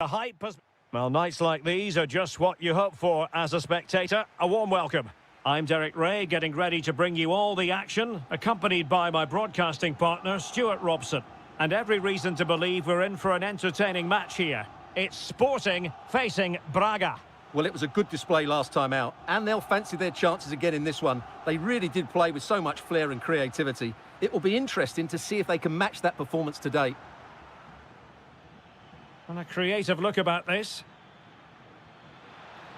The hype has... Well, nights like these are just what you hope for as a spectator. A warm welcome. I'm Derek Ray, getting ready to bring you all the action, accompanied by my broadcasting partner, Stuart Robson. And every reason to believe we're in for an entertaining match here. It's Sporting facing Braga. Well, it was a good display last time out, and they'll fancy their chances again in this one. They really did play with so much flair and creativity. It will be interesting to see if they can match that performance today. And a creative look about this.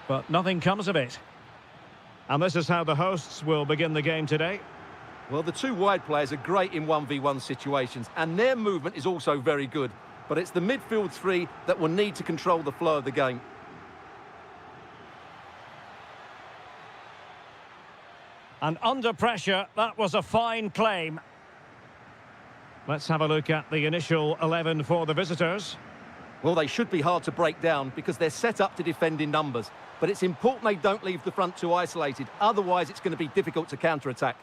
But nothing comes of it. And this is how the hosts will begin the game today. Well, the two wide players are great in 1v1 situations, and their movement is also very good. But it's the midfield three that will need to control the flow of the game. And under pressure, that was a fine claim. Let's have a look at the initial 11 for the visitors. Well, they should be hard to break down because they're set up to defend in numbers. But it's important they don't leave the front two isolated. Otherwise, it's going to be difficult to counter-attack.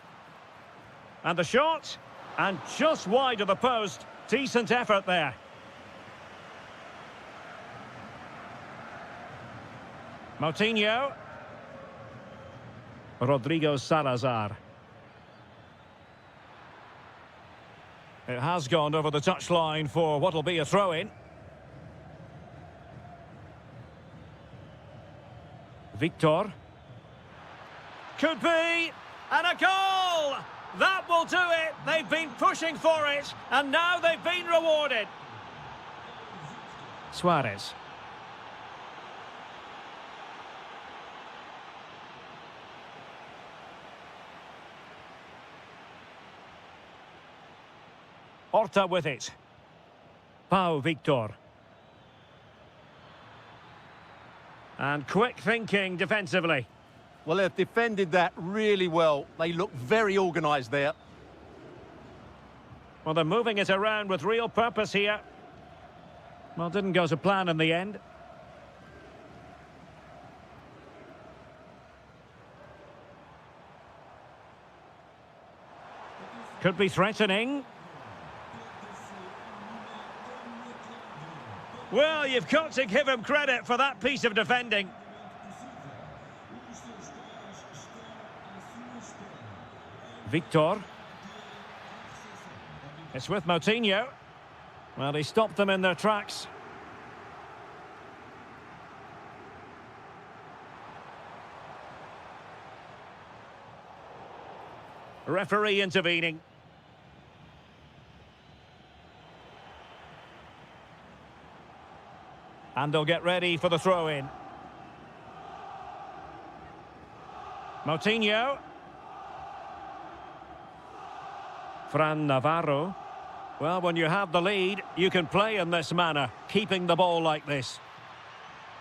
And the shot. And just wide of the post. Decent effort there. Moutinho. Rodrigo Salazar. It has gone over the touchline for what will be a throw-in. Victor. Could be. And a goal! That will do it. They've been pushing for it. And now they've been rewarded. Suarez. Horta with it. Pau Victor. And quick thinking defensively. Well, they've defended that really well. They look very organised there. Well, they're moving it around with real purpose here. Well, didn't go to plan in the end. Could be threatening. Well, you've got to give him credit for that piece of defending. Victor. It's with Moutinho. Well, he stopped them in their tracks. Referee intervening. And they'll get ready for the throw-in. Moutinho. Fran Navarro. Well, when you have the lead, you can play in this manner, keeping the ball like this.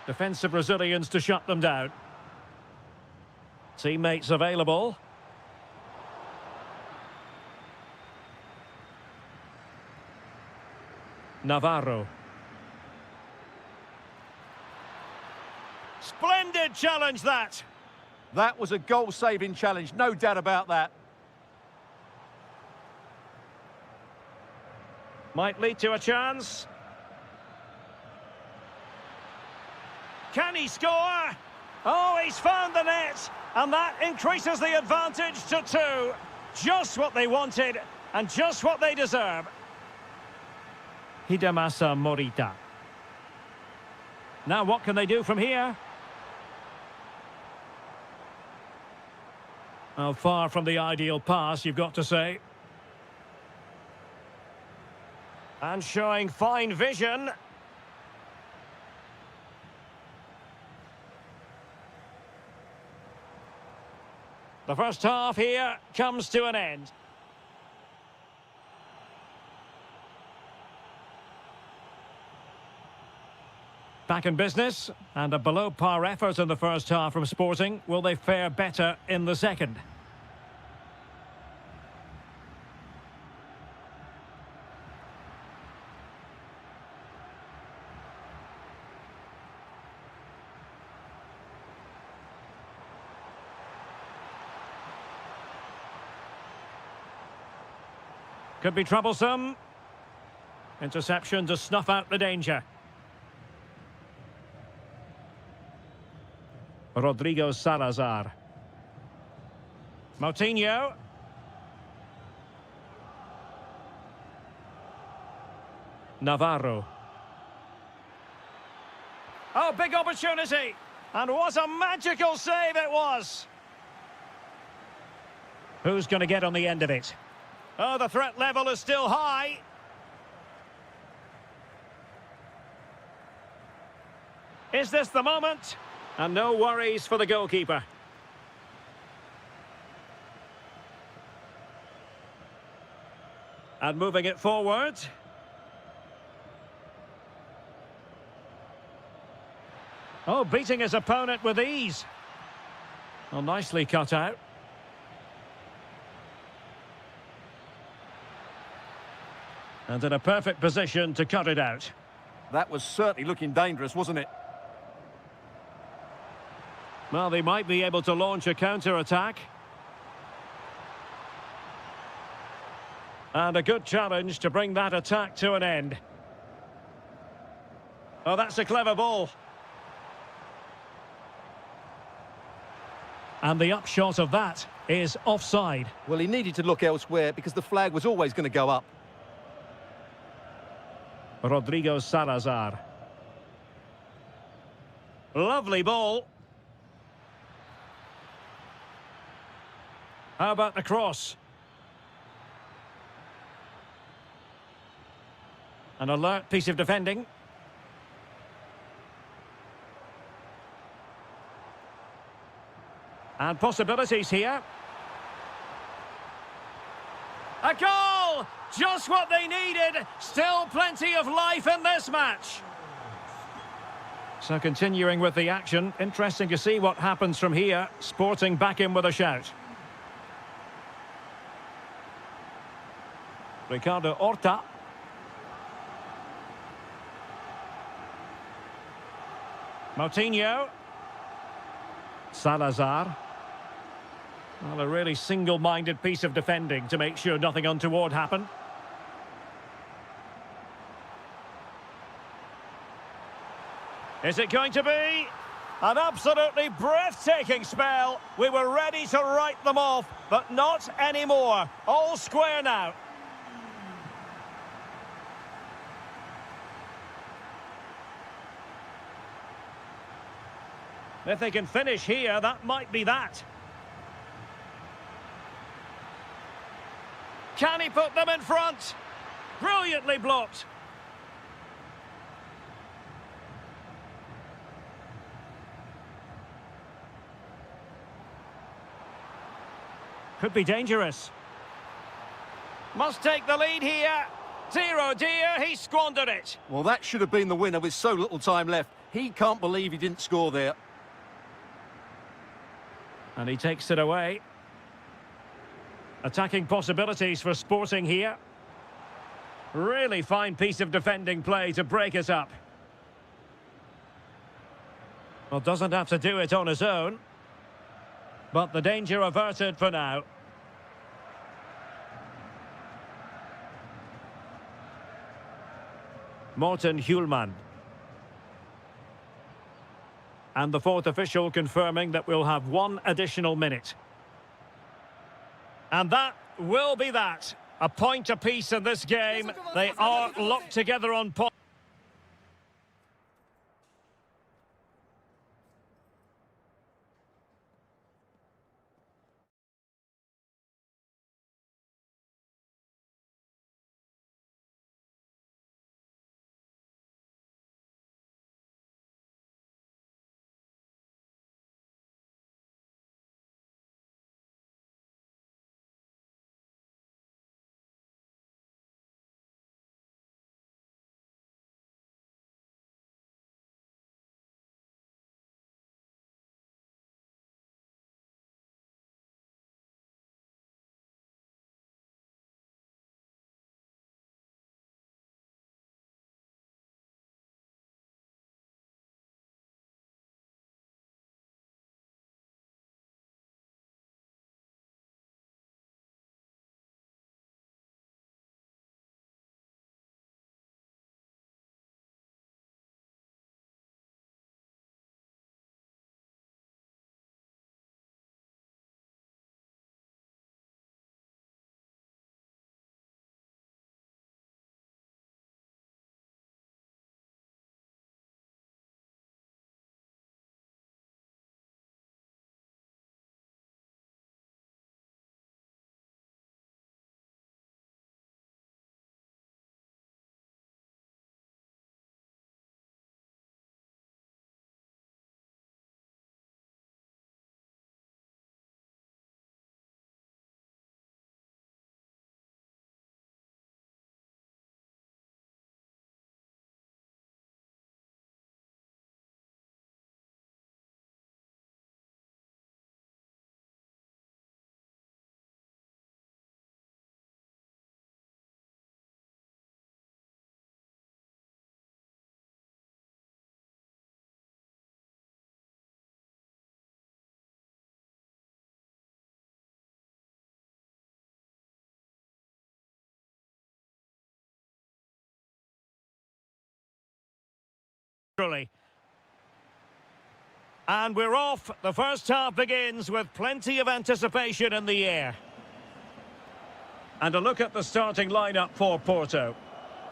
Defensive Brazilians to shut them down. Teammates available. Navarro. Splendid challenge, that! That was a goal-saving challenge, no doubt about that. Might lead to a chance. Can he score? Oh, he's found the net. And that increases the advantage to 2. Just what they wanted and just what they deserve. Hidemasa Morita. Now what can they do from here? Oh, far from the ideal pass, you've got to say. And showing fine vision. The first half here comes to an end. Back in business, and a below-par effort in the first half from Sporting. Will they fare better in the second? Could be troublesome. Interception to snuff out the danger. Rodrigo Salazar. Moutinho. Navarro. Oh, big opportunity. And what a magical save it was. Who's going to get on the end of it? Oh, the threat level is still high. Is this the moment? And no worries for the goalkeeper. And moving it forward. Oh, beating his opponent with ease. Well, nicely cut out. And in a perfect position to cut it out. That was certainly looking dangerous, wasn't it? Well, they might be able to launch a counter-attack. And a good challenge to bring that attack to an end. Oh, that's a clever ball. And the upshot of that is offside. Well, he needed to look elsewhere because the flag was always going to go up. Rodrigo Salazar. Lovely ball. How about the cross? An alert piece of defending. And possibilities here. A goal! Just what they needed. Still plenty of life in this match. So continuing with the action. Interesting to see what happens from here. Sporting back in with a shout. Ricardo Horta. Moutinho. Salazar. Well, a really single-minded piece of defending to make sure nothing untoward happened. Is it going to be an absolutely breathtaking spell? We were ready to write them off, but not anymore. All square now. If they can finish here, that might be that. Can he put them in front? Brilliantly blocked. Could be dangerous. Must take the lead here. Dear, he squandered it. Well, that should have been the winner with so little time left. He can't believe he didn't score there. And he takes it away. Attacking possibilities for Sporting here. Really fine piece of defending play to break it up. Well, doesn't have to do it on his own. But the danger averted for now. Morten Hjulman. And the fourth official confirming that we'll have one additional minute. And that will be that. A point apiece in this game. They are locked together on points. naturally. And we're off. The first half begins with plenty of anticipation in the air. And a look at the starting lineup for Porto.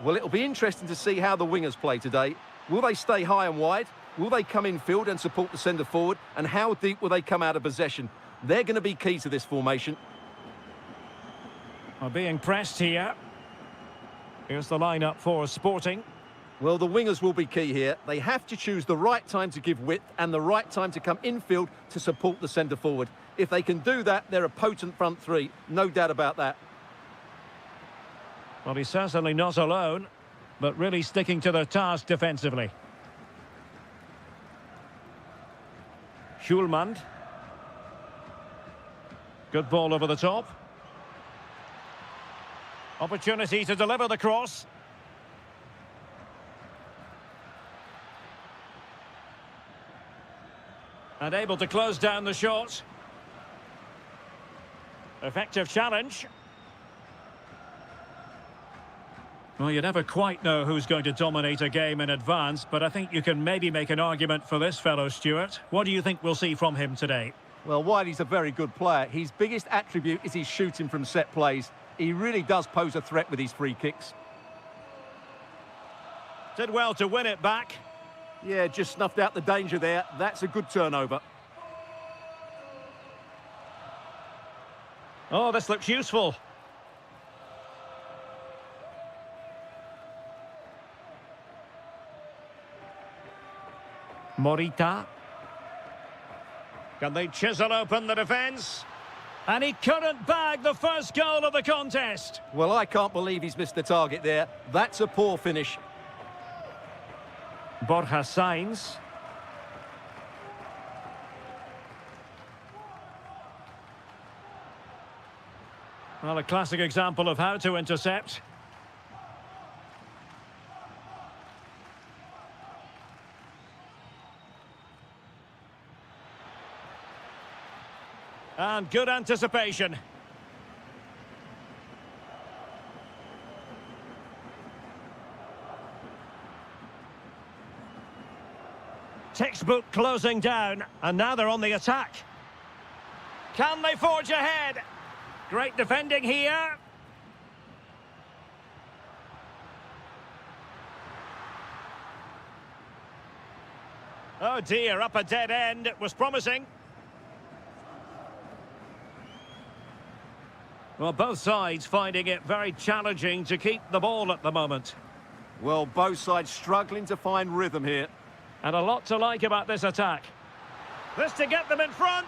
Well, it'll be interesting to see how the wingers play today. Will they stay high and wide? Will they come in field and support the centre forward? And how deep will they come out of possession? They're going to be key to this formation. Are being pressed here. Here's the lineup for Sporting. Well, the wingers will be key here. They have to choose the right time to give width and the right time to come infield to support the centre forward. If they can do that, they're a potent front three. No doubt about that. Well, he's certainly not alone, but really sticking to their task defensively. Schulman. Good ball over the top. Opportunity to deliver the cross. And able to close down the shot. Effective challenge. Well, you never quite know who's going to dominate a game in advance, but I think you can maybe make an argument for this fellow, Stuart. What do you think we'll see from him today? Well, Wiley's a very good player. His biggest attribute is his shooting from set plays. He really does pose a threat with his free kicks. Did well to win it back. Yeah, just snuffed out the danger there. That's a good turnover. Oh, this looks useful. Morita. Can they chisel open the defence? And he couldn't bag the first goal of the contest. Well, I can't believe he's missed the target there. That's a poor finish. Borja Sainz. Well, a classic example of how to intercept. And good anticipation. Textbook closing down, and now they're on the attack. Can they forge ahead? Great defending here. Oh dear, up a dead end. It was promising. Well, both sides finding it very challenging to keep the ball at the moment. Well, both sides struggling to find rhythm here. And a lot to like about this attack. This to get them in front.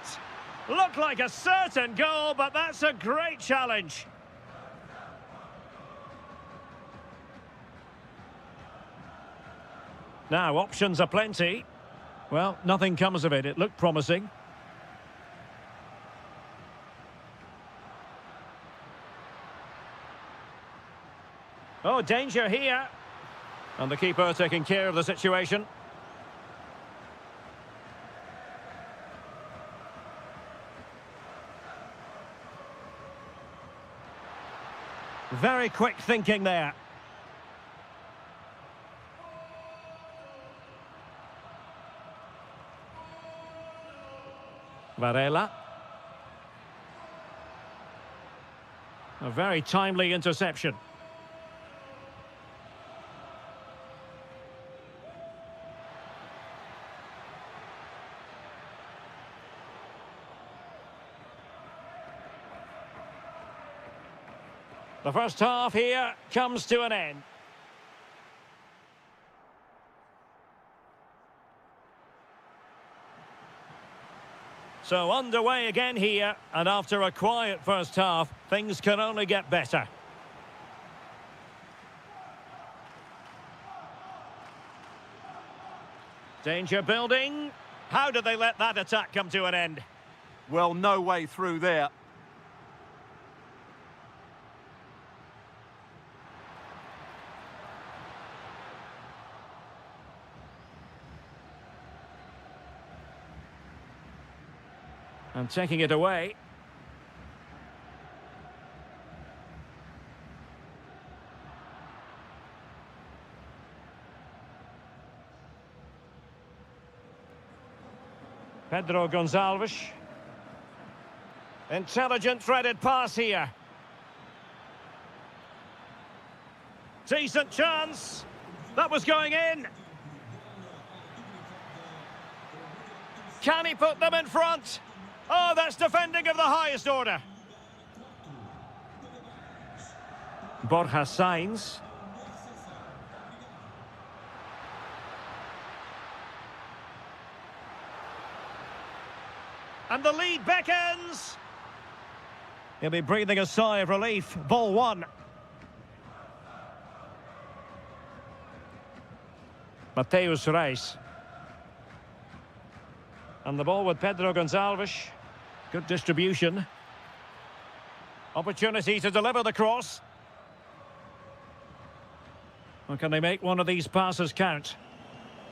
Looked like a certain goal, but that's a great challenge. Now, options are plenty. Well, nothing comes of it. It looked promising. Oh, danger here. And the keeper taking care of the situation. Very quick thinking there. Varela. A very timely interception. The first half here comes to an end. So underway again here, and after a quiet first half, things can only get better. Danger building. How did they let that attack come to an end? Well, no way through there. And taking it away. Pedro Gonçalves. Intelligent threaded pass here. Decent chance. That was going in. Can he put them in front? Oh, that's defending of the highest order. Borja Sainz. And the lead beckons. He'll be breathing a sigh of relief. Ball one. Mateus Reis. And the ball with Pedro Gonçalves. Good distribution. Opportunity to deliver the cross. Or can they make one of these passes count?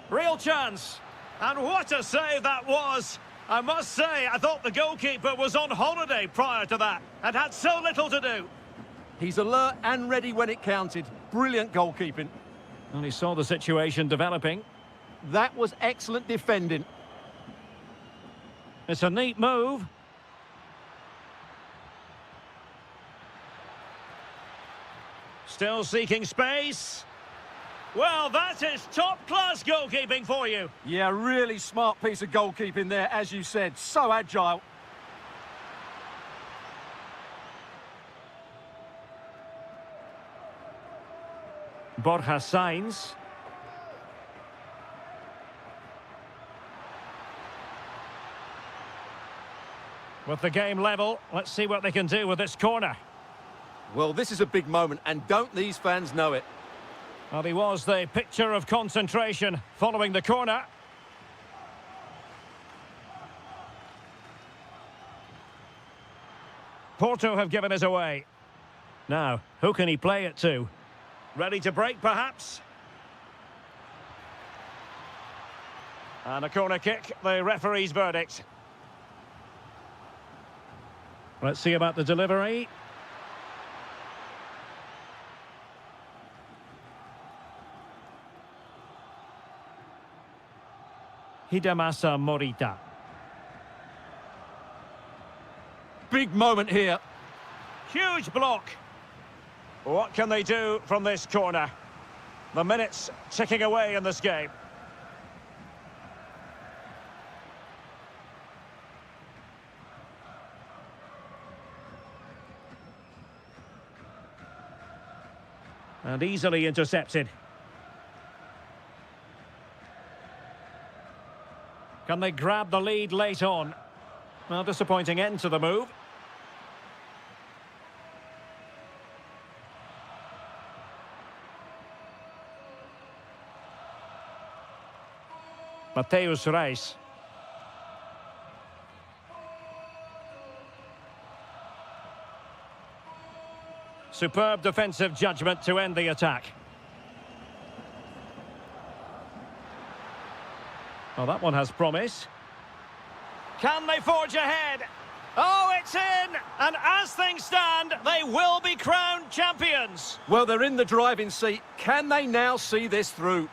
Real chance. And what a save that was. I must say, I thought the goalkeeper was on holiday prior to that and had so little to do. He's alert and ready when it counted. Brilliant goalkeeping. And he saw the situation developing. That was excellent defending. It's a neat move. Still seeking space. Well, that is top-class goalkeeping for you. Yeah, really smart piece of goalkeeping there, as you said. So agile. Borja Sainz. With the game level, let's see what they can do with this corner. Well, this is a big moment, and don't these fans know it? Well, he was the picture of concentration following the corner. Porto have given us away. Now, who can he play it to? Ready to break, perhaps? And a corner kick, the referee's verdict. Let's see about the delivery. Hidemasa Morita. Big moment here. Huge block. What can they do from this corner? The minutes ticking away in this game. And easily intercepted. Can they grab the lead late on? Well, disappointing end to the move. Mateus Reis. Superb defensive judgment to end the attack. Well, that one has promise. Can they forge ahead? Oh, it's in! And as things stand, they will be crowned champions. Well, they're in the driving seat. Can they now see this through?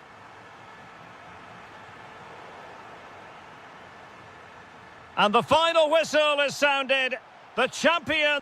And the final whistle is sounded. The champion...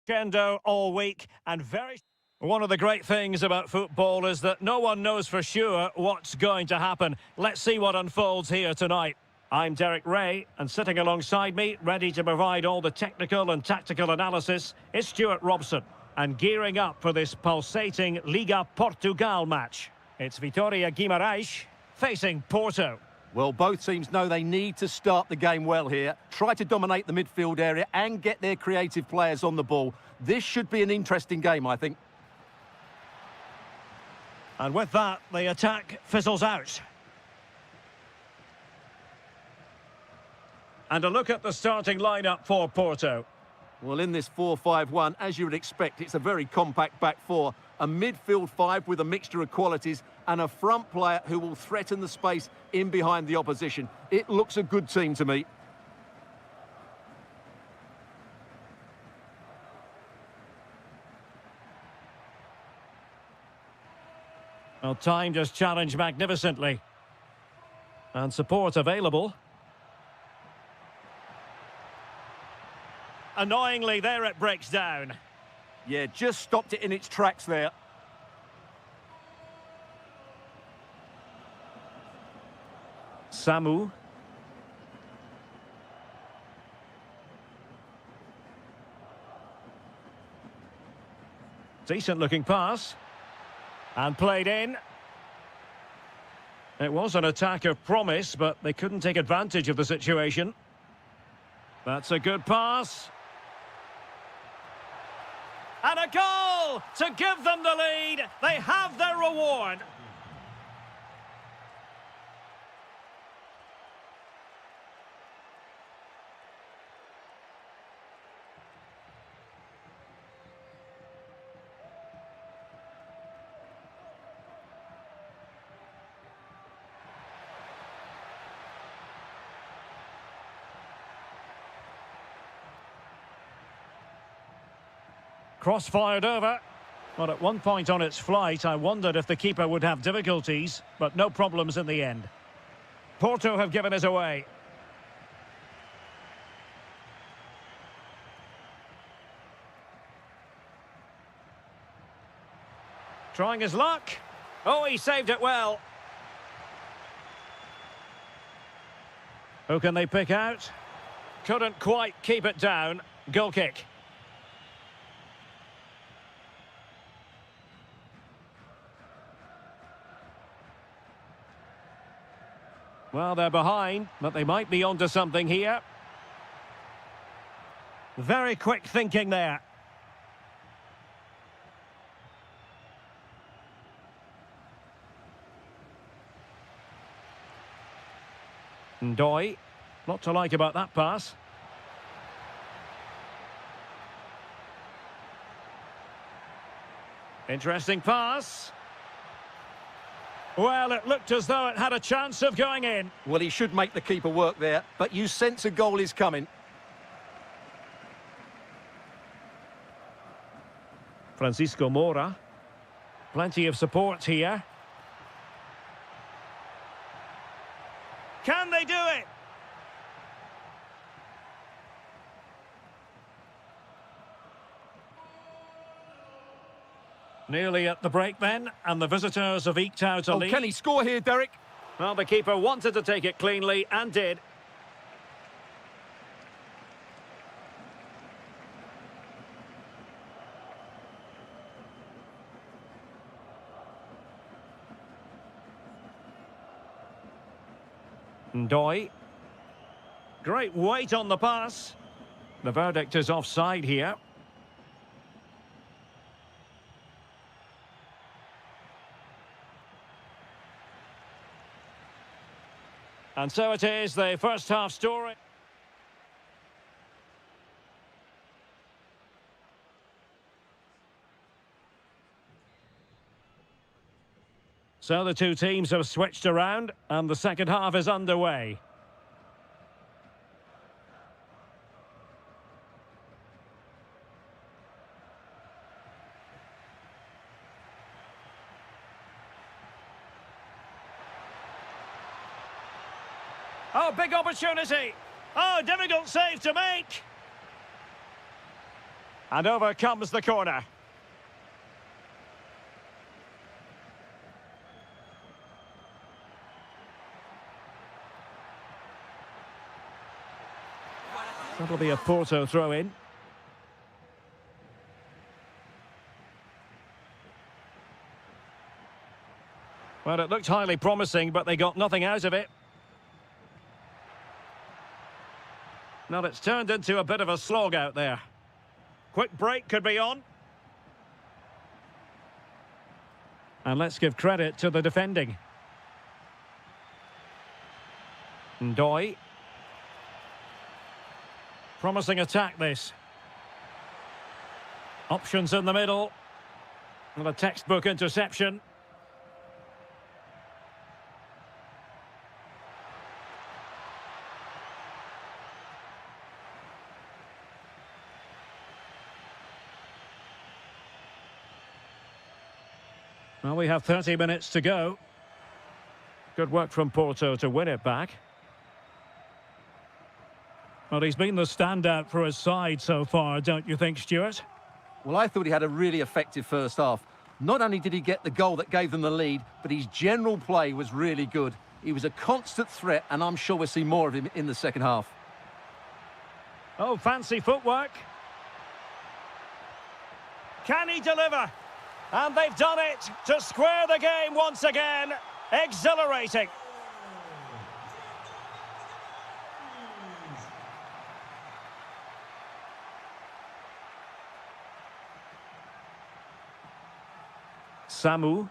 Crescendo all week and very... One of the great things about football is that no one knows for sure what's going to happen. Let's see what unfolds here tonight. I'm Derek Ray, and sitting alongside me, ready to provide all the technical and tactical analysis, is Stuart Robson. And gearing up for this pulsating Liga Portugal match. It's Vitória Guimarães facing Porto. Well, both teams know they need to start the game well here. Try to dominate the midfield area and get their creative players on the ball. This should be an interesting game, I think. And with that, the attack fizzles out. And a look at the starting lineup for Porto. Well, in this 4-5-1, as you would expect, it's a very compact back four. A midfield five with a mixture of qualities and a front player who will threaten the space in behind the opposition. It looks a good team to me. Well, time just challenged magnificently. And support available. Annoyingly, there it breaks down. Yeah, just stopped it in its tracks there. Samu. Decent looking pass. And played in. It was an attack of promise, but they couldn't take advantage of the situation. That's a good pass. And a goal to give them the lead. They have their reward. Cross-fired over. Well, at one point on its flight, I wondered if the keeper would have difficulties, but no problems in the end. Porto have given it away. Trying his luck. Oh, he saved it well. Who can they pick out? Couldn't quite keep it down. Goal kick. Well, they're behind, but they might be onto something here. Very quick thinking there. Ndoi. Lot to like about that pass. Interesting pass. Well, it looked as though it had a chance of going in. Well, he should make the keeper work there, but you sense a goal is coming. Francisco Moura. Plenty of support here. Can they do it? Nearly at the break then, and the visitors have eked out a lead. Can he score here, Derek? Well, the keeper wanted to take it cleanly and did. Ndoi. Great weight on the pass. The verdict is offside here. And so it is, the first half story. So the two teams have switched around, and the second half is underway. Oh, big opportunity. Oh, difficult save to make. And over comes the corner. That'll be a Porto throw-in. Well, it looked highly promising, but they got nothing out of it. Now it's turned into a bit of a slog out there. Quick break could be on. And let's give credit to the defending. Ndoi. Promising attack, this. Options in the middle. And a textbook interception. Well, we have 30 minutes to go. Good work from Porto to win it back. Well, he's been the standout for his side so far, don't you think, Stuart? Well, I thought he had a really effective first half. Not only did he get the goal that gave them the lead, but his general play was really good. He was a constant threat, and I'm sure we'll see more of him in the second half. Oh, fancy footwork. Can he deliver? And they've done it to square the game once again. Exhilarating. Samu.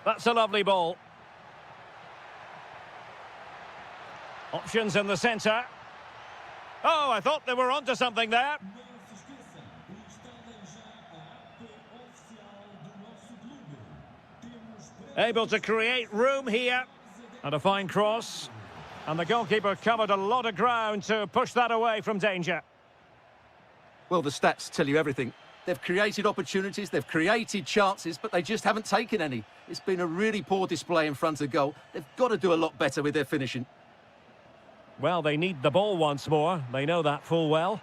That's a lovely ball. Options in the centre. Oh, I thought they were onto something there. Able to create room here. And a fine cross. And the goalkeeper covered a lot of ground to push that away from danger. Well, the stats tell you everything. They've created opportunities, they've created chances, but they just haven't taken any. It's been a really poor display in front of goal. They've got to do a lot better with their finishing. Well, they need the ball once more. They know that full well.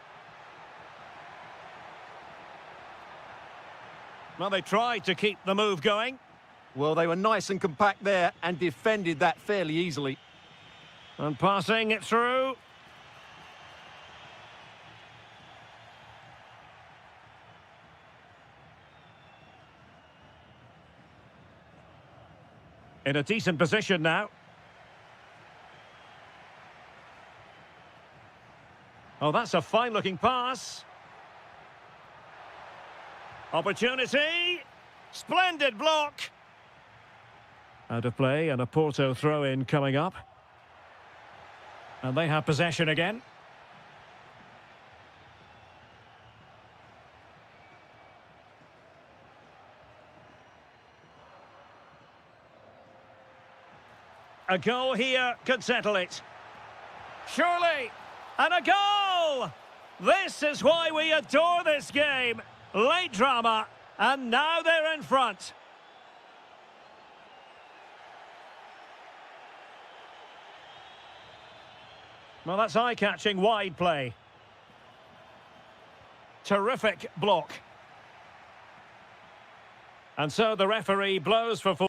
Well, they tried to keep the move going. Well, they were nice and compact there and defended that fairly easily. And passing it through. In a decent position now. Oh, that's a fine-looking pass. Opportunity. Splendid block. Out of play and a Porto throw-in coming up. And they have possession again. A goal here could settle it. Surely. And a goal! This is why we adore this game. Late drama. And now they're in front. Well, that's eye-catching wide play. Terrific block. And so the referee blows for full.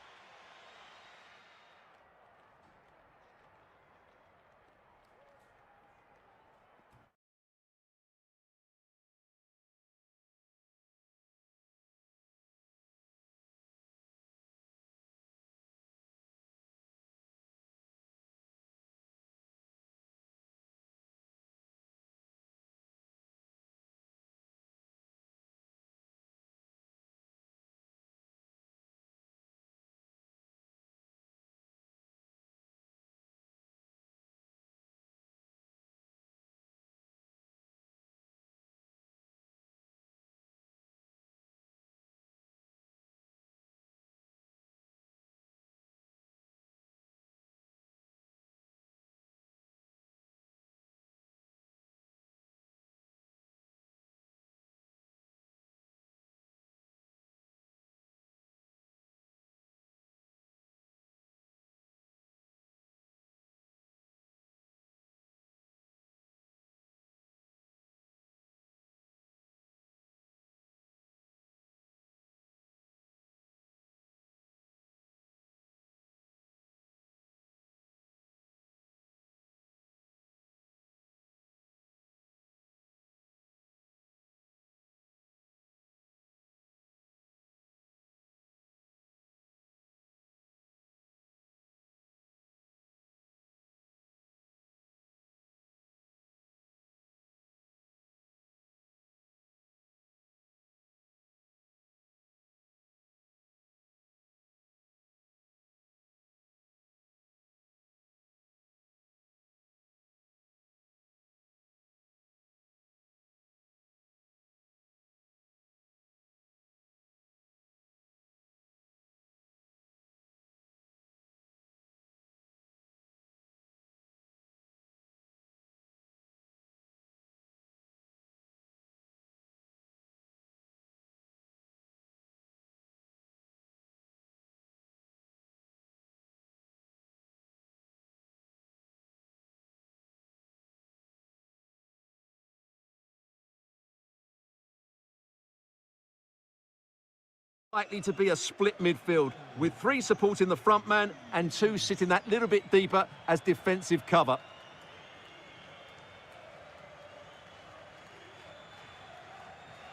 Likely to be a split midfield, with 3 supporting the front man and 2 sitting that little bit deeper as defensive cover.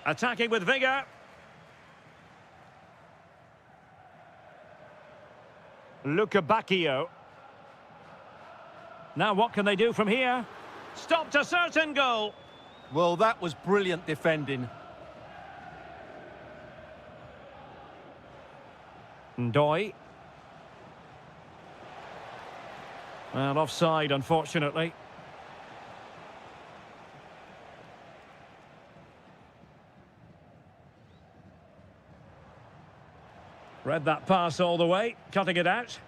Attacking with vigour. Bacchio. Now what can they do from here? Stopped a certain goal. Well, that was brilliant defending. Ndoi. Well, offside, unfortunately. Read that pass all the way, cutting it out.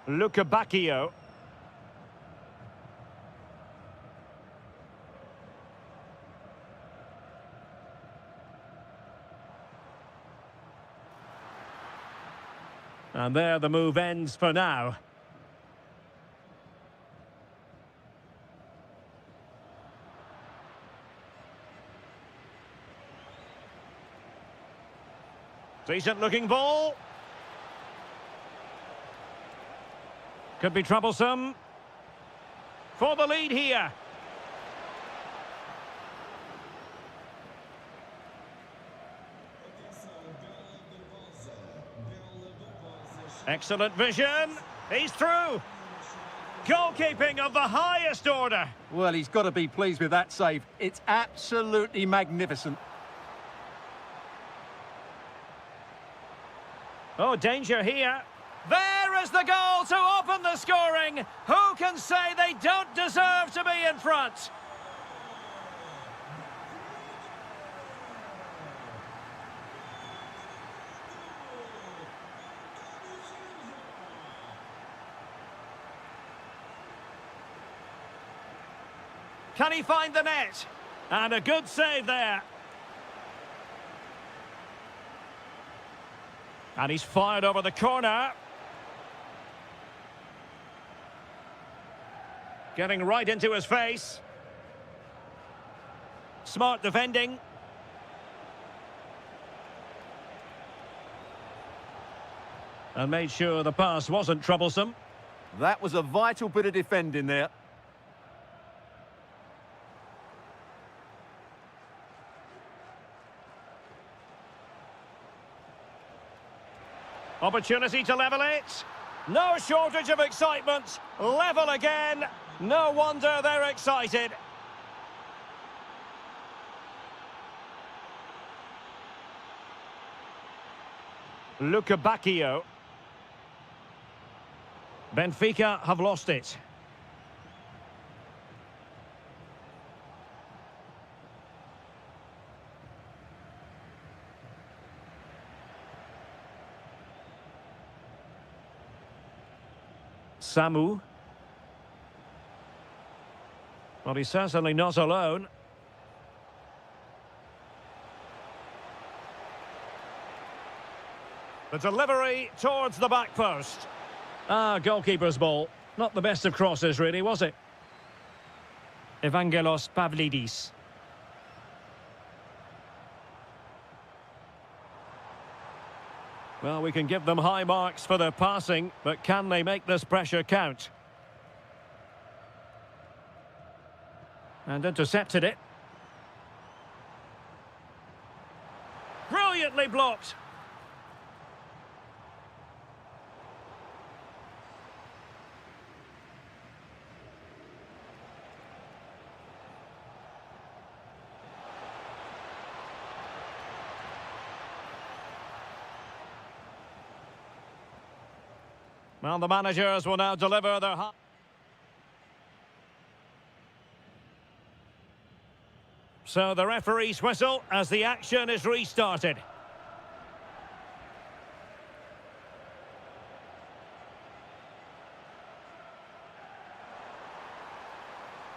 Bacchio. And there the move ends for now. Decent looking ball. Could be troublesome. For the lead here. Excellent vision. He's through. Goalkeeping of the highest order. Well, he's got to be pleased with that save. It's absolutely magnificent. Oh, danger here. There is the goal to open the scoring. Who can say they don't deserve to be in front? Can he find the net? And a good save there. And he's fired over the corner. Getting right into his face. Smart defending. And made sure the pass wasn't troublesome. That was a vital bit of defending there. Opportunity to level it. No shortage of excitement. Level again. No wonder they're excited. Bacchio. Benfica have lost it. Samu. Well, he's certainly not alone. The delivery towards the back post. Goalkeeper's ball. Not the best of crosses, really, was it? Evangelos Pavlidis. Well, we can give them high marks for their passing, but can they make this pressure count? And intercepted it. Brilliantly blocked. Well, the managers will now deliver their... So the referee's whistle as the action is restarted.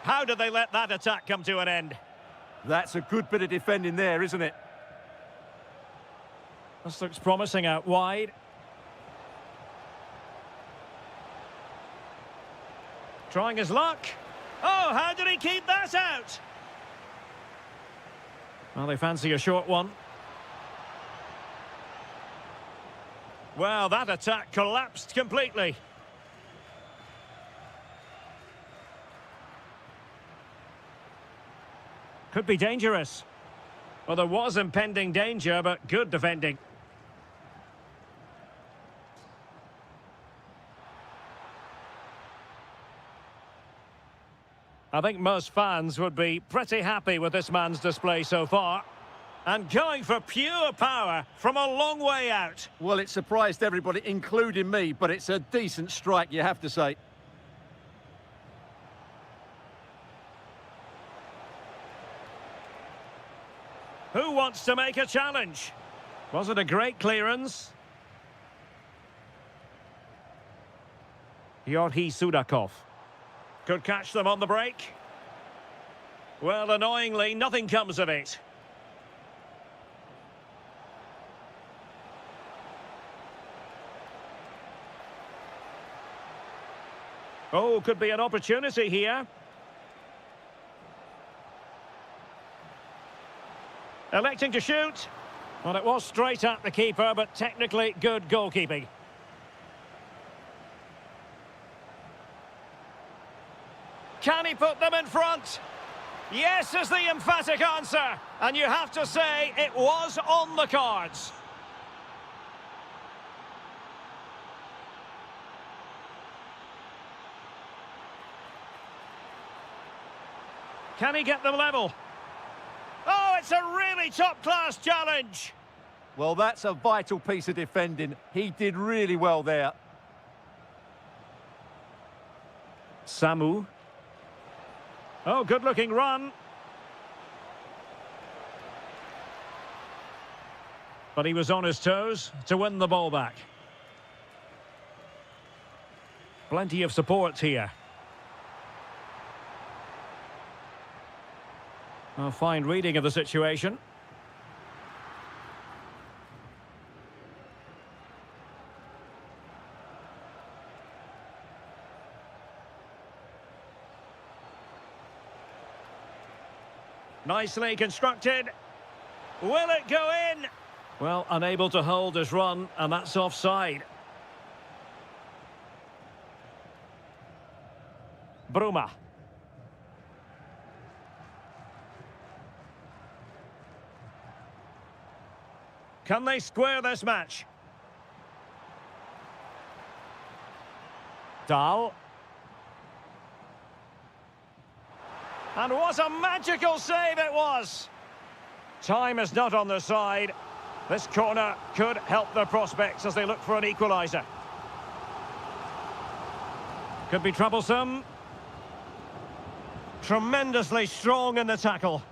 How did they let that attack come to an end? That's a good bit of defending there, isn't it? This looks promising out wide. Trying his luck. Oh, how did he keep that out? Well, they fancy a short one. Well, that attack collapsed completely. Could be dangerous. Well, there was impending danger, but good defending. I think most fans would be pretty happy with this man's display so far. And going for pure power from a long way out. Well, it surprised everybody, including me, but it's a decent strike, you have to say. Who wants to make a challenge? Was it a great clearance? Yorhi Sudakov. Could catch them on the break. Well, annoyingly, nothing comes of it. Oh, could be an opportunity here. Electing to shoot. Well, it was straight at the keeper, but technically good goalkeeping. Can he put them in front? Yes is the emphatic answer. And you have to say it was on the cards. Can he get them level? Oh, it's a really top-class challenge. Well, that's a vital piece of defending. He did really well there. Samu. Oh, good-looking run. But he was on his toes to win the ball back. Plenty of support here. A fine reading of the situation. Nicely constructed. Will it go in? Well, unable to hold his run, and that's offside. Bruma. Can they square this match? Dahl. And what a magical save it was! Time is not on their side. This corner could help their prospects as they look for an equaliser. Could be troublesome. Tremendously strong in the tackle.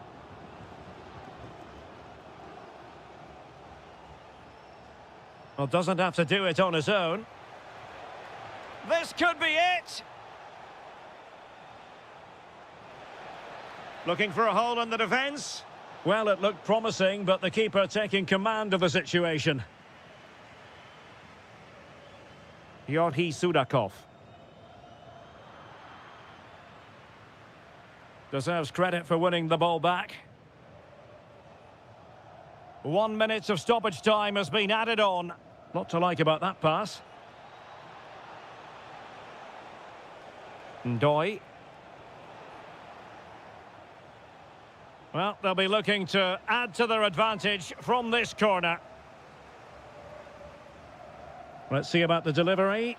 Well, doesn't have to do it on his own. This could be it! Looking for a hole in the defence. Well, it looked promising, but the keeper taking command of the situation. Yorhi Sudakov. Deserves credit for winning the ball back. 1 minute of stoppage time has been added on. Lot to like about that pass. Ndoi. Well, they'll be looking to add to their advantage from this corner. Let's see about the delivery.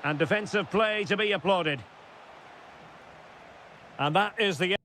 And defensive play to be applauded. And that is the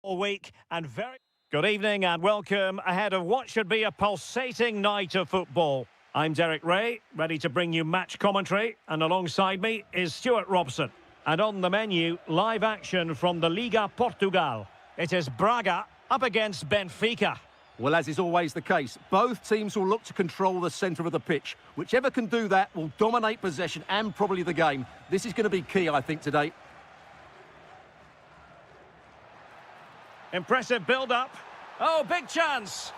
all week and very good evening and welcome ahead of what should be a pulsating night of football. I'm Derek Ray, ready to bring you match commentary, and alongside me is Stuart Robson. And on the menu, live action from the Liga Portugal. It is Braga up against Benfica. Well, as is always the case, both teams will look to control the centre of the pitch. Whichever can do that will dominate possession and probably the game. This is going to be key, I think, today. Impressive build-up. Oh, big chance.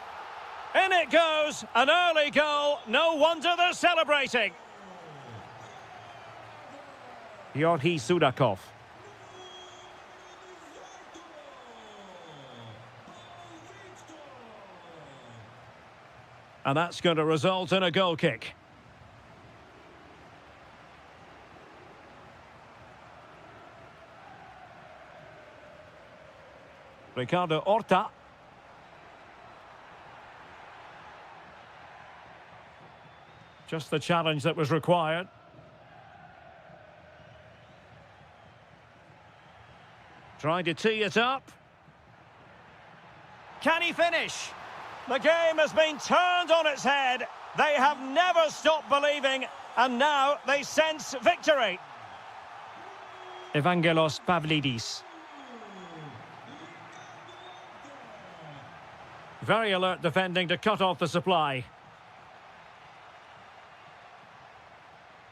In it goes. An early goal. No wonder they're celebrating. Georgi Sudakov. And that's going to result in a goal kick. Ricardo Horta. Just the challenge that was required. Trying to tee it up. Can he finish? The game has been turned on its head. They have never stopped believing, and now they sense victory. Evangelos Pavlidis. Very alert defending to cut off the supply.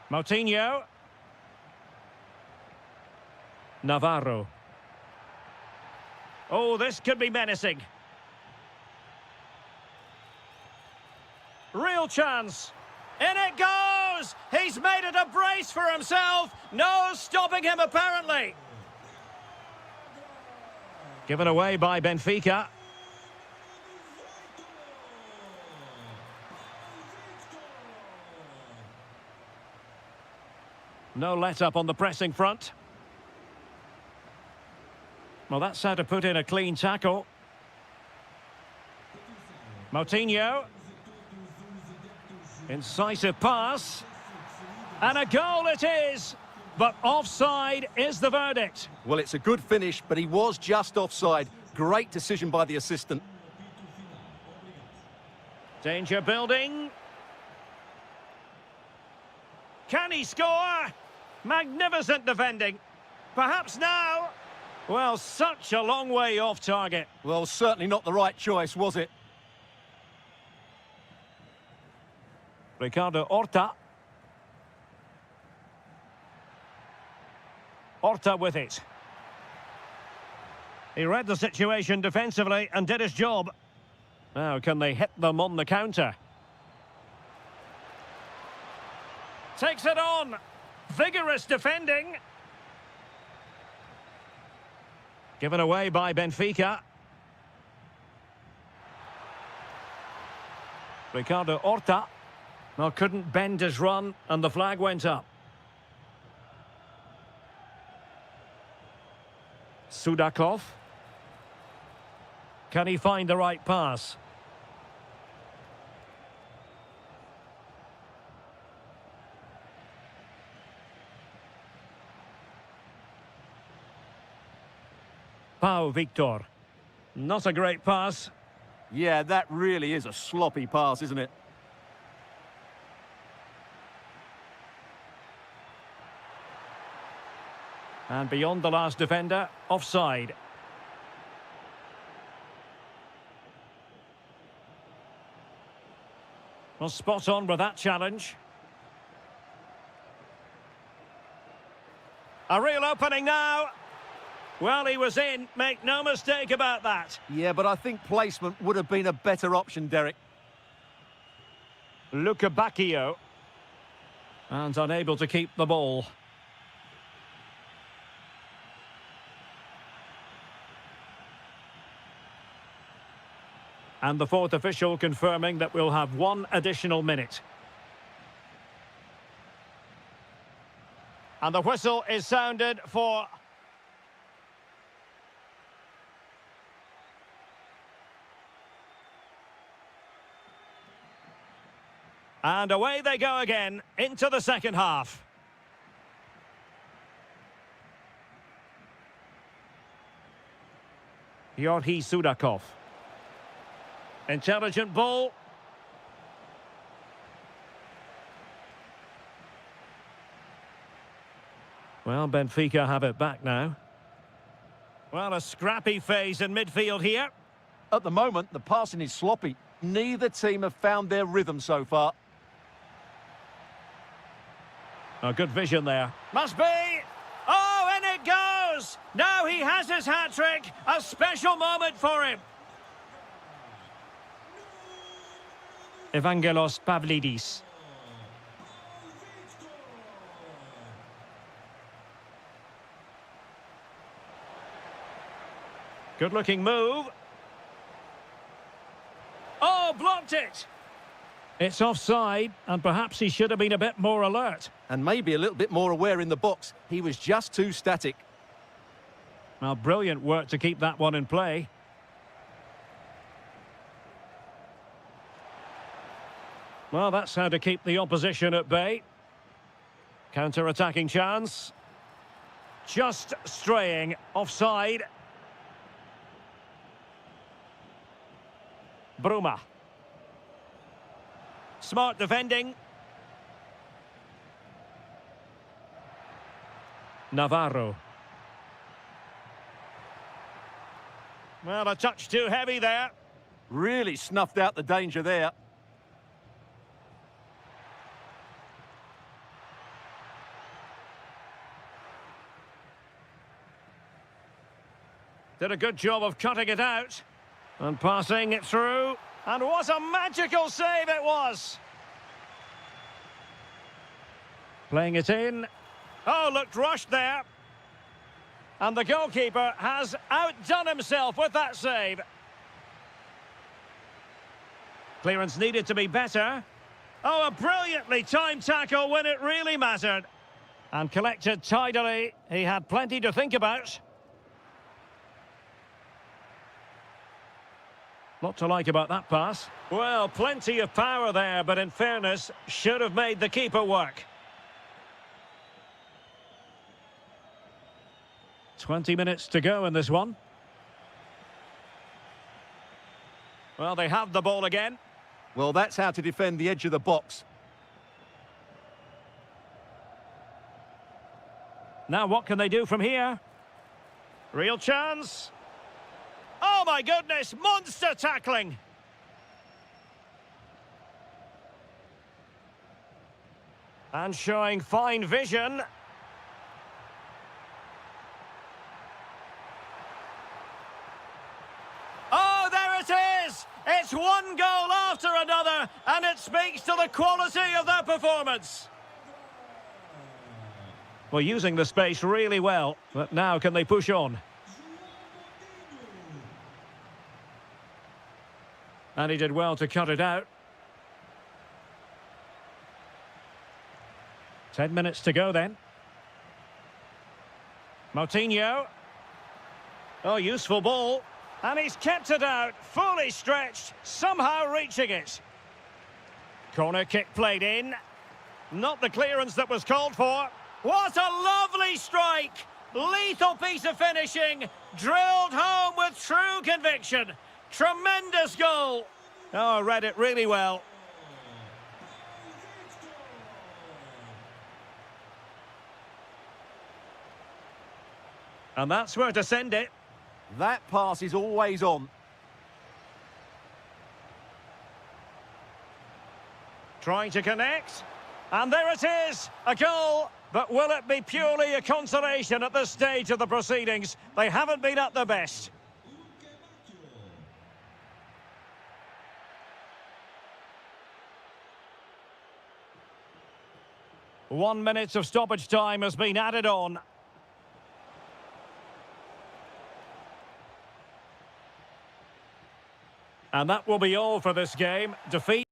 Moutinho. Navarro. Oh, this could be menacing. Real chance. In it goes! He's made it a brace for himself. No stopping him, apparently. Given away by Benfica. No let-up on the pressing front. Well, that's how to put in a clean tackle. Moutinho. Incisive pass. And a goal it is. But offside is the verdict. Well, it's a good finish, but he was just offside. Great decision by the assistant. Danger building. Can he score? Magnificent defending. Perhaps now. Well, such a long way off target. Well, certainly not the right choice, was it? Ricardo Horta. Horta with it. He read the situation defensively and did his job. Now, can they hit them on the counter? Takes it on. Vigorous defending. Given away by Benfica. Ricardo Horta. Well, couldn't bend his run, and the flag went up. Sudakov. Can he find the right pass? Pau Victor. Not a great pass. Yeah, that really is a sloppy pass, isn't it? And beyond the last defender, offside. Well, spot on with that challenge. A real opening now. Well, he was in, make no mistake about that. Yeah, but I think placement would have been a better option, Derek. Luca Bacchio. And unable to keep the ball. And the fourth official confirming that we'll have one additional minute. And the whistle is sounded for... And away they go again, into the second half. Yorhi Sudakov. Intelligent ball. Well, Benfica have it back now. Well, a scrappy phase in midfield here. At the moment, the passing is sloppy. Neither team have found their rhythm so far. A good vision there. Must be! Oh, in it goes! Now he has his hat-trick. A special moment for him. Evangelos Pavlidis. Good-looking move. Oh, blocked it! It's offside, and perhaps he should have been a bit more alert. And maybe a little bit more aware in the box. He was just too static. Well, brilliant work to keep that one in play. Well, that's how to keep the opposition at bay. Counter-attacking chance. Just straying offside. Bruma. Smart defending. Navarro. Well, a touch too heavy there. Really snuffed out the danger there. Did a good job of cutting it out. And passing it through. And what a magical save it was! Playing it in. Oh, looked rushed there. And the goalkeeper has outdone himself with that save. Clearance needed to be better. Oh, a brilliantly timed tackle when it really mattered. And collected tidily. He had plenty to think about. Lot to like about that pass. Well, plenty of power there, but in fairness, should have made the keeper work. 20 minutes to go in this one. Well, they have the ball again. Well, that's how to defend the edge of the box. Now, what can they do from here? Real chance. Oh, my goodness! Monster tackling! And showing fine vision. Oh, there it is! It's one goal after another, and it speaks to the quality of their performance. Well, using the space really well, but now can they push on? And he did well to cut it out. 10 minutes to go then. Moutinho. Oh, useful ball. And he's kept it out, fully stretched, somehow reaching it. Corner kick played in. Not the clearance that was called for. What a lovely strike! Lethal piece of finishing, drilled home with true conviction. Tremendous goal. Oh, read it really well. And that's where to send it. That pass is always on. Trying to connect. And there it is, a goal. But will it be purely a consolation at this stage of the proceedings? They haven't been at their best. One minute of stoppage time has been added on. And that will be all for this game. Defeat.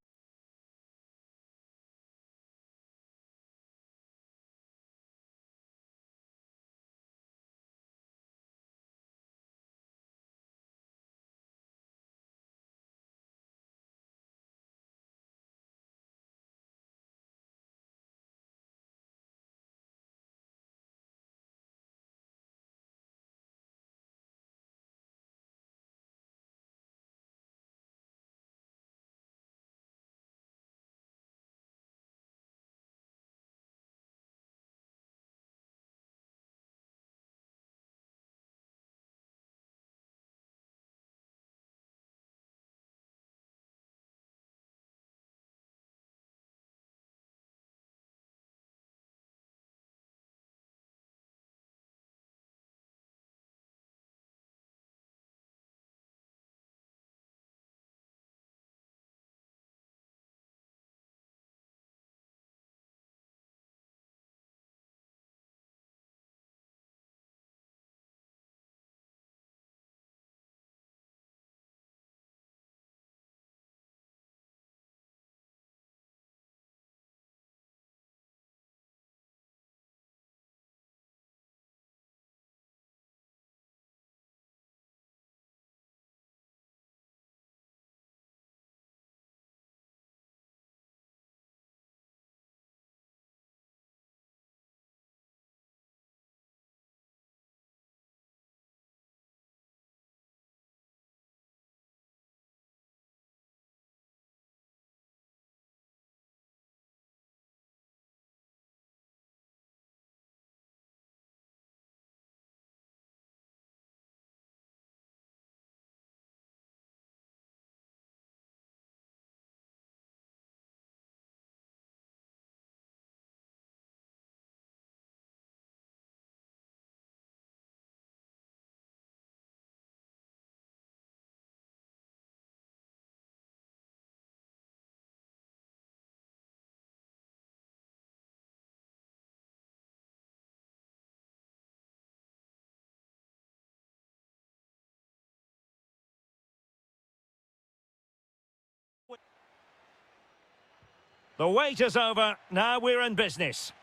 The wait is over. Now we're in business.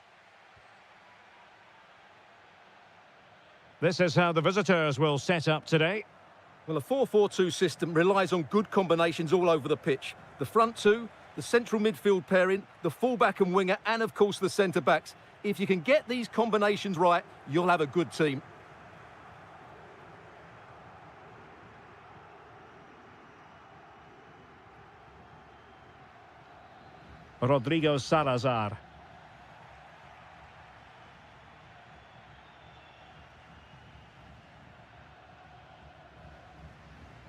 This is how the visitors will set up today. Well, a 4-4-2 system relies on good combinations all over the pitch. The front two, the central midfield pairing, the fullback and winger, and of course the centre-backs. If you can get these combinations right, you'll have a good team. Rodrigo Salazar.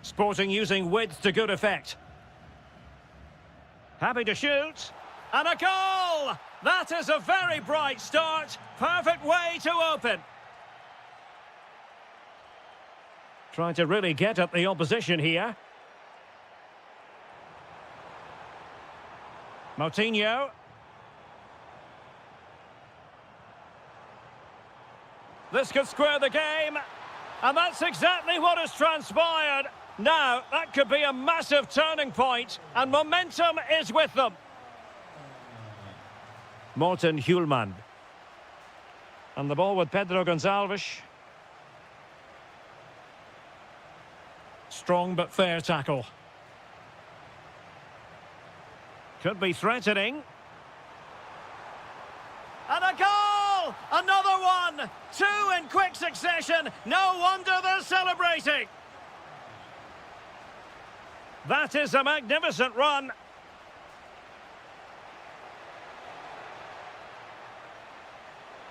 Sporting using width to good effect. Happy to shoot. And a goal! That is a very bright start. Perfect way to open. Trying to really get at the opposition here. Moutinho. This could square the game. And that's exactly what has transpired. Now, that could be a massive turning point, and momentum is with them. Morten Hjulmand. And the ball with Pedro Gonçalves. Strong but fair tackle. Could be threatening. And a goal! Another one! Two in quick succession. No wonder they're celebrating. That is a magnificent run.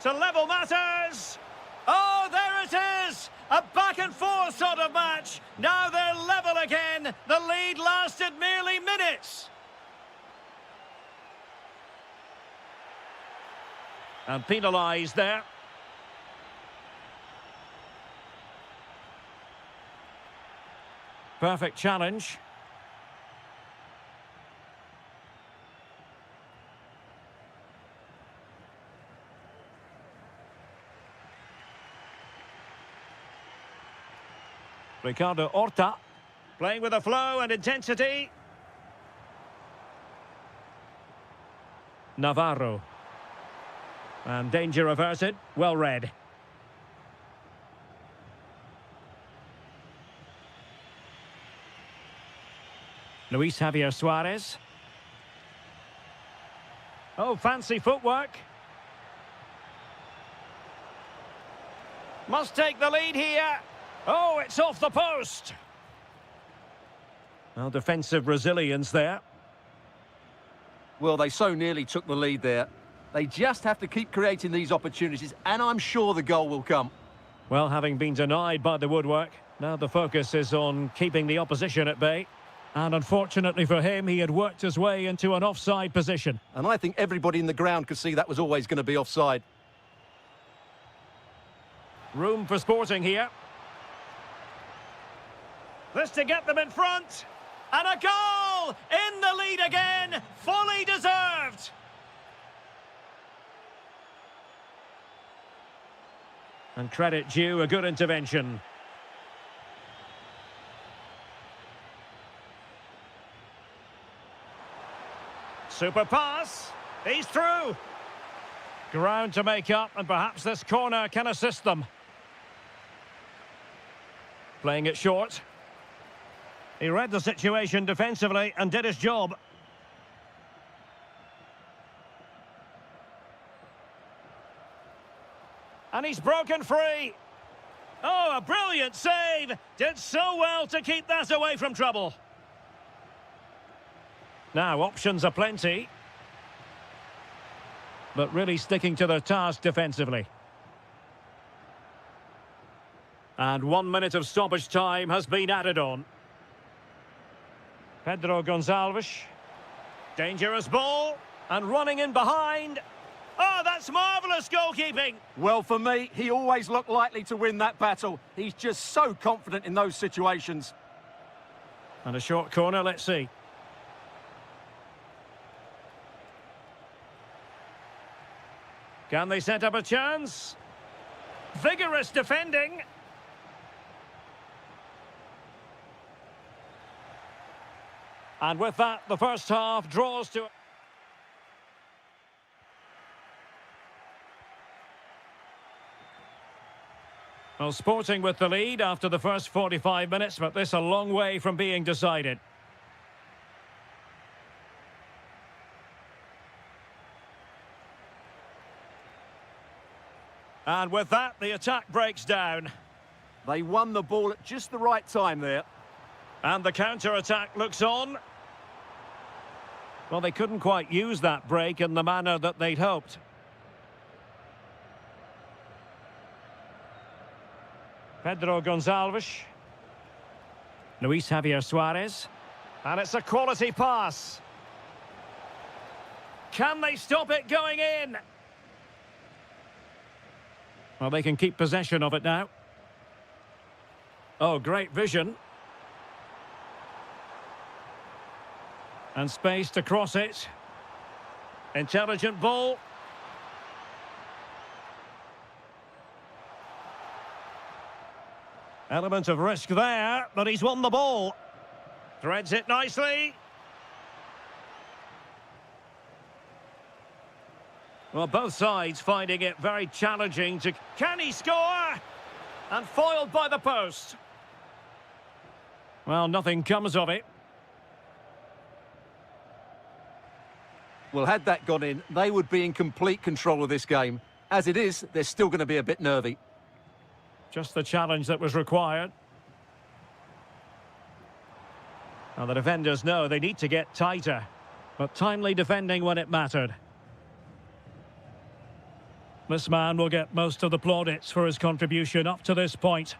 To level matters. Oh, there it is! A back and forth sort of match. Now they're level again. The lead lasted merely minutes. And penalised there. Perfect challenge. Ricardo Horta, playing with a flow and intensity. Navarro. And danger averted, well read. Luis Javier Suarez. Oh, fancy footwork. Must take the lead here. Oh, it's off the post. Well, defensive resilience there. Well, they so nearly took the lead there. They just have to keep creating these opportunities, and I'm sure the goal will come. Well, having been denied by the woodwork, now the focus is on keeping the opposition at bay. And unfortunately for him, he had worked his way into an offside position. And I think everybody in the ground could see that was always going to be offside. Room for Sporting here. This to get them in front. And a goal! In the lead again! Fully deserved! And credit due, a good intervention. Super pass. He's through. Ground to make up, and perhaps this corner can assist them. Playing it short. He read the situation defensively and did his job. And he's broken free. Oh, a brilliant save. Did so well to keep that away from trouble. Now, options are plenty. But really sticking to their task defensively. And 1 minute of stoppage time has been added on. Pedro Gonçalves. Dangerous ball. And running in behind. Oh, that's marvellous goalkeeping. Well, for me, he always looked likely to win that battle. He's just so confident in those situations. And a short corner, let's see. Can they set up a chance? Vigorous defending. And with that, the first half draws to... Well, Sporting with the lead after the first 45 minutes, but this a long way from being decided. And with that, the attack breaks down. They won the ball at just the right time there. And the counter-attack looks on. Well, they couldn't quite use that break in the manner that they'd hoped. Pedro Gonçalves. Luis Javier Suarez. And it's a quality pass. Can they stop it going in? Well, they can keep possession of it now. Oh, great vision. And space to cross it. Intelligent ball. Element of risk there, but he's won the ball. Threads it nicely. Well, both sides finding it very challenging to... Can he score? And foiled by the post. Well, nothing comes of it. Well, had that gone in, they would be in complete control of this game. As it is, they're still going to be a bit nervy. Just the challenge that was required. Now, the defenders know they need to get tighter, but timely defending when it mattered. This man will get most of the plaudits for his contribution up to this point.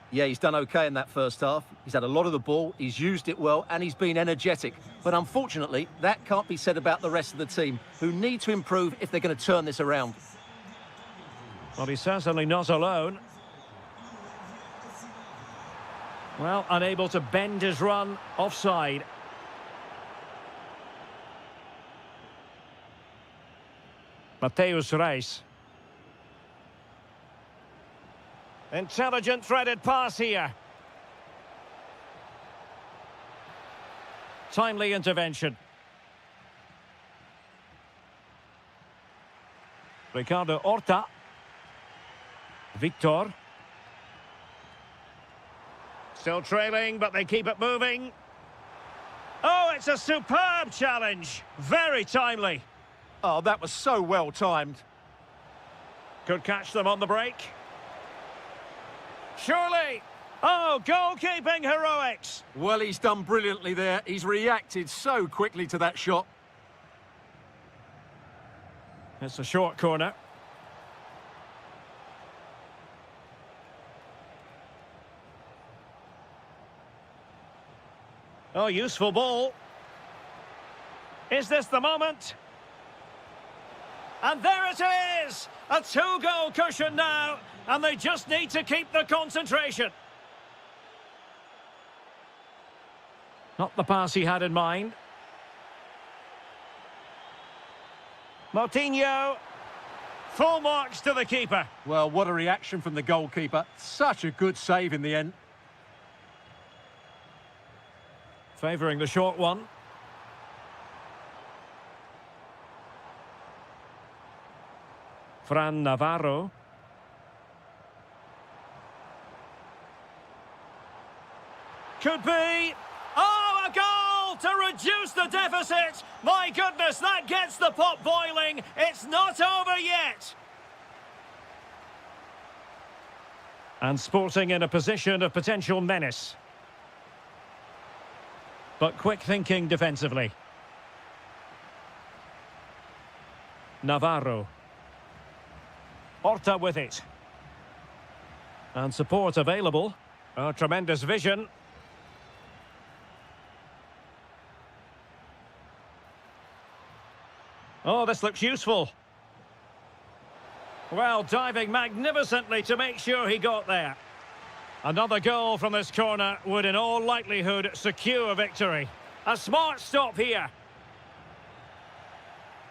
Yeah, he's done okay in that first half. He's had a lot of the ball, he's used it well, and he's been energetic. But unfortunately, that can't be said about the rest of the team, who need to improve if they're going to turn this around. Well, he's certainly not alone. Well, unable to bend his run, offside. Mateus Reis. Intelligent threaded pass here. Timely intervention. Ricardo Horta. Victor. Still trailing, but they keep it moving. Oh, it's a superb challenge. Very timely. Oh, that was so well timed. Could catch them on the break. Surely. Oh, goalkeeping heroics. Well, he's done brilliantly there. He's reacted so quickly to that shot. It's a short corner. Oh, useful ball. Is this the moment? And there it is! A two-goal cushion now, and they just need to keep the concentration. Not the pass he had in mind. Moutinho. Full marks to the keeper. Well, what a reaction from the goalkeeper. Such a good save in the end. Favouring the short one. Fran Navarro. Could be. Oh, a goal to reduce the deficit. My goodness, that gets the pot boiling. It's not over yet. And Sporting in a position of potential menace. But quick thinking defensively. Navarro. Horta with it. And support available. Oh, tremendous vision. Oh, this looks useful. Well, diving magnificently to make sure he got there. Another goal from this corner would in all likelihood secure victory. A smart stop here.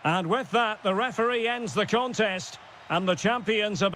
And with that, the referee ends the contest, and the champions have...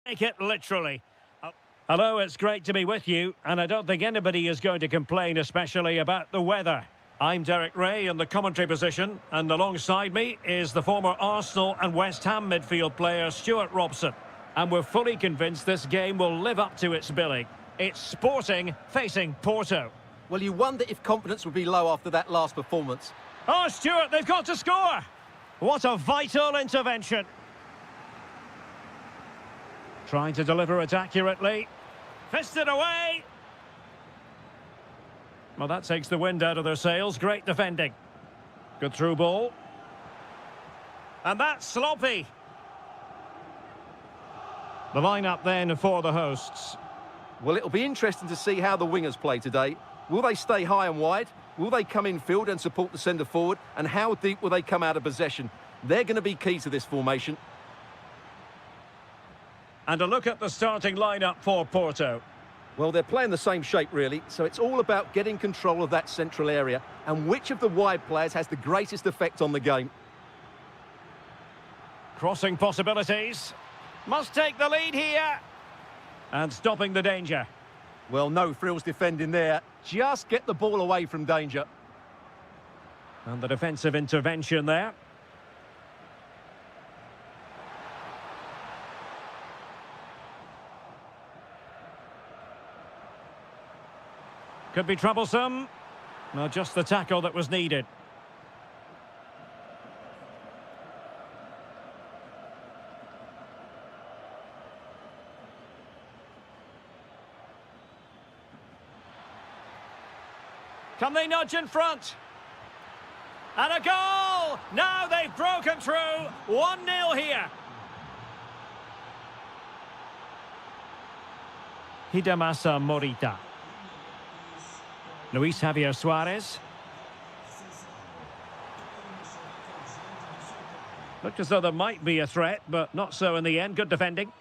Take it literally. Hello, it's great to be with you, and I don't think anybody is going to complain, especially about the weather. I'm Derek Ray in the commentary position, and alongside me is the former Arsenal and West Ham midfield player Stuart Robson. And we're fully convinced this game will live up to its billing. It's Sporting facing Porto. Well, you wonder if confidence would be low after that last performance. Oh, Stuart, they've got to score! What a vital intervention. Trying to deliver it accurately. Fisted away. Well, that takes the wind out of their sails. Great defending. Good through ball. And that's sloppy. The lineup then for the hosts. Well, it'll be interesting to see how the wingers play today. Will they stay high and wide? Will they come in field and support the centre forward? And how deep will they come out of possession? They're going to be key to this formation. And a look at the starting lineup for Porto. Well, they're playing the same shape, really, so it's all about getting control of that central area and which of the wide players has the greatest effect on the game. Crossing possibilities. Must take the lead here. And stopping the danger. Well, no frills defending there. Just get the ball away from danger. And the defensive intervention there. Could be troublesome. No, just the tackle that was needed. Can they nudge in front? And a goal! Now they've broken through. 1-0 here. Hidemasa Morita. Luis Javier Suarez. Looked as though there might be a threat, but not so in the end. Good defending.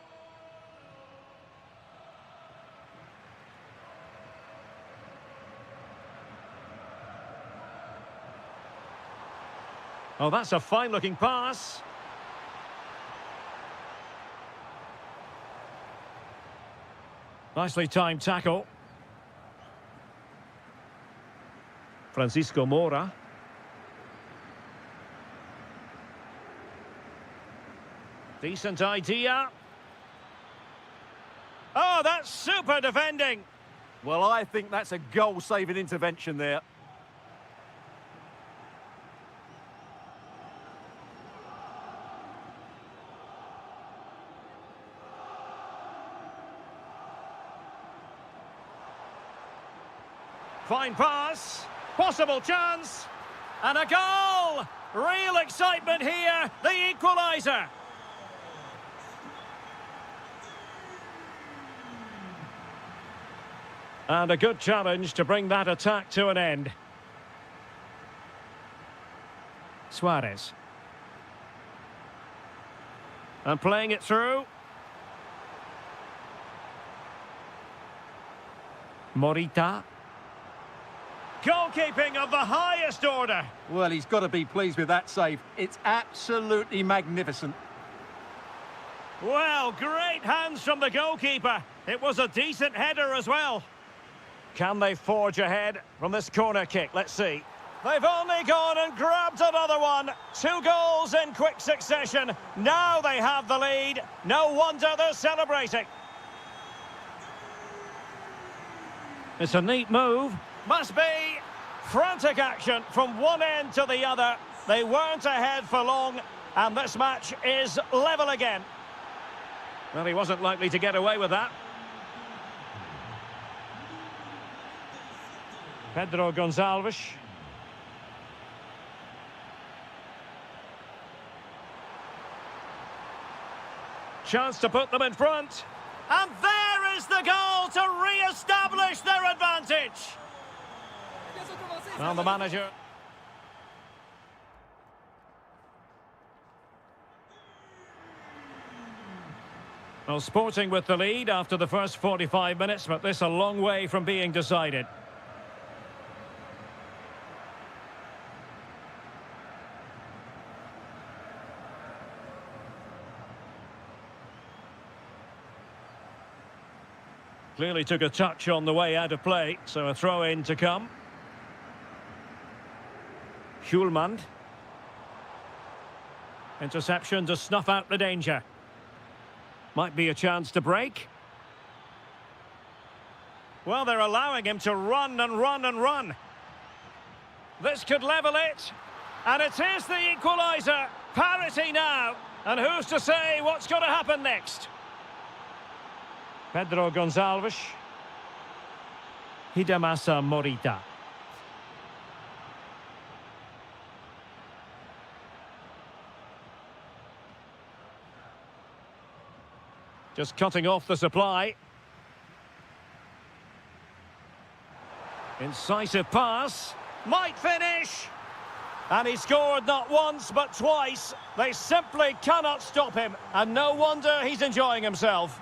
Oh, that's a fine-looking pass. Nicely timed tackle. Francisco Mora. Decent idea. Oh, that's super defending. Well, I think that's a goal-saving intervention there. Fine pass. Possible chance. And a goal! Real excitement here. The equaliser. And a good challenge to bring that attack to an end. Suarez. And playing it through. Morita. Goalkeeping of the highest order. Well, he's got to be pleased with that save. It's absolutely magnificent. Well, great hands from the goalkeeper. It was a decent header as well. Can they forge ahead from this corner kick? Let's see. They've only gone and grabbed another one. 2 goals in quick succession. Now they have the lead. No wonder they're celebrating. It's a neat move. Must be frantic action from one end to the other. They weren't ahead for long, and this match is level again. Well, he wasn't likely to get away with that. Pedro Gonçalves. Chance to put them in front. And there is the goal to re-establish their advantage. Well, the manager. Well, Sporting with the lead after the first 45 minutes, but this a long way from being decided. Clearly took a touch on the way out of play, so a throw-in to come. Schulman. Interception to snuff out the danger. Might be a chance to break. Well, they're allowing him to run and run and run. This could level it. And it is the equaliser. Parity now. And who's to say what's going to happen next? Pedro Gonçalves. Hidemasa Morita. Just cutting off the supply. Incisive pass. Might finish. And he scored not once but twice. They simply cannot stop him. And no wonder he's enjoying himself.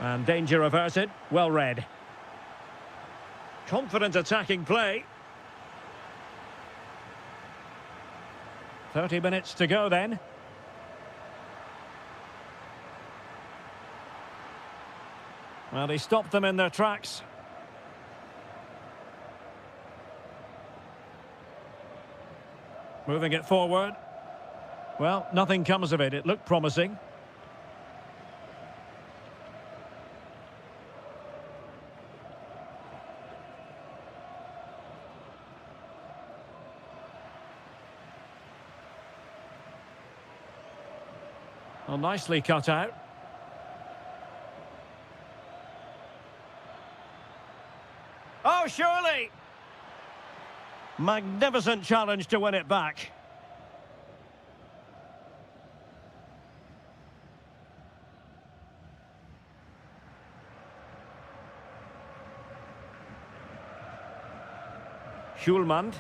And danger averted. Well read. Confident attacking play. 30 minutes to go then. Well, he stopped them in their tracks. Moving it forward. Well, nothing comes of it. It looked promising. Well, nicely cut out. Oh, surely! Magnificent challenge to win it back. Schulman.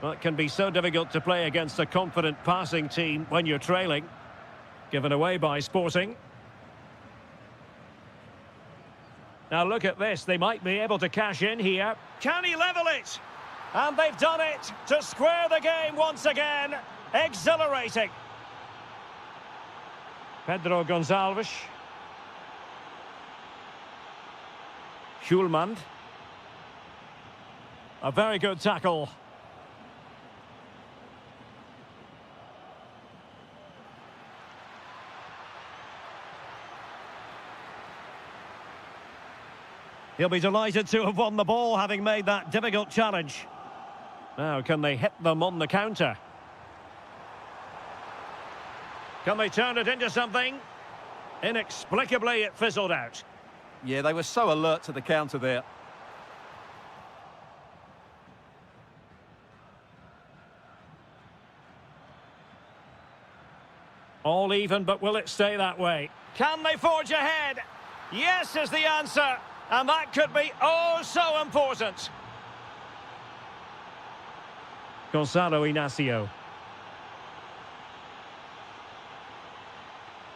Well, it can be so difficult to play against a confident passing team when you're trailing. Given away by Sporting. Now look at this, they might be able to cash in here. Can he level it? And they've done it to square the game once again. Exhilarating. Pedro Gonçalves. Schulman. A very good tackle. He'll be delighted to have won the ball, having made that difficult challenge. Now, can they hit them on the counter? Can they turn it into something? Inexplicably, it fizzled out. Yeah, they were so alert to the counter there. All even, but will it stay that way? Can they forge ahead? Yes is the answer. And that could be oh so important. Gonzalo Inacio.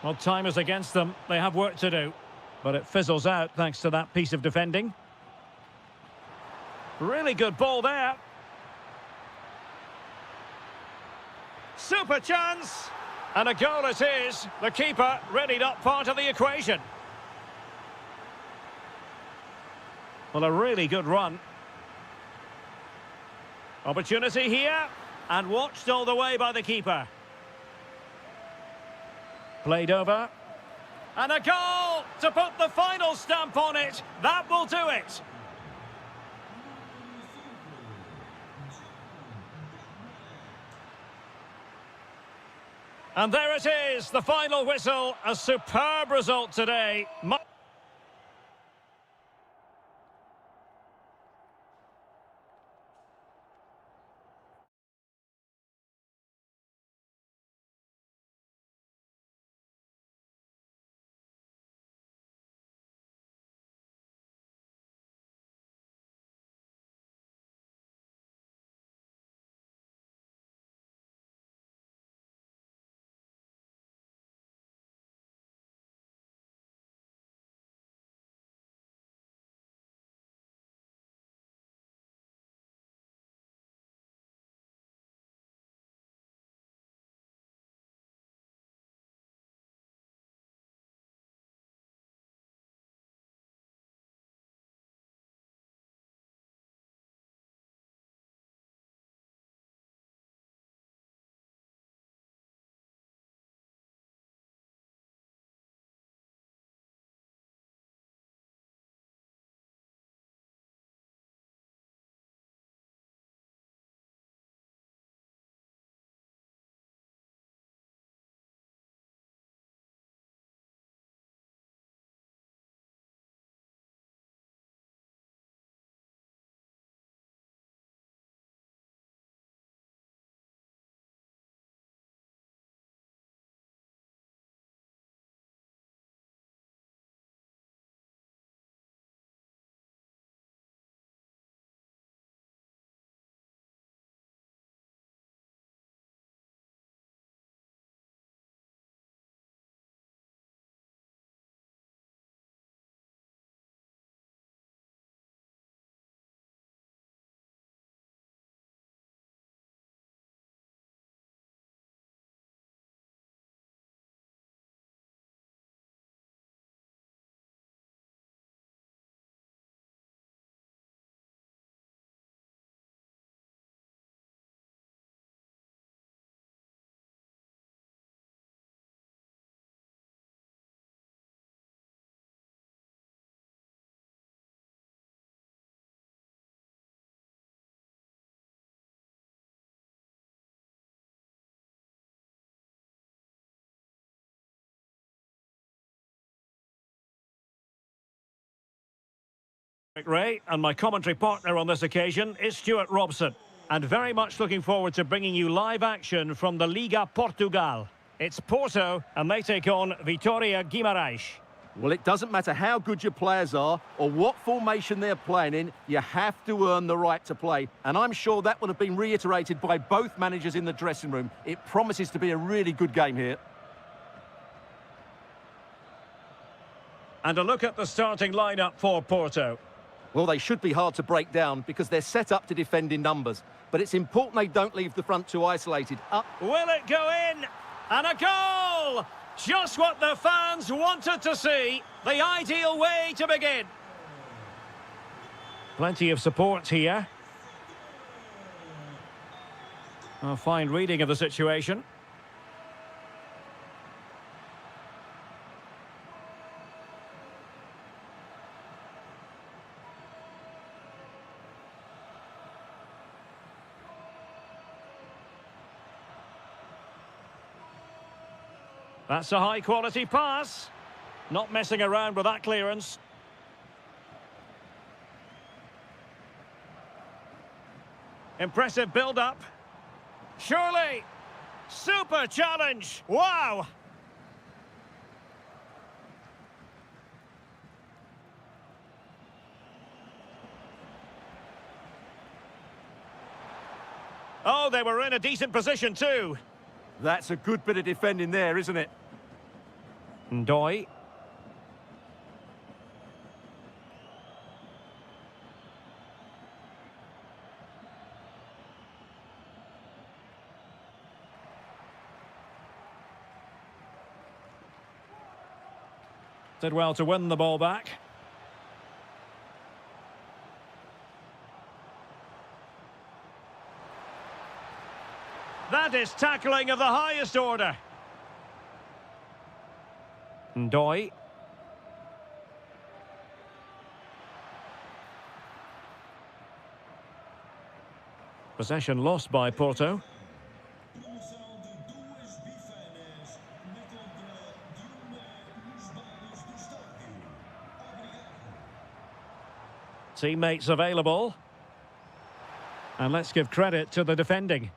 Well, time is against them. They have work to do. But it fizzles out thanks to that piece of defending. Really good ball there. Super chance. And a goal it is. The keeper really not part of the equation. Well, a really good run. Opportunity here. And watched all the way by the keeper. Played over. And a goal to put the final stamp on it. That will do it. And there it is, the final whistle. A superb result today. Ray, and my commentary partner on this occasion is Stuart Robson. And very much looking forward to bringing you live action from the Liga Portugal. It's Porto, and they take on Vitória Guimarães. Well, it doesn't matter how good your players are or what formation they're playing in, you have to earn the right to play. And I'm sure that will have been reiterated by both managers in the dressing room. It promises to be a really good game here. And a look at the starting lineup for Porto. Well, they should be hard to break down because they're set up to defend in numbers. But it's important they don't leave the front two isolated. Will it go in? And a goal! Just what the fans wanted to see. The ideal way to begin. Plenty of support here. A fine reading of the situation. That's a high-quality pass. Not messing around with that clearance. Impressive build-up. Surely. Super challenge. Wow. Oh, they were in a decent position too. That's a good bit of defending there, isn't it? Ndoi. Did well to win the ball back. That is tackling of the highest order. Ndoi. Possession lost by Porto. Teammates available. And let's give credit to the defending.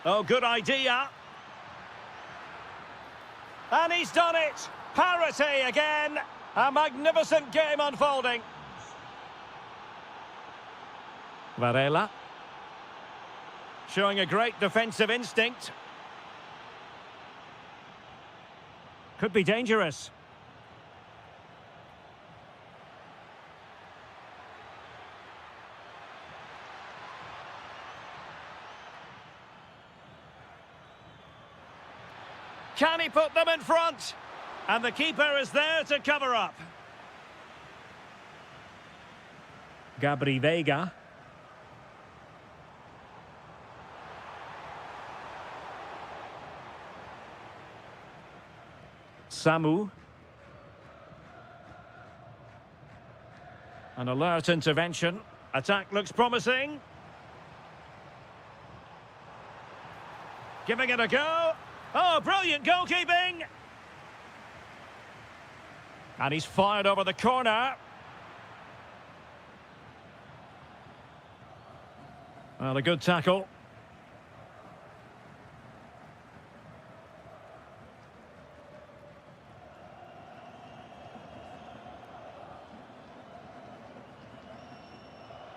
Oh, good idea. And he's done it. Parity again. A magnificent game unfolding. Varela. Showing a great defensive instinct. Could be dangerous. Can he put them in front? And the keeper is there to cover up. Gabri Veiga. Samu. An alert intervention. Attack looks promising. Giving it a go. Oh, brilliant goalkeeping! And he's fired over the corner. Well, a good tackle.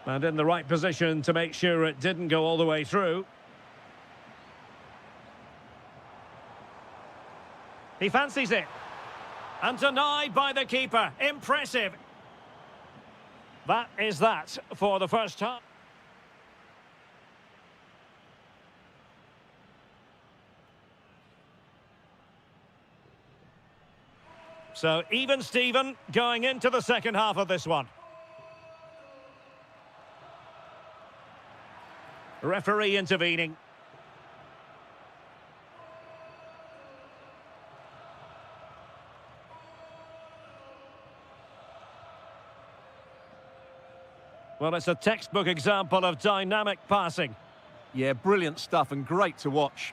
And in the right position to make sure it didn't go all the way through. He fancies it. And denied by the keeper. Impressive. That is that for the first half. So even Steven going into the second half of this one. Referee intervening. Well, it's a textbook example of dynamic passing. Yeah, brilliant stuff and great to watch.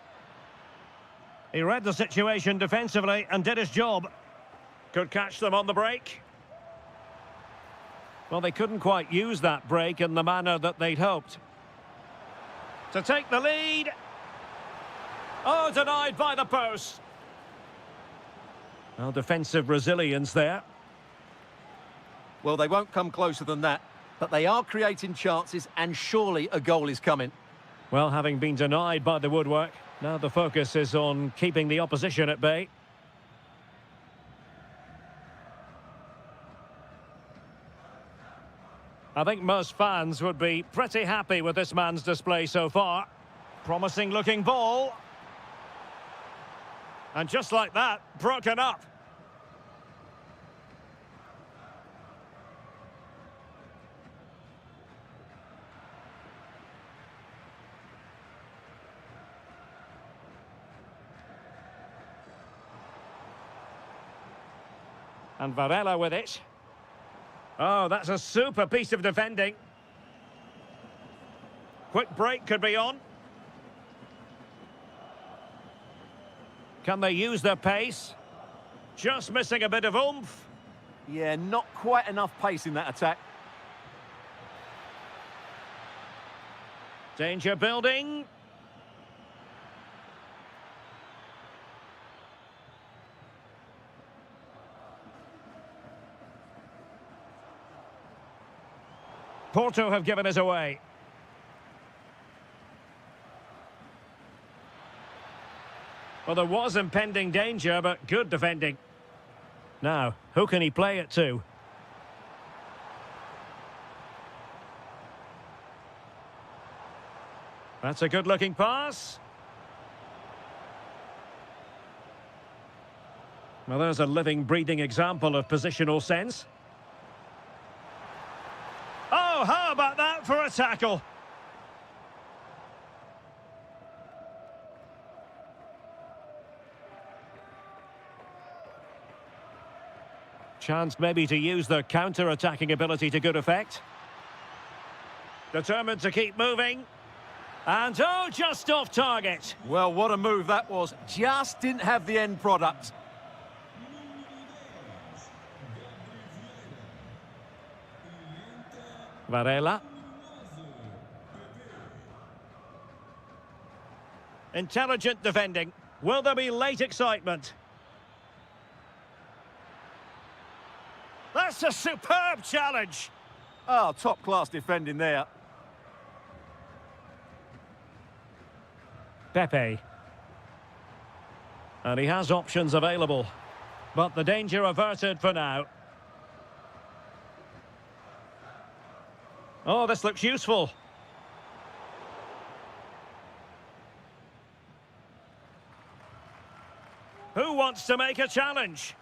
He read the situation defensively and did his job. Could catch them on the break. Well, they couldn't quite use that break in the manner that they'd hoped. To take the lead. Oh, denied by the post. Well, defensive resilience there. Well, they won't come closer than that, but they are creating chances, and surely a goal is coming. Well, having been denied by the woodwork, now the focus is on keeping the opposition at bay. I think most fans would be pretty happy with this man's display so far. Promising looking ball. And just like that, broken up. And Varela with it. Oh, that's a super piece of defending. Quick break could be on. Can they use their pace? Just missing a bit of oomph. Yeah, not quite enough pace in that attack. Danger building. Porto have given us away. Well, there was impending danger, but good defending. Now, who can he play it to? That's a good-looking pass. Well, there's a living, breathing example of positional sense. Oh, how about that for a tackle? Chance maybe to use their counter-attacking ability to good effect. Determined to keep moving. And oh, just off target. Well, what a move that was. Just didn't have the end product. Varela. Intelligent defending. Will there be late excitement? That's a superb challenge. Oh, top-class defending there. Pepe. And he has options available. But the danger averted for now. Oh, this looks useful. Who wants to make a challenge?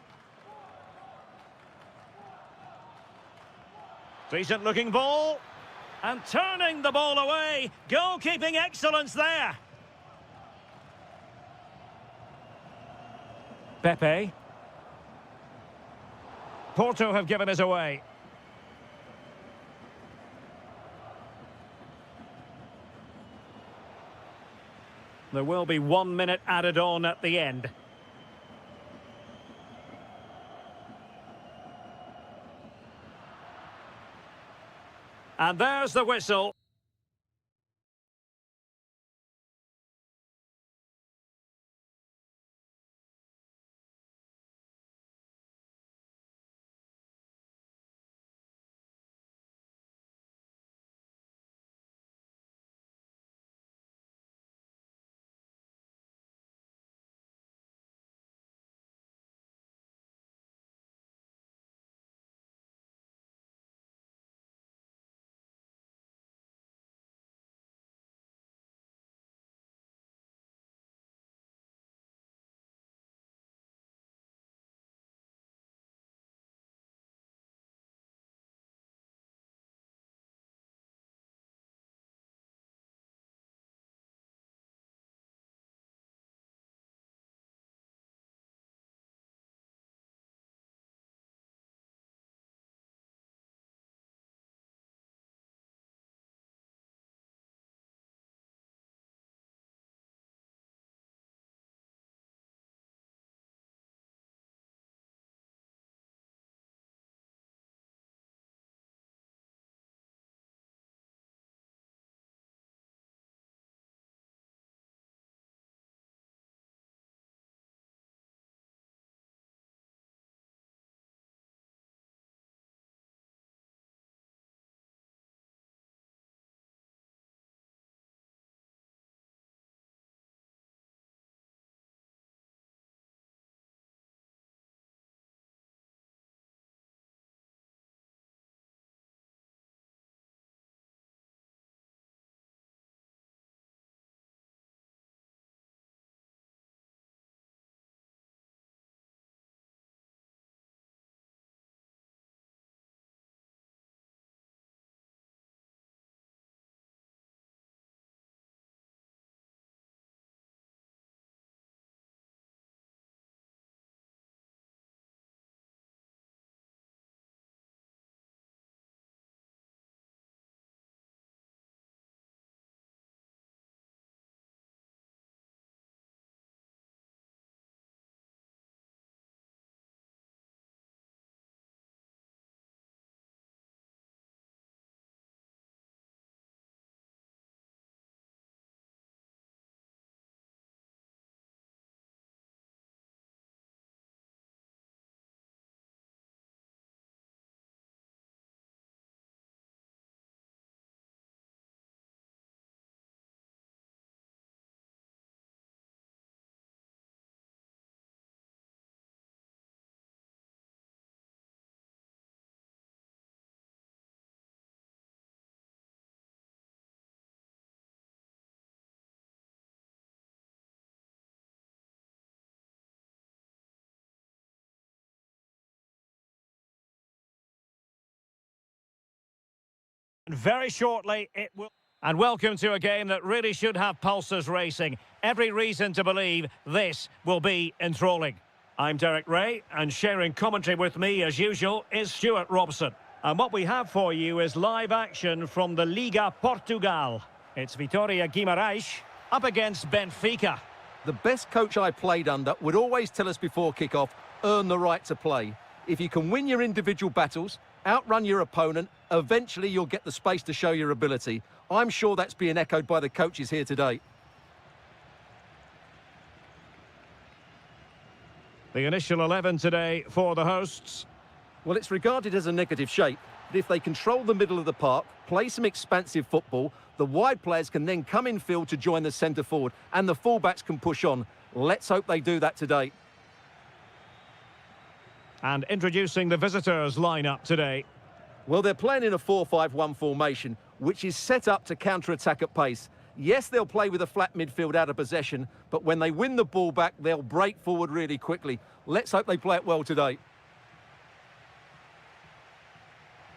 Decent looking ball. And turning the ball away. Goalkeeping excellence there. Pepe. Porto have given us away. There will be 1 minute added on at the end. And there's the whistle. Very shortly it will... And welcome to a game that really should have pulses racing. Every reason to believe this will be enthralling. I'm Derek Ray, and sharing commentary with me, as usual, is Stuart Robson. And what we have for you is live action from the Liga Portugal. It's Vitória Guimarães up against Benfica. The best coach I played under would always tell us before kick-off, earn the right to play. If you can win your individual battles, outrun your opponent, eventually you'll get the space to show your ability. I'm sure that's being echoed by the coaches here today. The initial 11 today for the hosts. Well, it's regarded as a negative shape, but if they control the middle of the park, play some expansive football, the wide players can then come in field to join the centre forward, and the fullbacks can push on. Let's hope they do that today. And introducing the visitors' lineup today. Well, they're playing in a 4-5-1 formation, which is set up to counter-attack at pace. Yes, they'll play with a flat midfield out of possession, but when they win the ball back, they'll break forward really quickly. Let's hope they play it well today.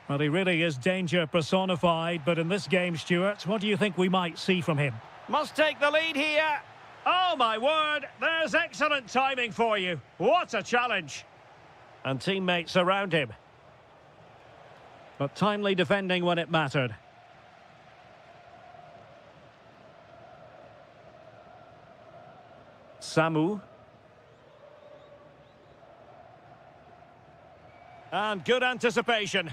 Well, he really is danger personified, but in this game, Stuart, what do you think we might see from him? Must take the lead here. Oh, my word, there's excellent timing for you. What a challenge. And teammates around him. But timely defending when it mattered. Samu. And good anticipation.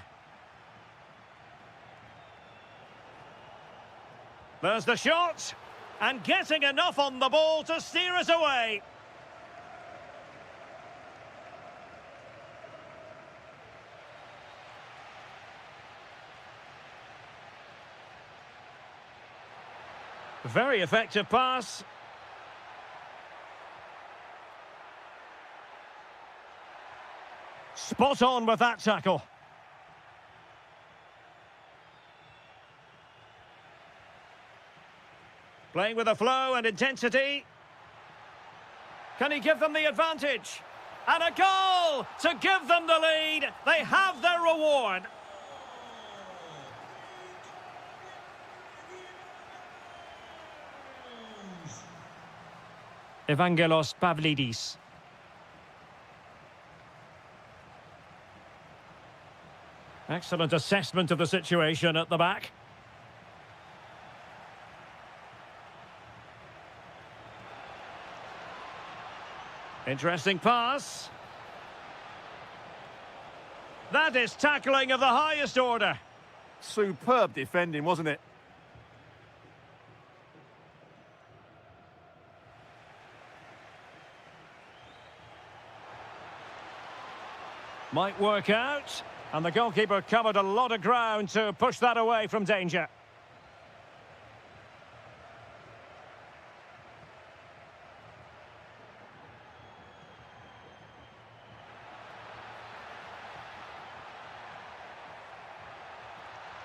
There's the shot. And getting enough on the ball to steer it away. Very effective pass. Spot on with that tackle. Playing with a flow and intensity. Can he give them the advantage? And a goal to give them the lead. They have their reward. Evangelos Pavlidis. Excellent assessment of the situation at the back. Interesting pass. That is tackling of the highest order. Superb defending, wasn't it? Might work out. And the goalkeeper covered a lot of ground to push that away from danger.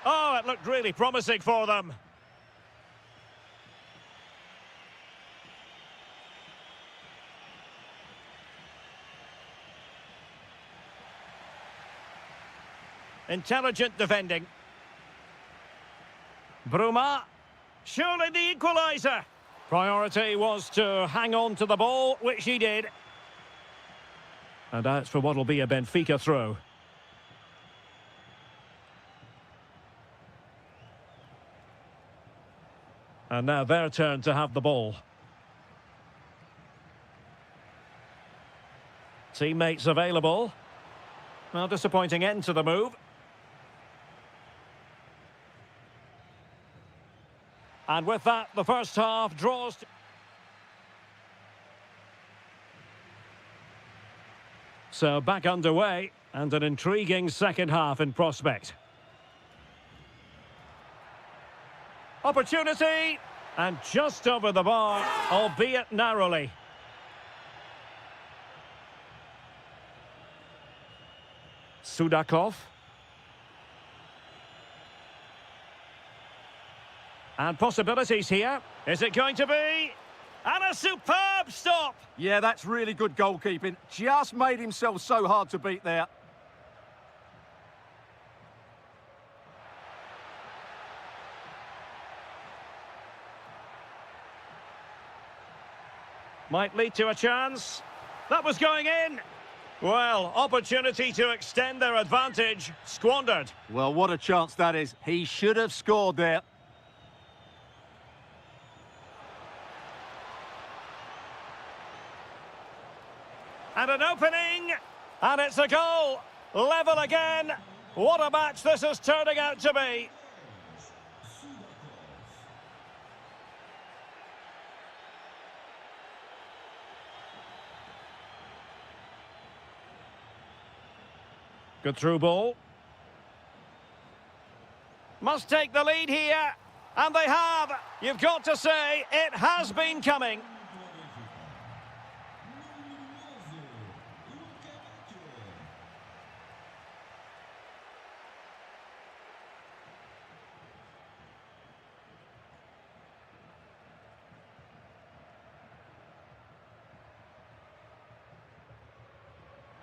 Oh, it looked really promising for them. Intelligent defending. Bruma. Surely the equaliser. Priority was to hang on to the ball, which he did. And out for what will be a Benfica throw. And now their turn to have the ball. Teammates available. Well, disappointing end to the move. And with that, the first half draws... So back underway, and an intriguing second half in prospect. Opportunity, and just over the bar, albeit narrowly. Sudakov. And possibilities here. Is it going to be? And a superb stop! Yeah, that's really good goalkeeping. Just made himself so hard to beat there. Might lead to a chance. That was going in. Well, opportunity to extend their advantage. Squandered. Well, what a chance that is. He should have scored there. And an opening. And it's a goal. Level again. What a match this is turning out to be. Good through ball. Must take the lead here. And they have. You've got to say, it has been coming.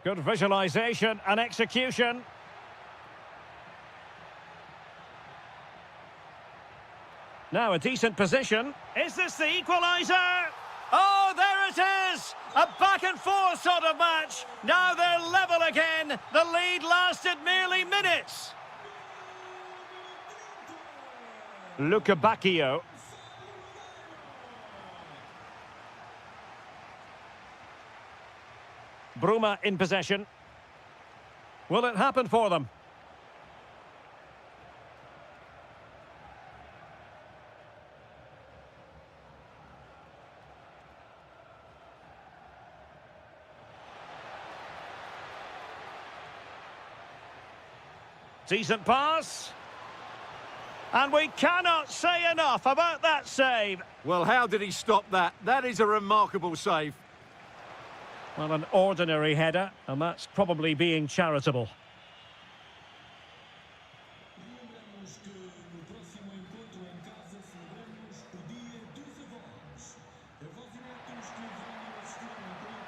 Good visualization and execution. Now a decent position. Is this the equaliser? Oh, there it is! A back and forth sort of match. Now they're level again. The lead lasted merely minutes. Luca Bacchio. Bruma in possession. Will it happen for them? Decent pass. And we cannot say enough about that save. Well, how did he stop that? That is a remarkable save. Well, an ordinary header, and that's probably being charitable.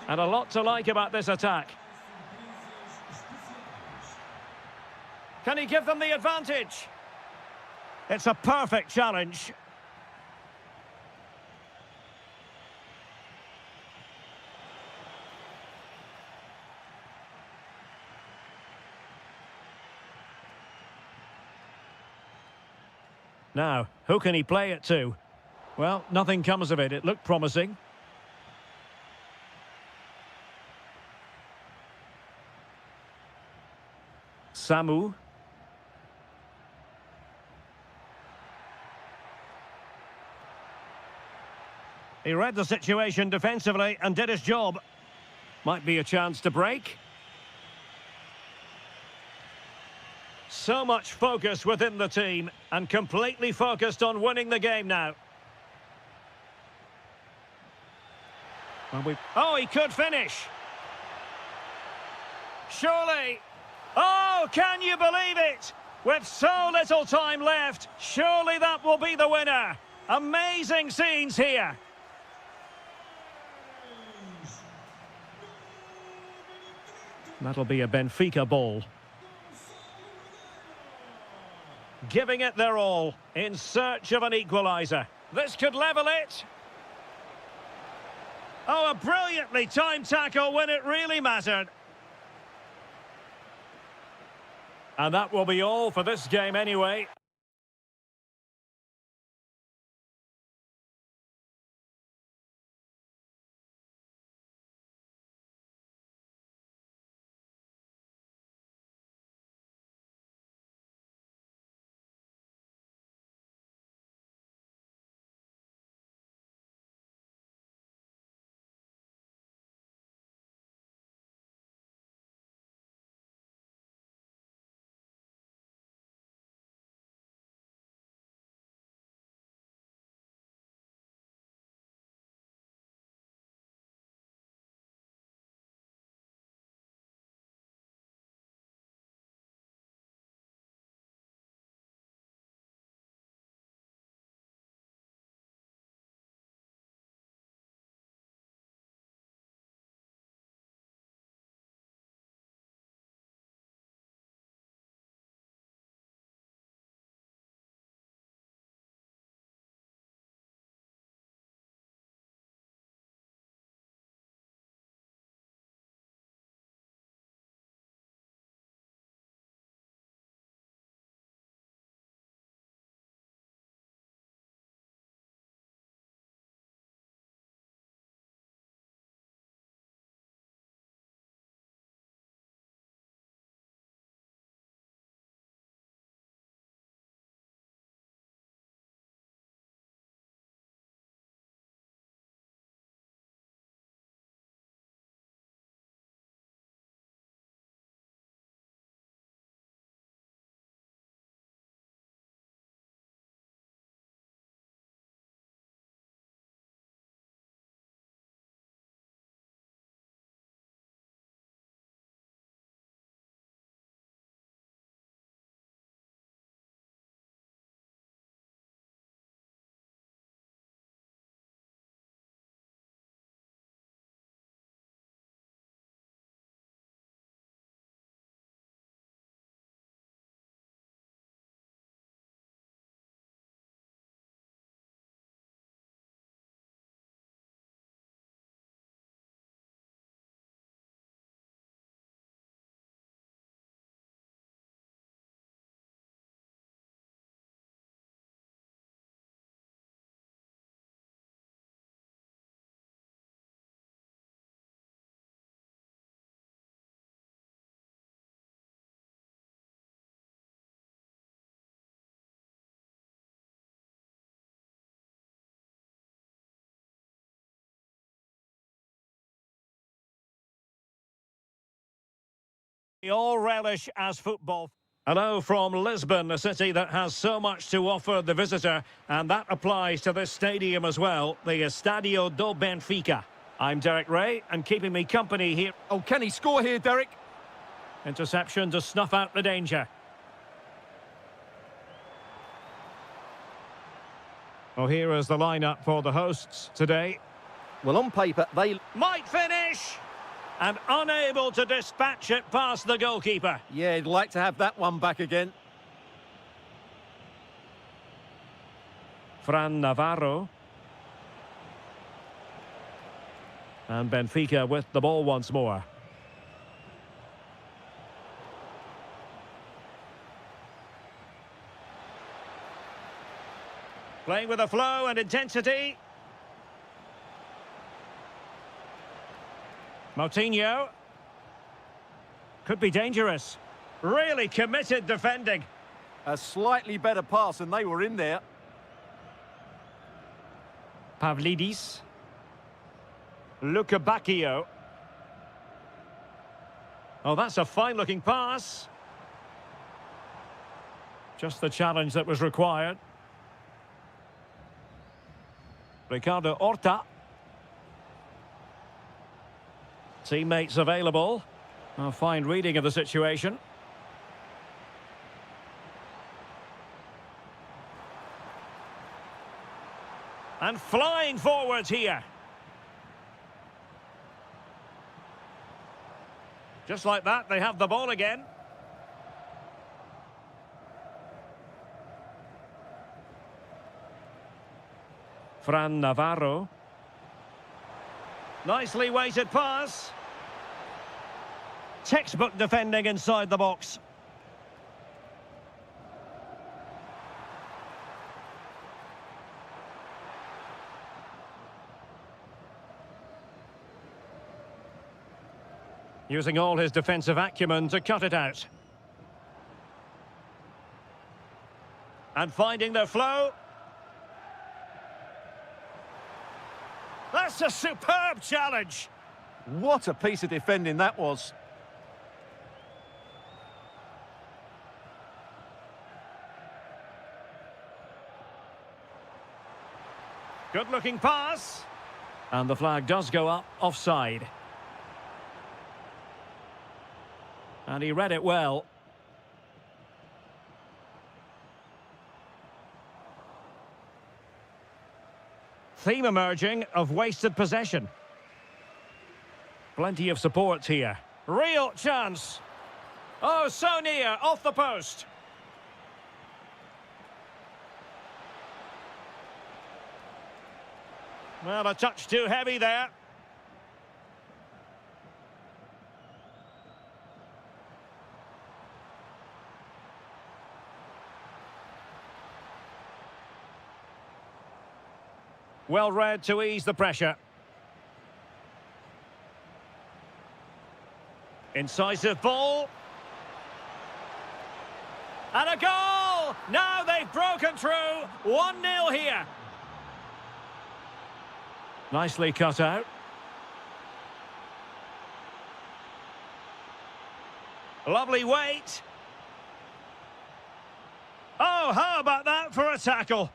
And a lot to like about this attack. Can he give them the advantage? It's a perfect challenge. Now, who can he play it to? Well, nothing comes of it. It looked promising. Samu. He read the situation defensively and did his job. Might be a chance to break. So much focus within the team and completely focused on winning the game now. Oh, he could finish. Surely. Oh, can you believe it? With so little time left, surely that will be the winner. Amazing scenes here. That'll be a Benfica ball. Giving it their all, in search of an equaliser. This could level it. Oh, a brilliantly timed tackle when it really mattered. And that will be all for this game anyway. We all relish as football. Hello from Lisbon, a city that has so much to offer the visitor, and that applies to this stadium as well, the Estadio do Benfica. I'm Derek Ray, and keeping me company here. Oh, can he score here, Derek? Interception to snuff out the danger. Well, here is the lineup for the hosts today. Well, on paper, they Might finish! And unable to dispatch it past the goalkeeper. Yeah, he'd like to have that one back again. Fran Navarro. And Benfica with the ball once more. Playing with a flow and intensity. Moutinho. Could be dangerous. Really committed defending. A slightly better pass, and they were in there. Pavlidis. Luka Bacchio. Oh, that's a fine-looking pass. Just the challenge that was required. Ricardo Horta. Teammates available. A fine reading of the situation. And flying forwards here. Just like that, they have the ball again. Fran Navarro. Nicely weighted pass. Textbook defending inside the box. Using all his defensive acumen to cut it out. And finding their flow. That's a superb challenge. What a piece of defending that was. Good-looking pass. And the flag does go up offside. And he read it well. Theme emerging of wasted possession. Plenty of support here. Real chance. Oh, so near, off the post. Well, a touch too heavy there. Well read to ease the pressure. Incisive ball. And a goal! Now they've broken through. 1-0 here. Nicely cut out. Lovely weight. Oh, how about that for a tackle?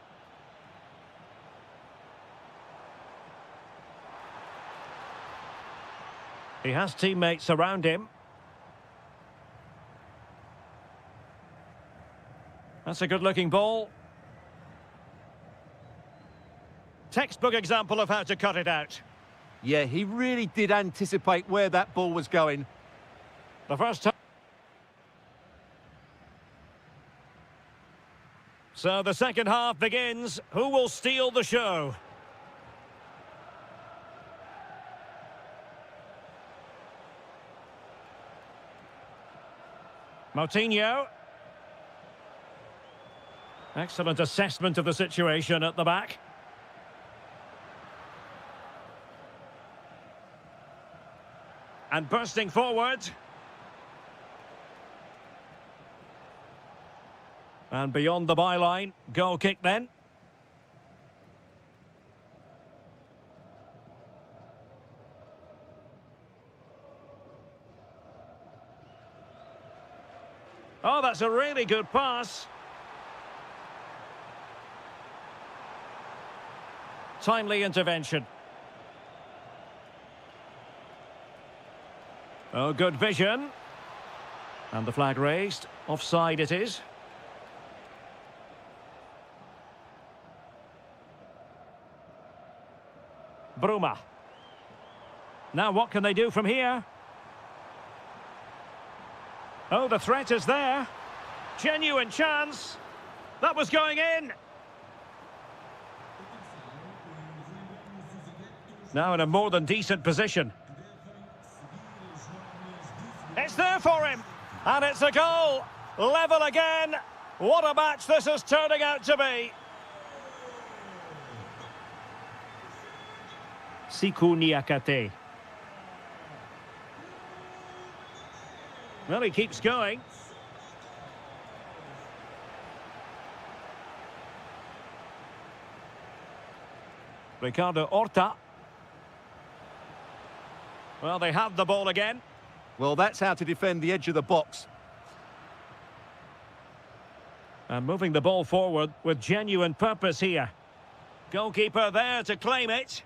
He has teammates around him. That's a good-looking ball. Textbook example of how to cut it out. Yeah, he really did anticipate where that ball was going. The first time. So the second half begins. Who will steal the show? Moutinho. Excellent assessment of the situation at the back. And bursting forward. And beyond the byline. Goal kick then. Oh, that's a really good pass. Timely intervention. Oh, good vision. And the flag raised. Offside it is. Bruma. Now what can they do from here? Oh, the threat is there. Genuine chance. That was going in. Now in a more than decent position. It's there for him. And it's a goal. Level again. What a match this is turning out to be. Siku Niakate. Well, he keeps going. Ricardo Horta. Well, they have the ball again. Well, that's how to defend the edge of the box. And moving the ball forward with genuine purpose here. Goalkeeper there to claim it.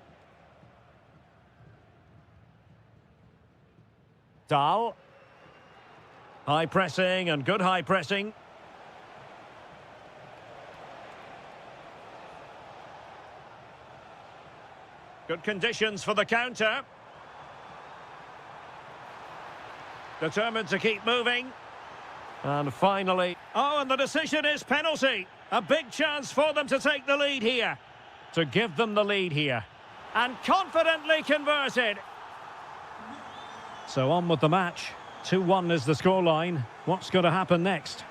Dahl. High pressing and good high pressing. Good conditions for the counter. Determined to keep moving. And finally... Oh, and the decision is penalty. A big chance for them to take the lead here. To give them the lead here. And confidently converted. So on with the match. 2-1 is the scoreline. What's going to happen next?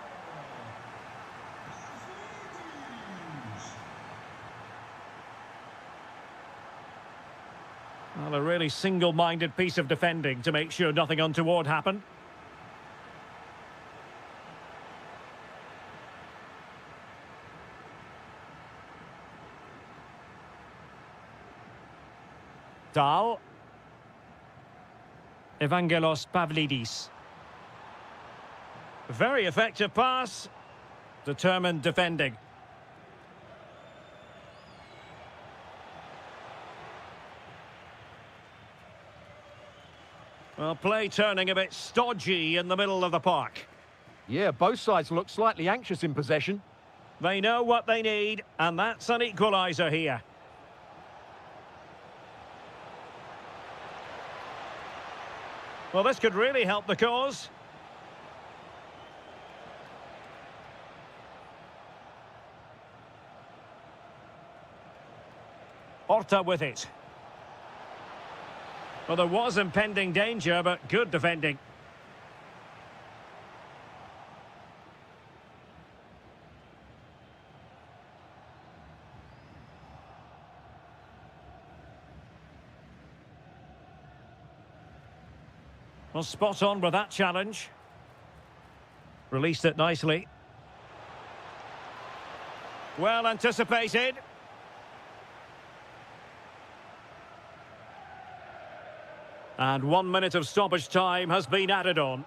Well, a really single-minded piece of defending to make sure nothing untoward happened. Dahl. Evangelos Pavlidis. Very effective pass. Determined defending. Well, play turning a bit stodgy in the middle of the park. Yeah, both sides look slightly anxious in possession. They know what they need, and that's an equaliser here. Well, this could really help the cause. Horta with it. Well, there was impending danger, but good defending. Well, spot on with that challenge. Released it nicely. Well anticipated. And 1 minute of stoppage time has been added on.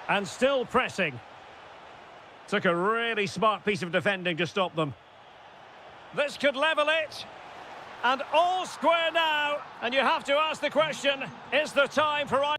And still pressing. Took a really smart piece of defending to stop them. This could level it. And all square now. And you have to ask the question, is there time for...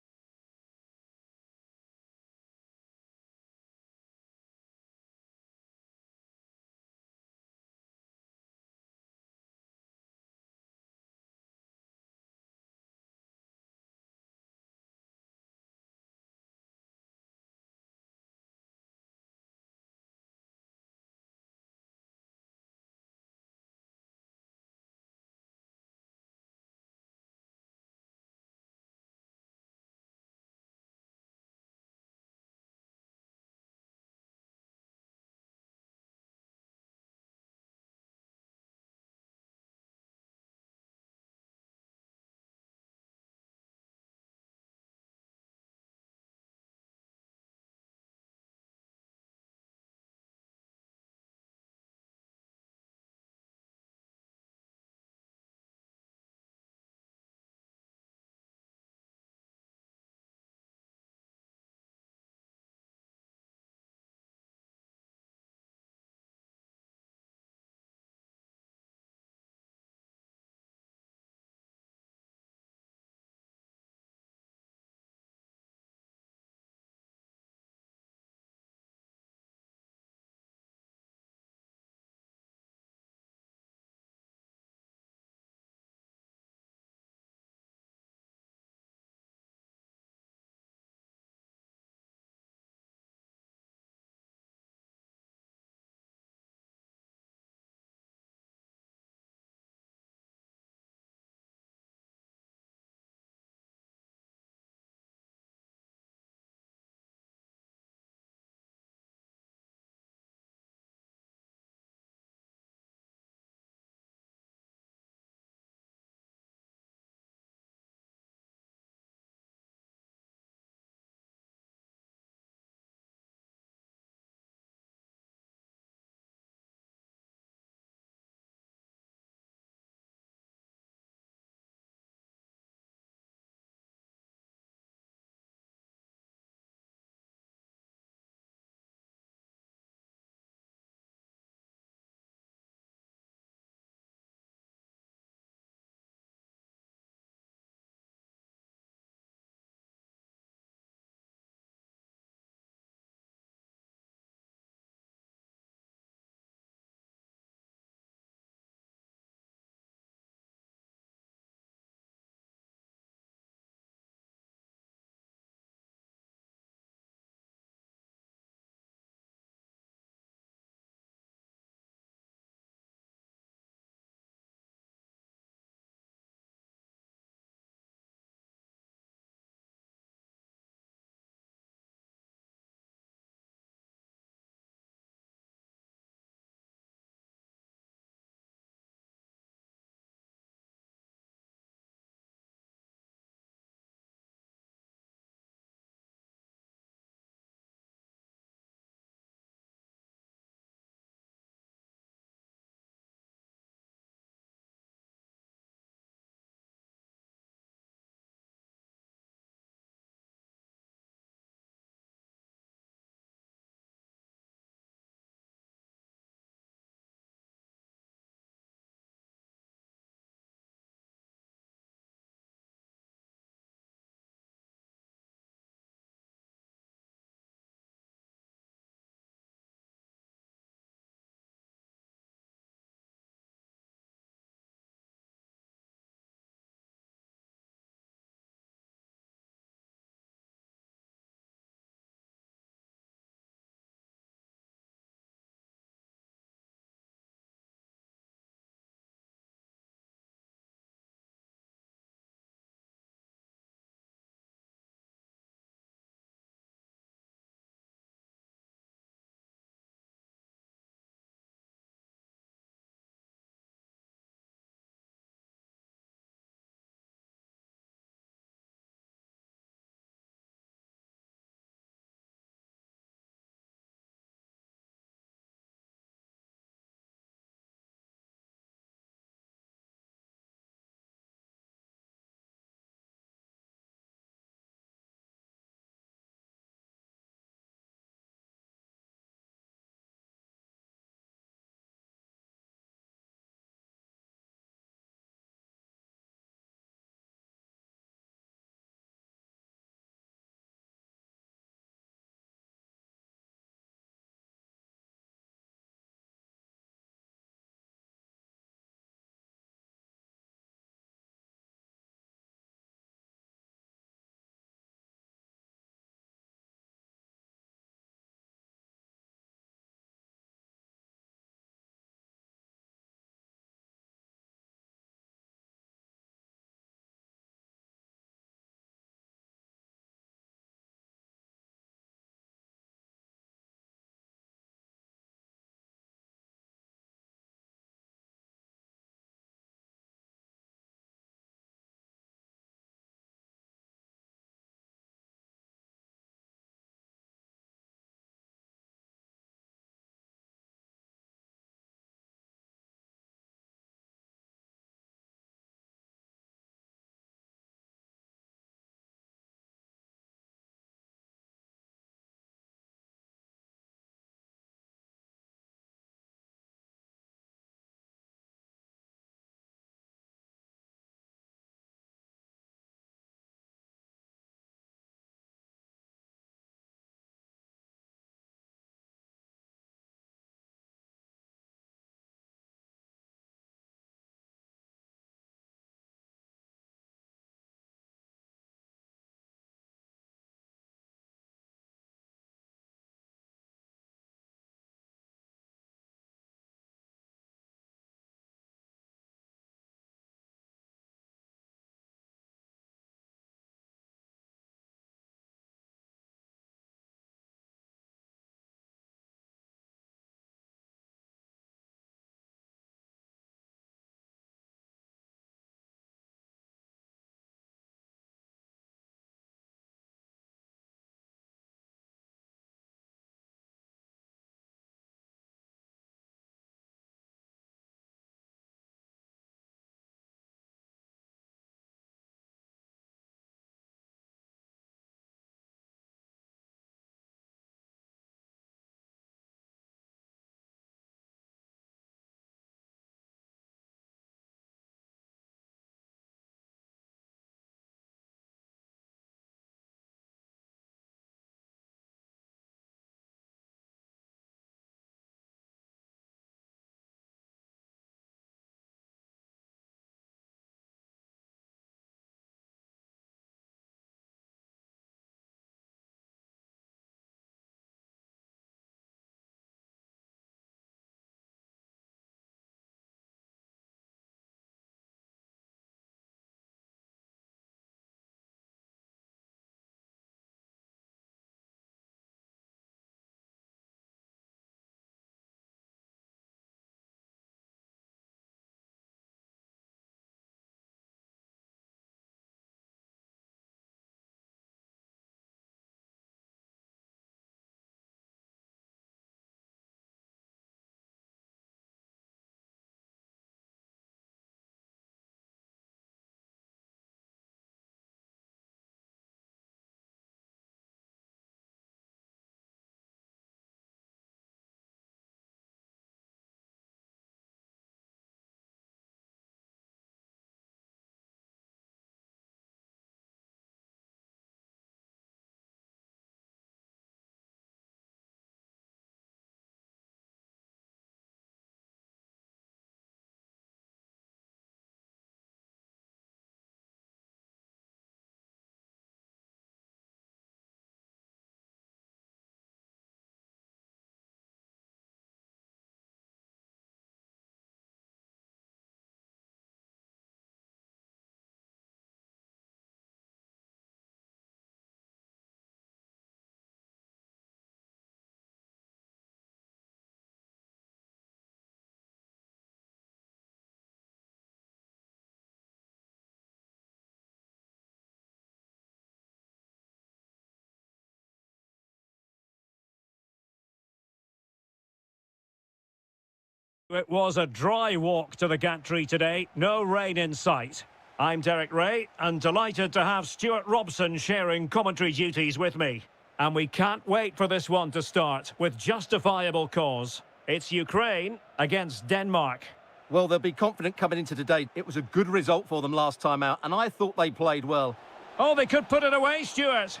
It was a dry walk to the gantry today, no rain in sight. I'm Derek Ray, and delighted to have Stuart Robson sharing commentary duties with me. And we can't wait for this one to start, with justifiable cause. It's Ukraine against Denmark. Well, they'll be confident coming into today. It was a good result for them last time out, and I thought they played well. Oh, they could put it away, Stuart.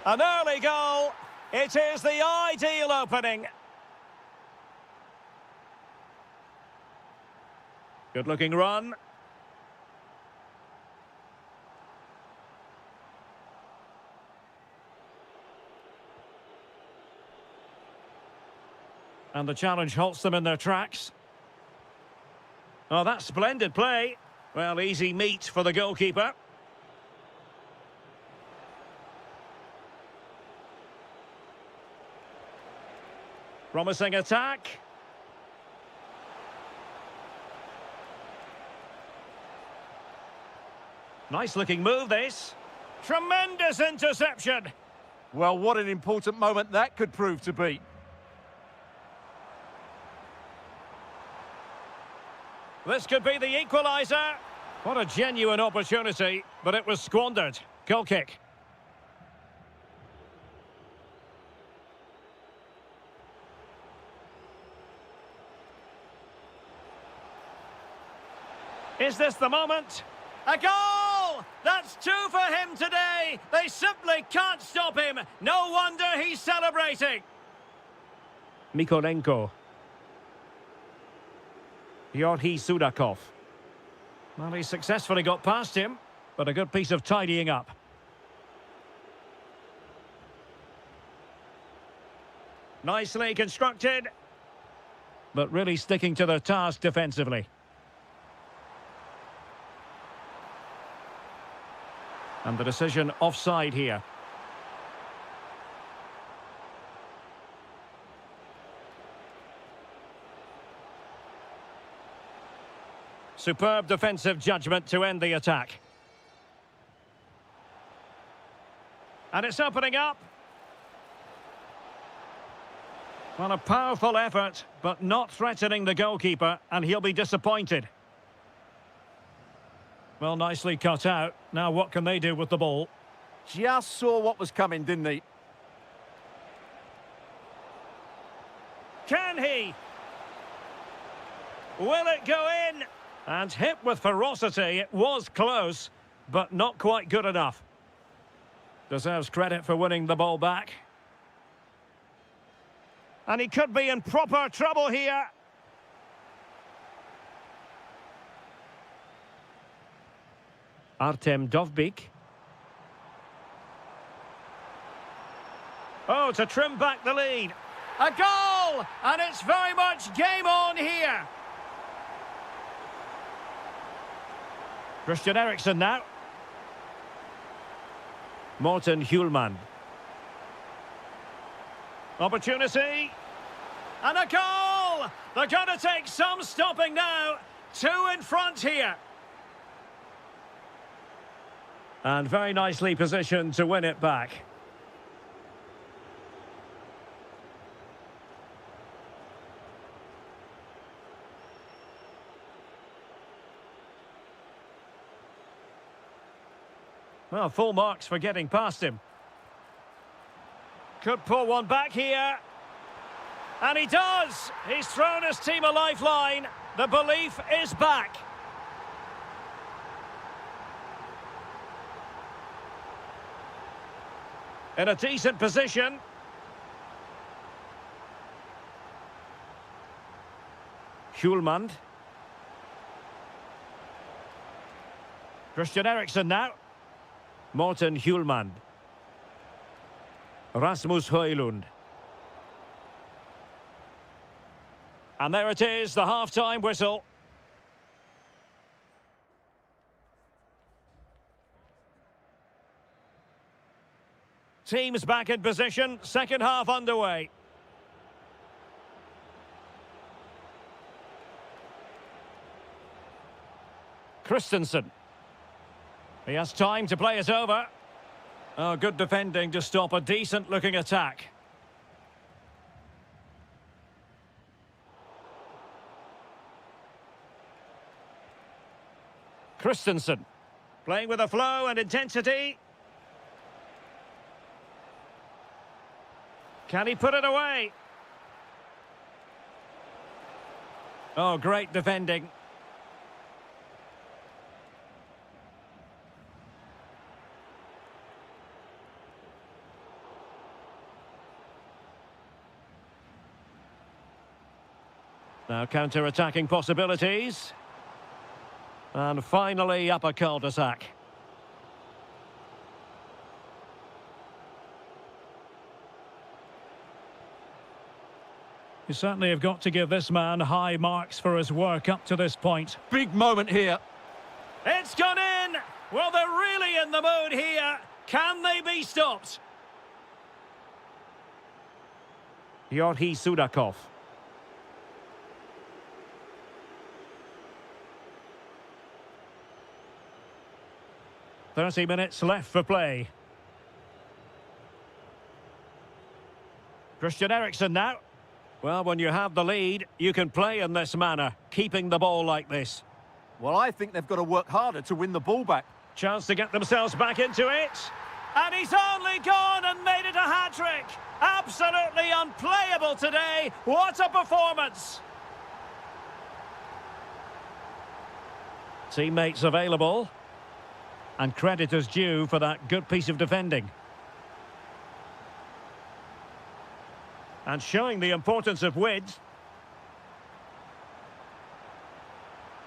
An early goal. It is the ideal opening. Good-looking run. And the challenge halts them in their tracks. Oh, that's splendid play. Well, easy meat for the goalkeeper. Promising attack. Nice-looking move, this. Tremendous interception. Well, what an important moment that could prove to be. This could be the equaliser. What a genuine opportunity, but it was squandered. Goal kick. Is this the moment? A goal! That's two for him today. They simply can't stop him. No wonder he's celebrating. Mikolenko. Georgi Sudakov. Well, he successfully got past him, but a good piece of tidying up. Nicely constructed, but really sticking to their task defensively. And the decision offside here. Superb defensive judgment to end the attack. And it's opening up. Well, a powerful effort, but not threatening the goalkeeper, and he'll be disappointed. Well, nicely cut out. Now what can they do with the ball? Just saw what was coming, didn't he? Can he? Will it go in? And hit with ferocity. It was close, but not quite good enough. Deserves credit for winning the ball back. And he could be in proper trouble here. Artem Dovbyk. Oh, to trim back the lead. A goal! And it's very much game on here. Christian Eriksen now. Morten Hjulmand. Opportunity. And a goal! They're going to take some stopping now. Two in front here. And very nicely positioned to win it back. Well, full marks for getting past him. Could pull one back here. And he does! He's thrown his team a lifeline. The belief is back. In a decent position. Hjulmand. Christian Eriksen now. Morten Hjulmand. Rasmus Højlund. And there it is, the half-time whistle. Teams back in position, second half underway. Christensen. He has time to play it over. Oh, good defending to stop a decent-looking attack. Christensen. Playing with a flow and intensity. Can he put it away? Oh, great defending. Now counter-attacking possibilities. And finally up a cul-de-sac. You certainly have got to give this man high marks for his work up to this point. Big moment here. It's gone in! Well, they're really in the mood here. Can they be stopped? Georgi Sudakov. "30 minutes left for play. Christian Eriksen now. Well, when you have the lead, you can play in this manner, keeping the ball like this. Well, I think they've got to work harder to win the ball back. Chance to get themselves back into it. And he's only gone and made it a hat-trick. Absolutely unplayable today. What a performance. Teammates available. And credit is due for that good piece of defending. And showing the importance of width.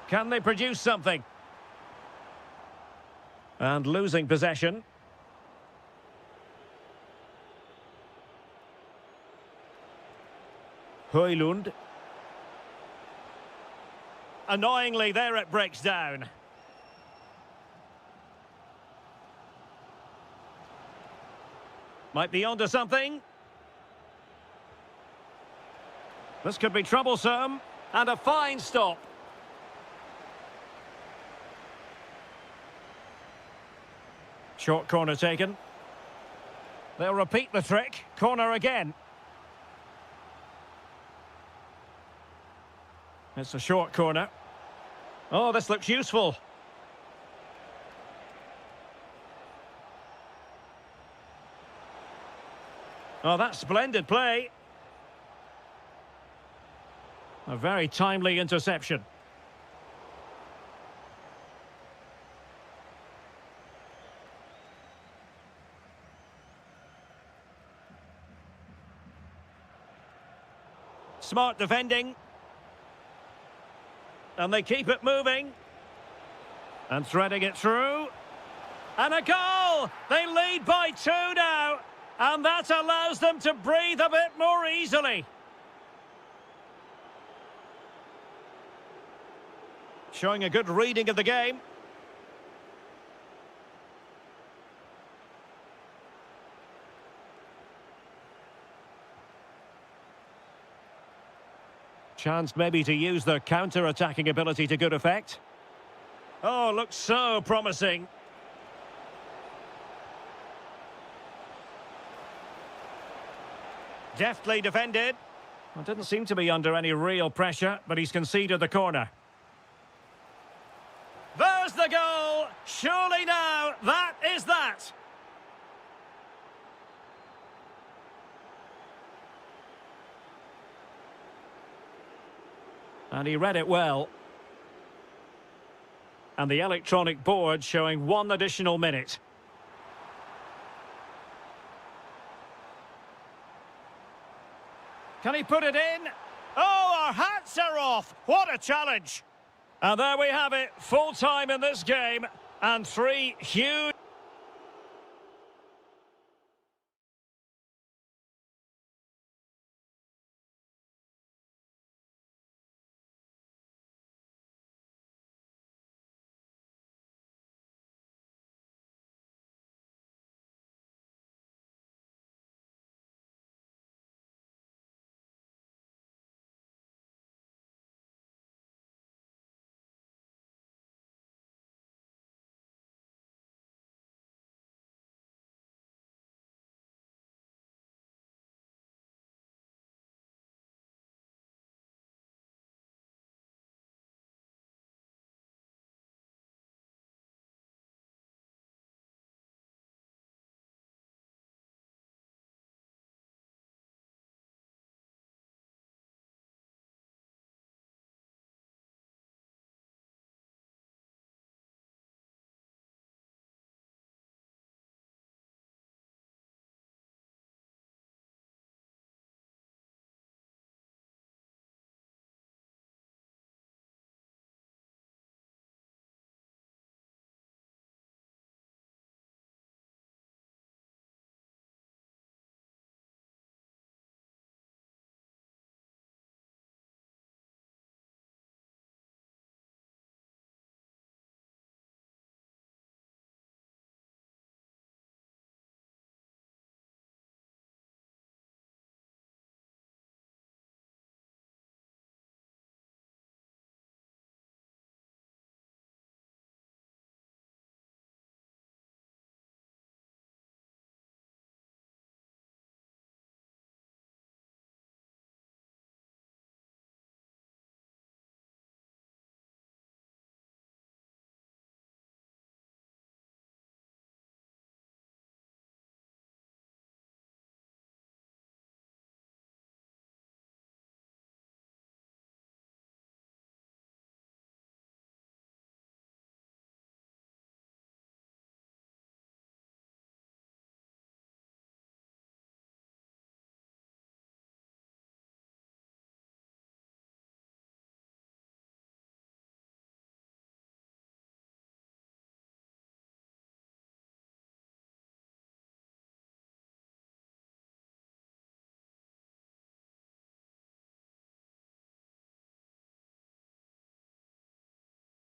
Can they produce something? And losing possession. Højlund. Annoyingly, there it breaks down. Might be onto something. This could be troublesome. And a fine stop. Short corner taken. They'll repeat the trick. Corner again. It's a short corner. Oh, this looks useful. Oh, that's splendid play. A very timely interception. Smart defending. And they keep it moving. And threading it through. And a goal! They lead by 2 now. And that allows them to breathe a bit more easily. Showing a good reading of the game. Chance maybe to use their counter-attacking ability to good effect. Oh, looks so promising. Deftly defended. Well, didn't seem to be under any real pressure, but he's conceded the corner. There's the goal! Surely now, that is that! And he read it well. And the electronic board showing 1 additional minute. Can he put it in? Oh, our hats are off! What a challenge! And there we have it, full time in this game, and 3 huge...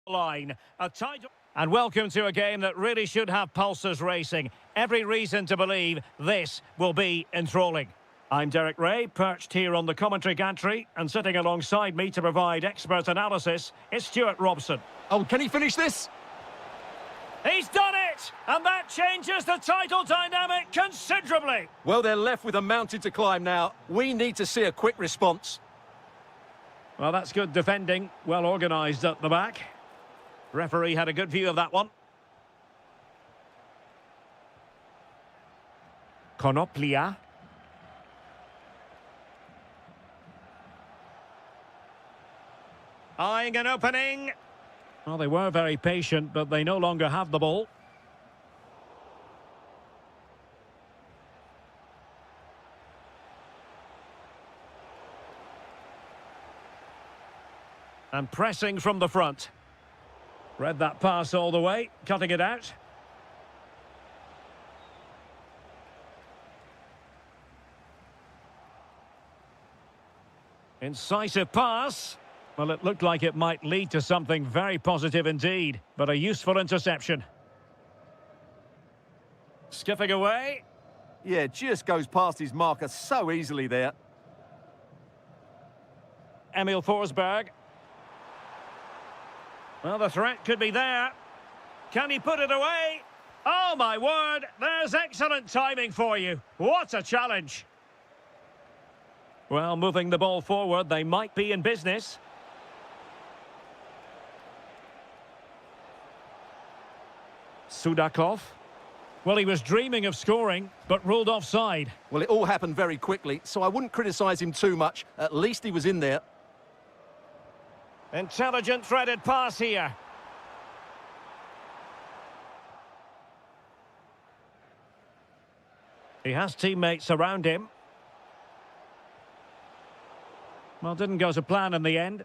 line. A title. And welcome to a game that really should have pulses racing. Every reason to believe this will be enthralling. I'm Derek Ray, perched here on the commentary gantry, and sitting alongside me to provide expert analysis is Stuart Robson. Oh, can he finish this? He's done it! And that changes the title dynamic considerably. Well, they're left with a mountain to climb now. We need to see a quick response. Well, that's good defending. Well organised at the back. Referee had a good view of that one. Konoplia. Eyeing an opening. Well, they were very patient, but they no longer have the ball. And pressing from the front. Read that pass all the way, cutting it out. Incisive pass. Well, it looked like it might lead to something very positive indeed, but a useful interception. Skipping away. Yeah, just goes past his marker so easily there. Emil Forsberg. Well, the threat could be there. Can he put it away? Oh, my word, there's excellent timing for you. What a challenge. Well, moving the ball forward, they might be in business. Sudakov. Well, he was dreaming of scoring, but ruled offside. Well, it all happened very quickly, so I wouldn't criticise him too much. At least he was in there. Intelligent threaded pass here. He has teammates around him. Well, didn't go to plan in the end.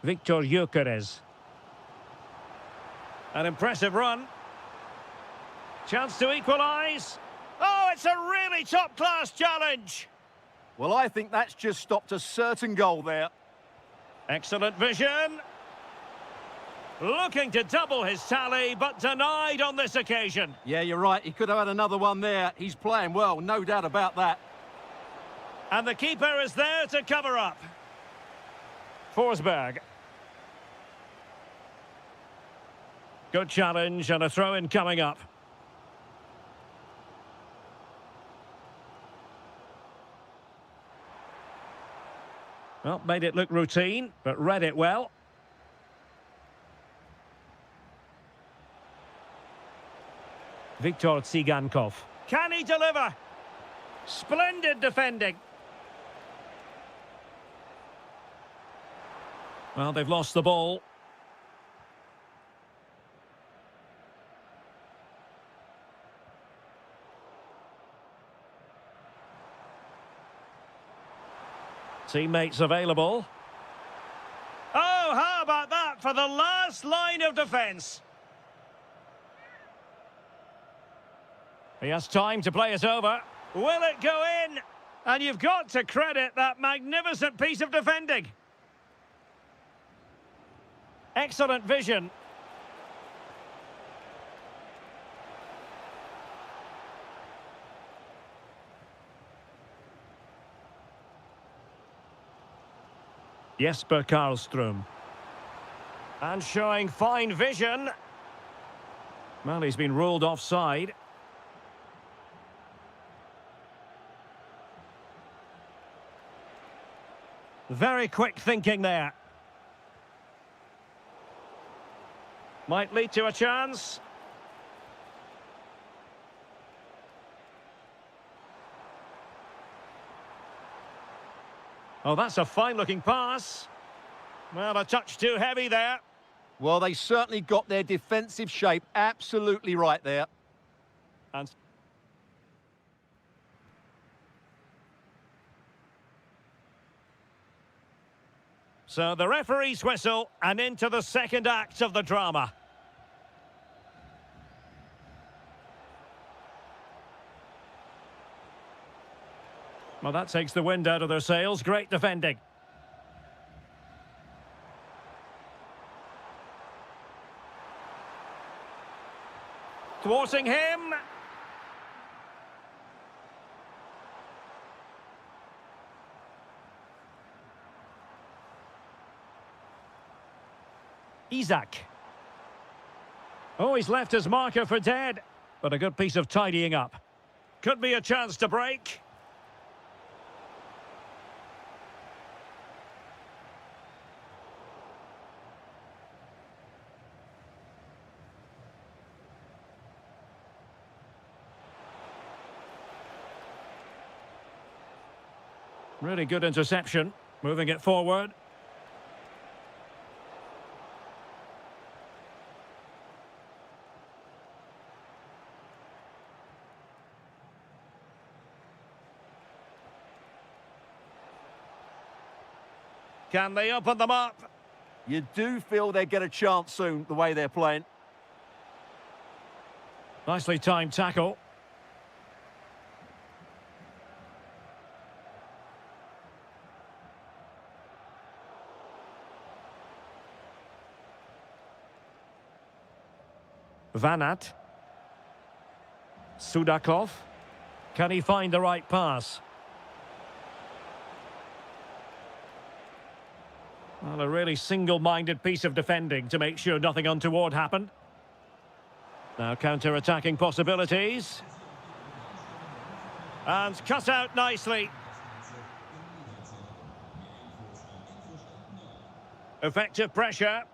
Victor Gyökeres. An impressive run. Chance to equalise. Oh, it's a really top-class challenge. Well, I think that's just stopped a certain goal there. Excellent vision. Looking to double his tally, but denied on this occasion. Yeah, you're right. He could have had another one there. He's playing well, no doubt about that. And the keeper is there to cover up. Forsberg. Good challenge and a throw-in coming up. Well, made it look routine, but read it well. Viktor Tsigankov. Can he deliver? Splendid defending. Well, they've lost the ball. Teammates available. Oh, how about that for the last line of defence? He has time to play it over. Will it go in? And you've got to credit that magnificent piece of defending. Excellent vision. Jesper Karlström. And showing fine vision. Well, he's been ruled offside. Very quick thinking there. Might lead to a chance. Oh, that's a fine-looking pass. Well, a touch too heavy there. Well, they certainly got their defensive shape absolutely right there. And so the referee's whistle and into the second act of the drama. Well, that takes the wind out of their sails. Great defending. thwarting him. Isaac. Oh, he's left his marker for dead, but a good piece of tidying up. Could be a chance to break. Really good interception, moving it forward. Can they open them up? You do feel they get a chance soon, the way they're playing. Nicely timed tackle. Vanat. Sudakov. Can he find the right pass? Well, a really single-minded piece of defending to make sure nothing untoward happened. Now counter-attacking possibilities. And cut out nicely. Effective pressure.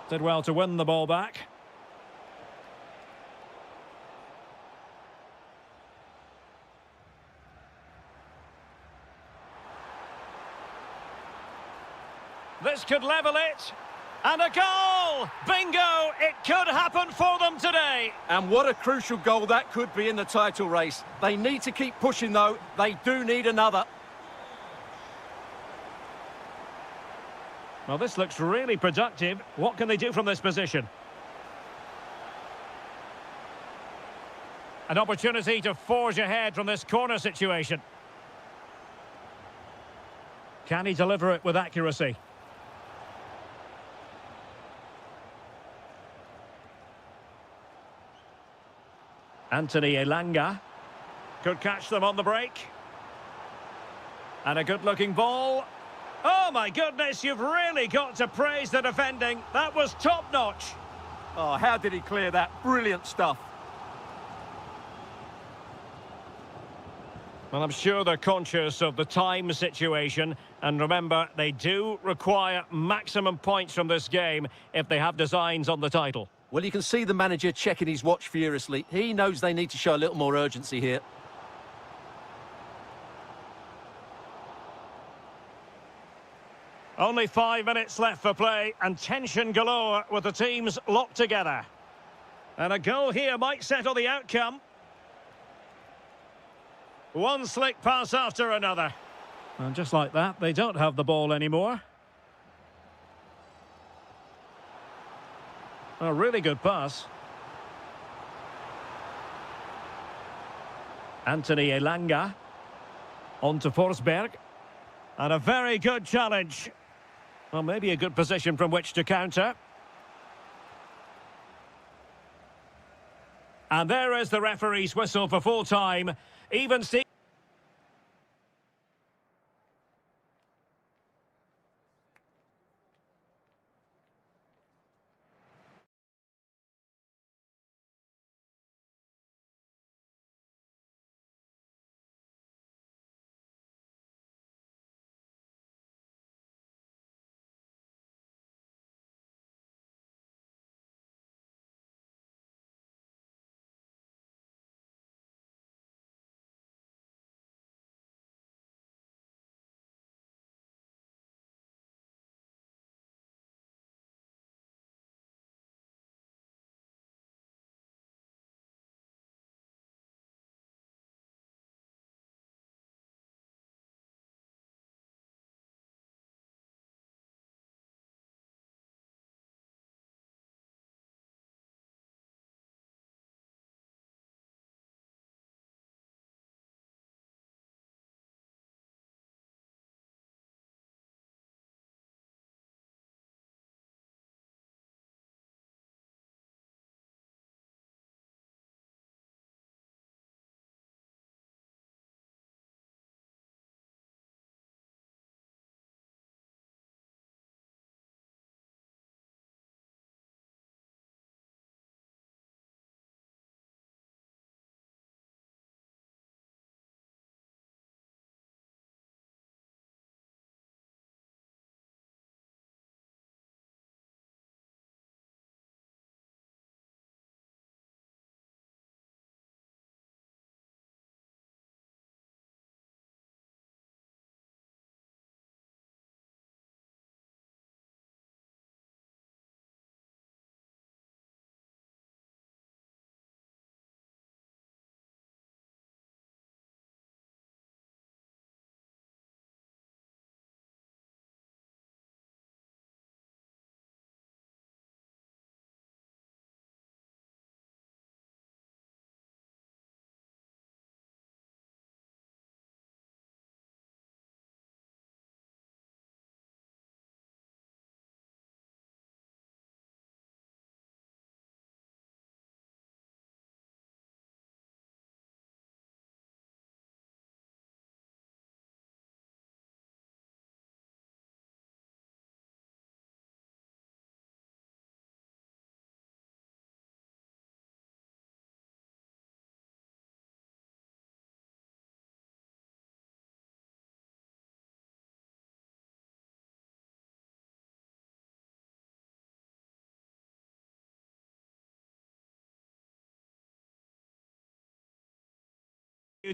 Did well to win the ball back. This could level it. And a goal! Bingo! It could happen for them today. And what a crucial goal that could be in the title race. They need to keep pushing, though. They do need another. Well, this looks really productive. What can they do from this position? An opportunity to forge ahead from this corner situation. Can he deliver it with accuracy? Anthony Elanga could catch them on the break. And a good-looking ball. Oh, my goodness, you've really got to praise the defending. That was top-notch. Oh, how did he clear that? Brilliant stuff. Well, I'm sure they're conscious of the time situation. And remember, they do require maximum points from this game if they have designs on the title. Well, you can see the manager checking his watch furiously. He knows they need to show a little more urgency here. Only 5 minutes left for play and tension galore with the teams locked together. And a goal here might settle the outcome. One slick pass after another. And just like that, they don't have the ball anymore. A really good pass. Anthony Elanga. On to Forsberg. And a very good challenge. Well, maybe a good position from which to counter. And there is the referee's whistle for full time. Even Steve.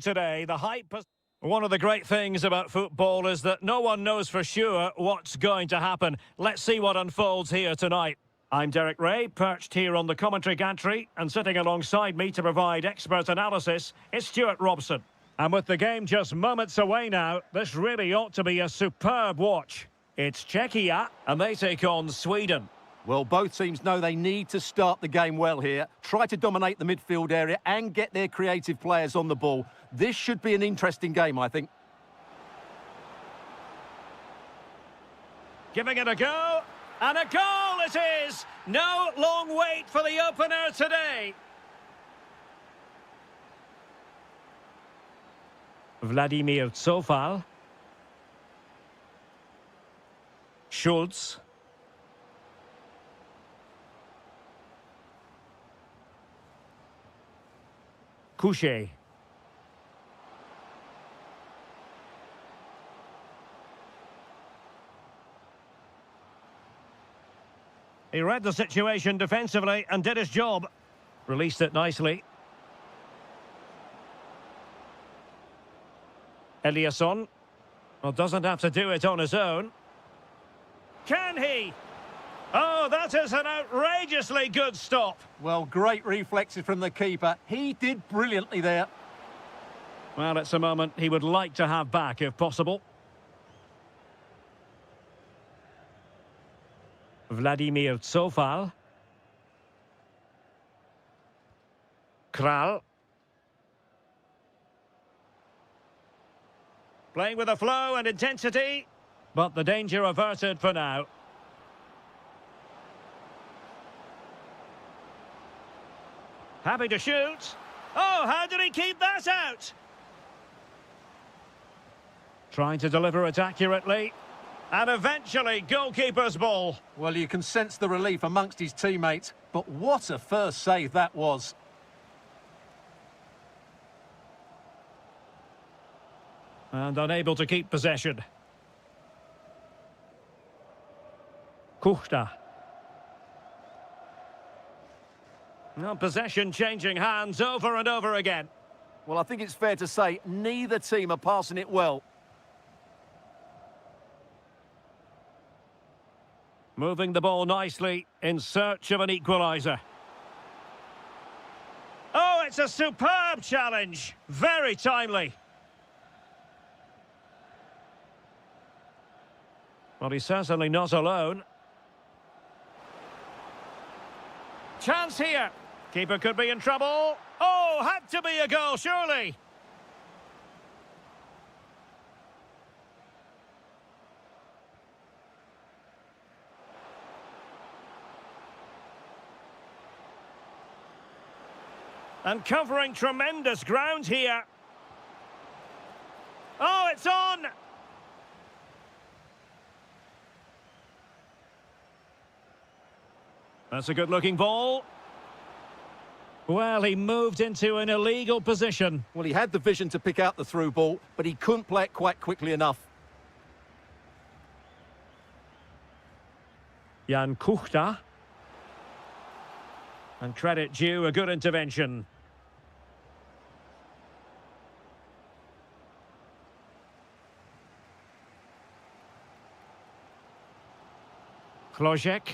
Today, the hype. One of the great things about football is that no one knows for sure what's going to happen. Let's see what unfolds here tonight. I'm Derek Ray, perched here on the commentary gantry, and sitting alongside me to provide expert analysis is Stuart Robson. And with the game just moments away now, this really ought to be a superb watch. It's Czechia, and they take on Sweden. Well, both teams know they need to start the game well here, try to dominate the midfield area and get their creative players on the ball. This should be an interesting game, I think. Giving it a go, and a goal it is! No long wait for the opener today. Vladimir Zofal. Schulz. Couchet. He read the situation defensively and did his job. Released it nicely. Eliasson. Well, doesn't have to do it on his own. Can he? Oh, that is an outrageously good stop. Well, great reflexes from the keeper. He did brilliantly there. Well, it's a moment he would like to have back if possible. Vladimir Zofal. Kral. Playing with a flow and intensity, but the danger averted for now. Happy to shoot. Oh, how did he keep that out? Trying to deliver it accurately. And eventually, goalkeeper's ball. Well, you can sense the relief amongst his teammates, but what a first save that was. And unable to keep possession. Kuchta. Well, possession changing hands over and over again. Well, I think it's fair to say neither team are passing it well. Moving the ball nicely in search of an equaliser. Oh, it's a superb challenge. Very timely. Well, he's certainly not alone. Chance here. Keeper could be in trouble. Oh, had to be a goal, surely. And covering tremendous ground here. Oh, it's on! That's a good-looking ball. Well, he moved into an illegal position. Well, he had the vision to pick out the through ball, but he couldn't play it quite quickly enough. Jan Kuchta. And credit due, a good intervention. Klojek.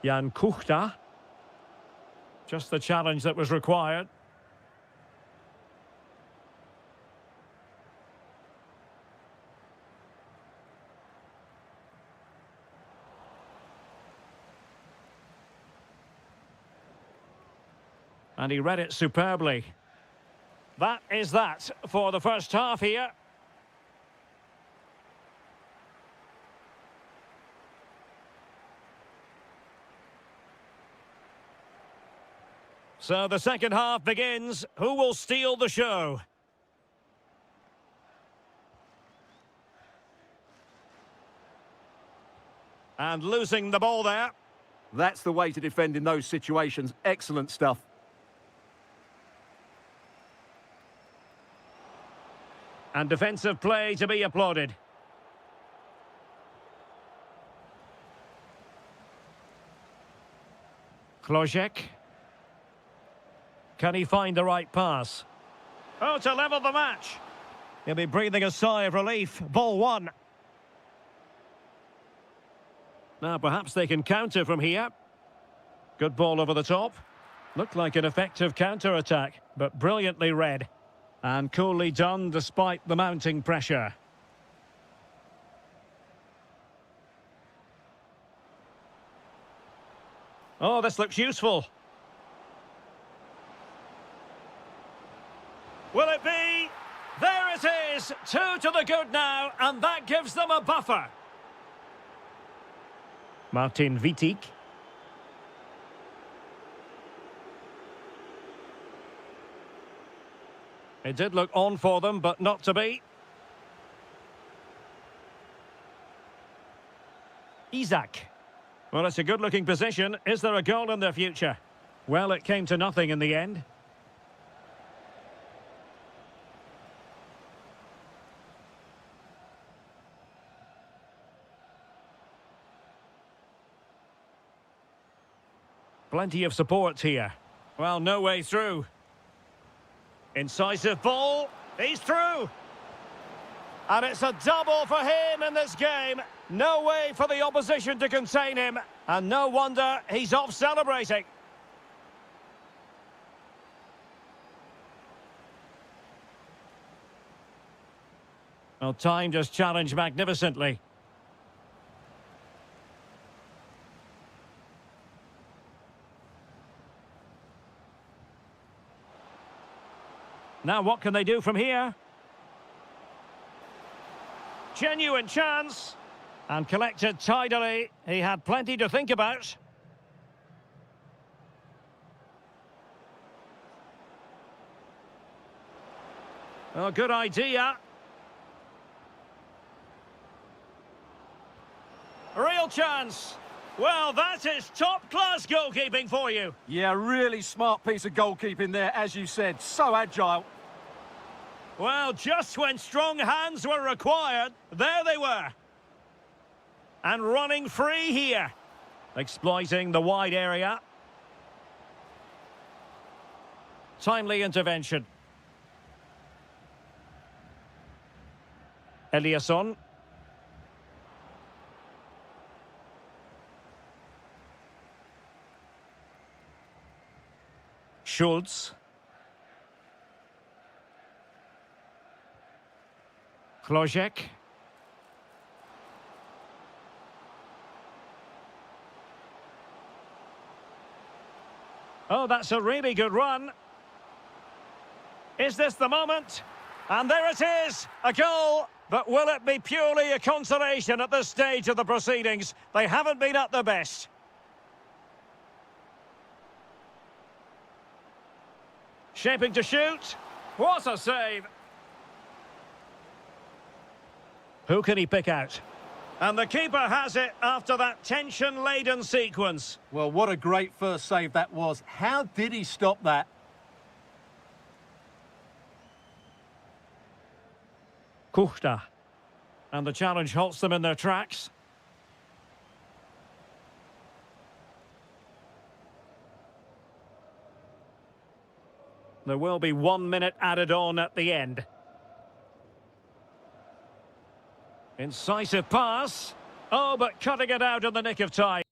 Jan Kuchta. Just the challenge that was required. And he read it superbly. That is that for the first half here. So the second half begins. Who will steal the show? And losing the ball there. That's the way to defend in those situations. Excellent stuff. And defensive play to be applauded. Klojek. Can he find the right pass? Oh, to level the match. He'll be breathing a sigh of relief. Ball one. Now perhaps they can counter from here. Good ball over the top. Looked like an effective counter-attack, but brilliantly read. And coolly done despite the mounting pressure. Oh, this looks useful. Will it be? There it is! 2 to the good now, and that gives them a buffer. Martin Vitic. It did look on for them, but not to be. Isaac. Well, it's a good-looking position. Is there a goal in their future? Well, it came to nothing in the end. Plenty of support here. Well, no way through. Incisive ball. He's through. And it's a double for him in this game. No way for the opposition to contain him. And no wonder he's off celebrating. Well, timed his challenge magnificently. Now what can they do from here? Genuine chance. And collected tidily. He had plenty to think about. Oh, good idea. Real chance. Well, that is top-class goalkeeping for you. Yeah, really smart piece of goalkeeping there, as you said. So agile. Well, just when strong hands were required, there they were. And running free here. Exploiting the wide area. Timely intervention. Eliasson. Schultz. Klojek. Oh, that's a really good run. Is this the moment? And there it is, a goal. But will it be purely a consolation at this stage of the proceedings? They haven't been at their best. Shaping to shoot. What a save. Who can he pick out? And the keeper has it after that tension-laden sequence. Well, what a great first save that was. How did he stop that? Kuchta. And the challenge halts them in their tracks. There will be 1 minute added on at the end. Incisive pass. Oh, but cutting it out in the nick of time.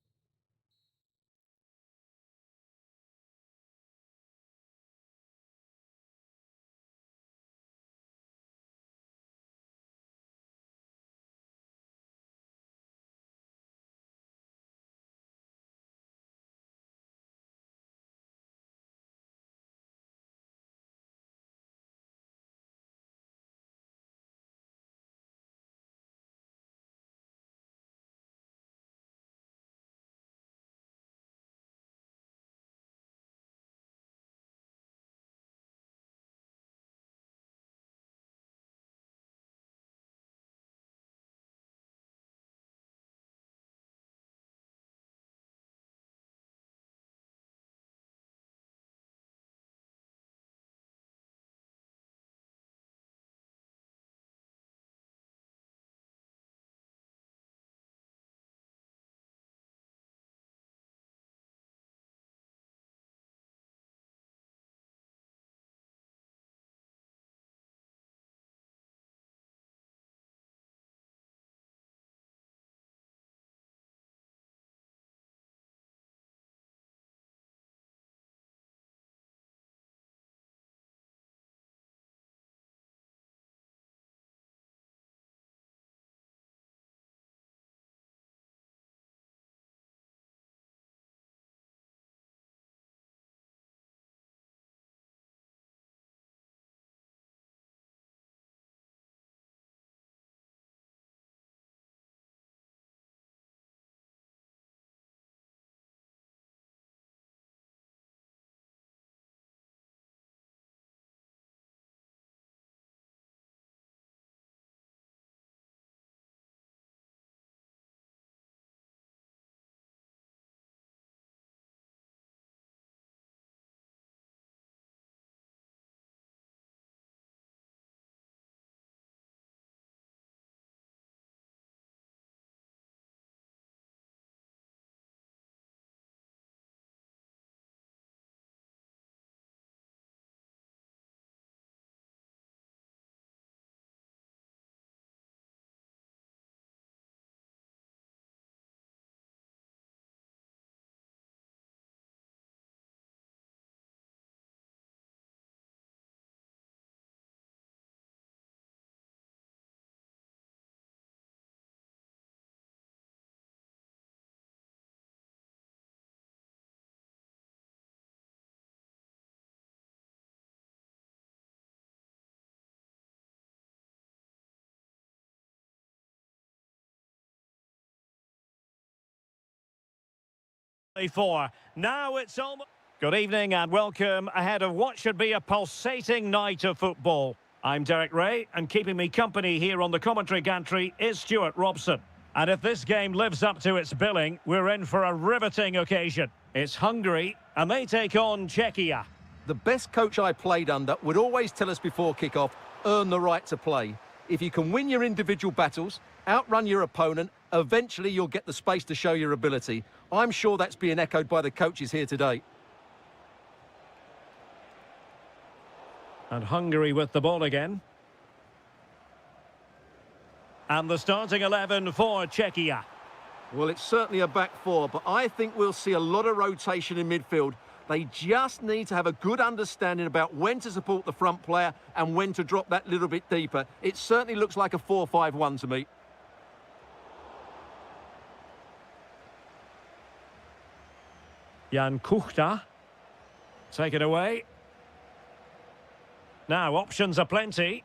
4. Now it's almost... Good evening and welcome ahead of what should be a pulsating night of football. I'm Derek Ray, and keeping me company here on the commentary gantry is Stuart Robson. And if this game lives up to its billing, we're in for a riveting occasion. It's Hungary, and they take on Czechia. The best coach I played under would always tell us before kick-off, earn the right to play. If you can win your individual battles, outrun your opponent, eventually you'll get the space to show your ability. I'm sure that's being echoed by the coaches here today. And Hungary with the ball again. And the starting 11 for Czechia. Well, it's certainly a back four, but I think we'll see a lot of rotation in midfield. They just need to have a good understanding about when to support the front player and when to drop that little bit deeper. It certainly looks like a 4-5-1 to me. Jan Kuchta. Take it away. Now, options are plenty.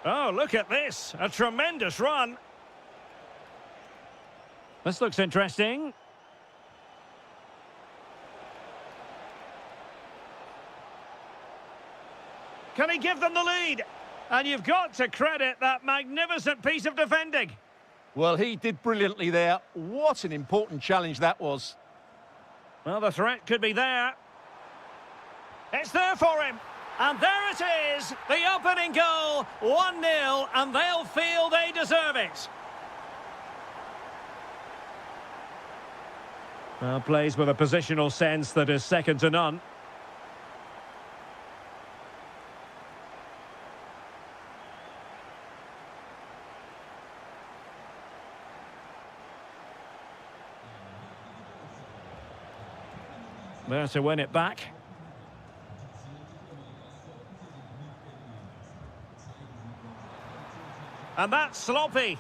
Oh, look at this. A tremendous run. This looks interesting. Can he give them the lead? And you've got to credit that magnificent piece of defending. Well, he did brilliantly there. What an important challenge that was. Well, the threat could be there. It's there for him. And there it is, the opening goal, 1-0, and they'll feel they deserve it. Well, plays with a positional sense that is second to none. There to win it back. And that's sloppy.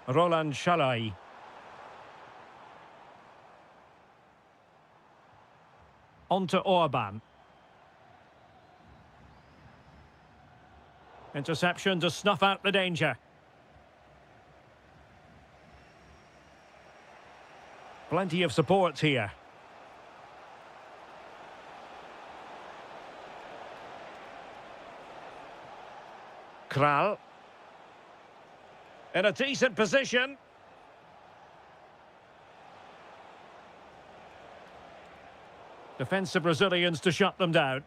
Roland Shalai. On to Orban. Interception to snuff out the danger. Plenty of support here. Kral. In a decent position. Defensive Brazilians to shut them down.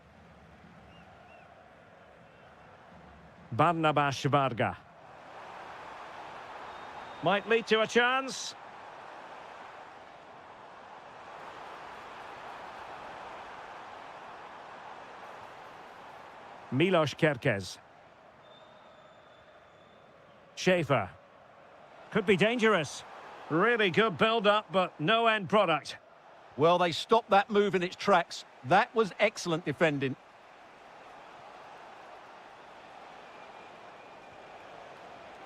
Barnabas Varga. Might lead to a chance. Milos Kerkez. Schaefer. Could be dangerous. Really good build-up, but no end product. Well, they stopped that move in its tracks. That was excellent defending.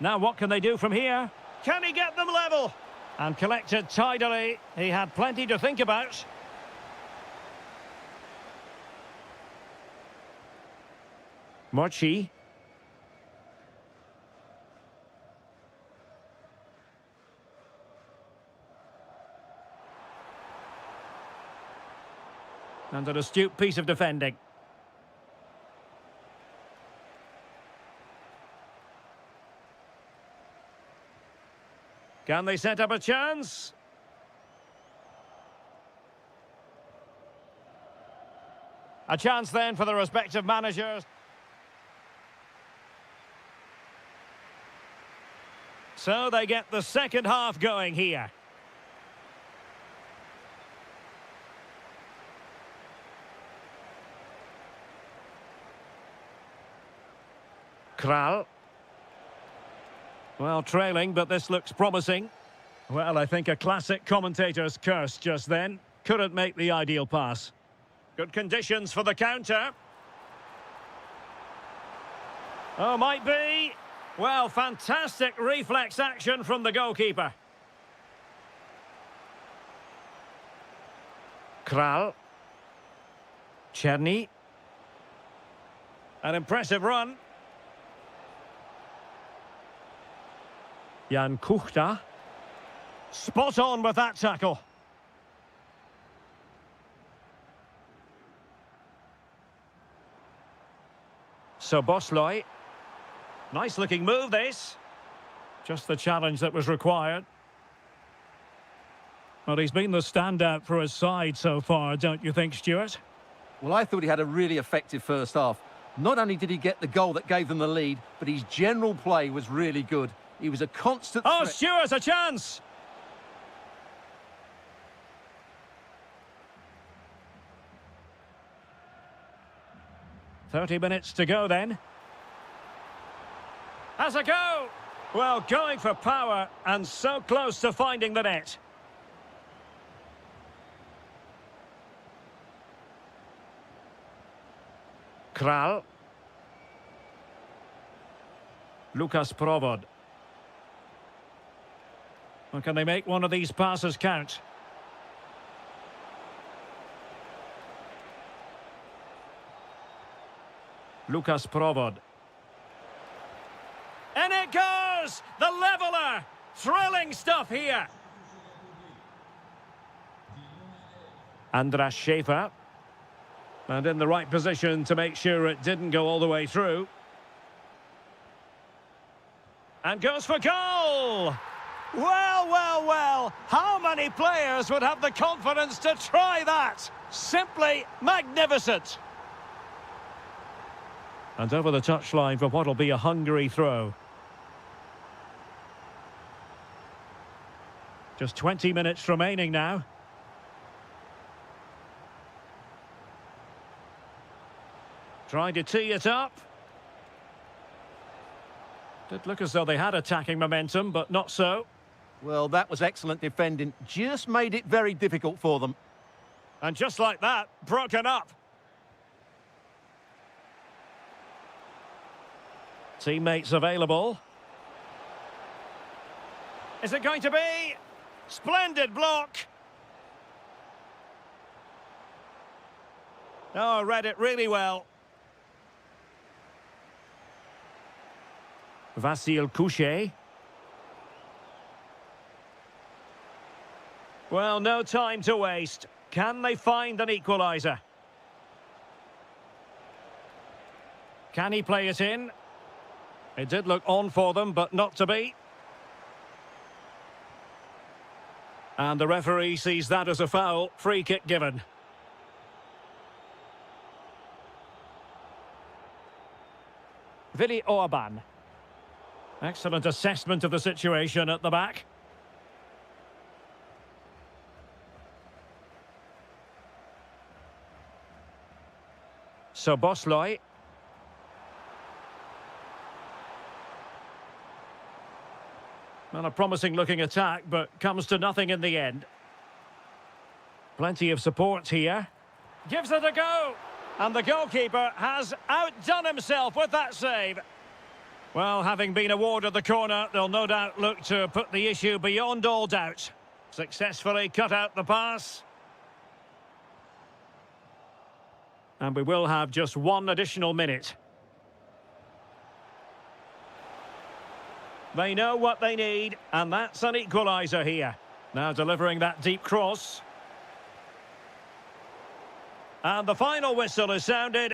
Now what can they do from here? Can he get them level? And collected tidily. He had plenty to think about. Mochi. And an astute piece of defending. Can they set up a chance? A chance then for the respective managers. So they get the second half going here. Kral. Well, trailing, but this looks promising. Well, I think a classic commentator's curse just then. Couldn't make the ideal pass. Good conditions for the counter. Oh, might be. Well, fantastic reflex action from the goalkeeper. Kral. Czerny. An impressive run. Jan Kuchta. Spot on with that tackle. Soboslai. Nice looking move, this. Just the challenge that was required. Well, he's been the standout for his side so far, don't you think, Stuart? Well, I thought he had a really effective first half. Not only did he get the goal that gave them the lead, but his general play was really good. He was a constant Oh, threat. Stuart, a chance! "30 minutes to go then. Has a go! Well, going for power and so close to finding the net. Kral. Lukas Provod. Well, can they make one of these passes count? Lukas Provod. And it goes! The leveller! Thrilling stuff here. Andras Schaefer. And in the right position to make sure it didn't go all the way through. And goes for goal! Well, well, well. How many players would have the confidence to try that? Simply magnificent. And over the touchline for what'll be a Hungary throw. Just 20 minutes remaining now. Trying to tee it up. Did look as though they had attacking momentum, but not so. Well, that was excellent defending. Just made it very difficult for them. And just like that, broken up. Teammates available. Is it going to be? Splendid block. Oh, read it really well. Vasil Couchet. Well, no time to waste. Can they find an equaliser? Can he play it in? It did look on for them, but not to be. And the referee sees that as a foul. Free kick given. Willi Orban. Excellent assessment of the situation at the back. Soboslai. Well, a promising looking attack, but comes to nothing in the end. Plenty of support here. Gives it a go. And the goalkeeper has outdone himself with that save. Well, having been awarded the corner, they'll no doubt look to put the issue beyond all doubt. Successfully cut out the pass. And we will have just one additional minute. They know what they need, and that's an equaliser here. Now delivering that deep cross. And the final whistle is sounded.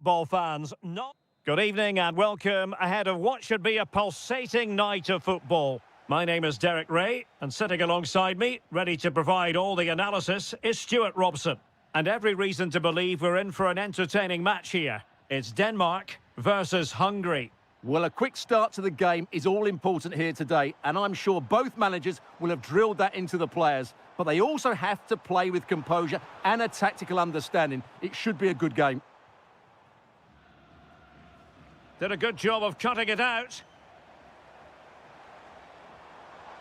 football fans, not... Good evening and welcome ahead of what should be a pulsating night of football. My name is Derek Ray, and sitting alongside me, ready to provide all the analysis, is Stuart Robson. And every reason to believe we're in for an entertaining match here. It's Denmark versus Hungary. Well, a quick start to the game is all important here today, and I'm sure both managers will have drilled that into the players. But they also have to play with composure and a tactical understanding. It should be a good game. Did a good job of cutting it out.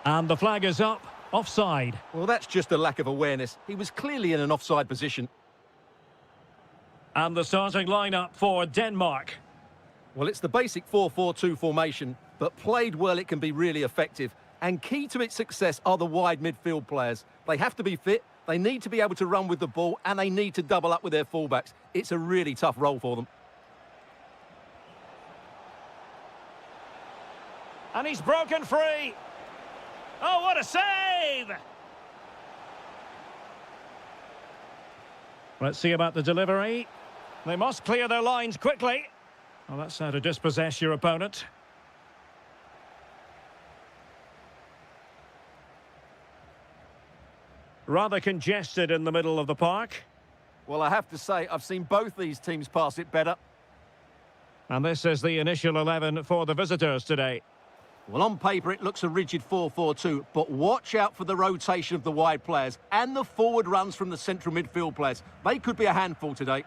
And the flag is up. Offside. Well, that's just a lack of awareness. He was clearly in an offside position. And the starting lineup for Denmark. Well, it's the basic 4-4-2 formation, but played well it can be really effective. And key to its success are the wide midfield players. They have to be fit, they need to be able to run with the ball, and they need to double up with their fullbacks. It's a really tough role for them. And he's broken free. Oh, what a save! Let's see about the delivery. They must clear their lines quickly. Well, that's how to dispossess your opponent. Rather congested in the middle of the park. Well, I have to say, I've seen both these teams pass it better. And this is the initial 11 for the visitors today. Well, on paper, it looks a rigid 4-4-2, but watch out for the rotation of the wide players and the forward runs from the central midfield players. They could be a handful today.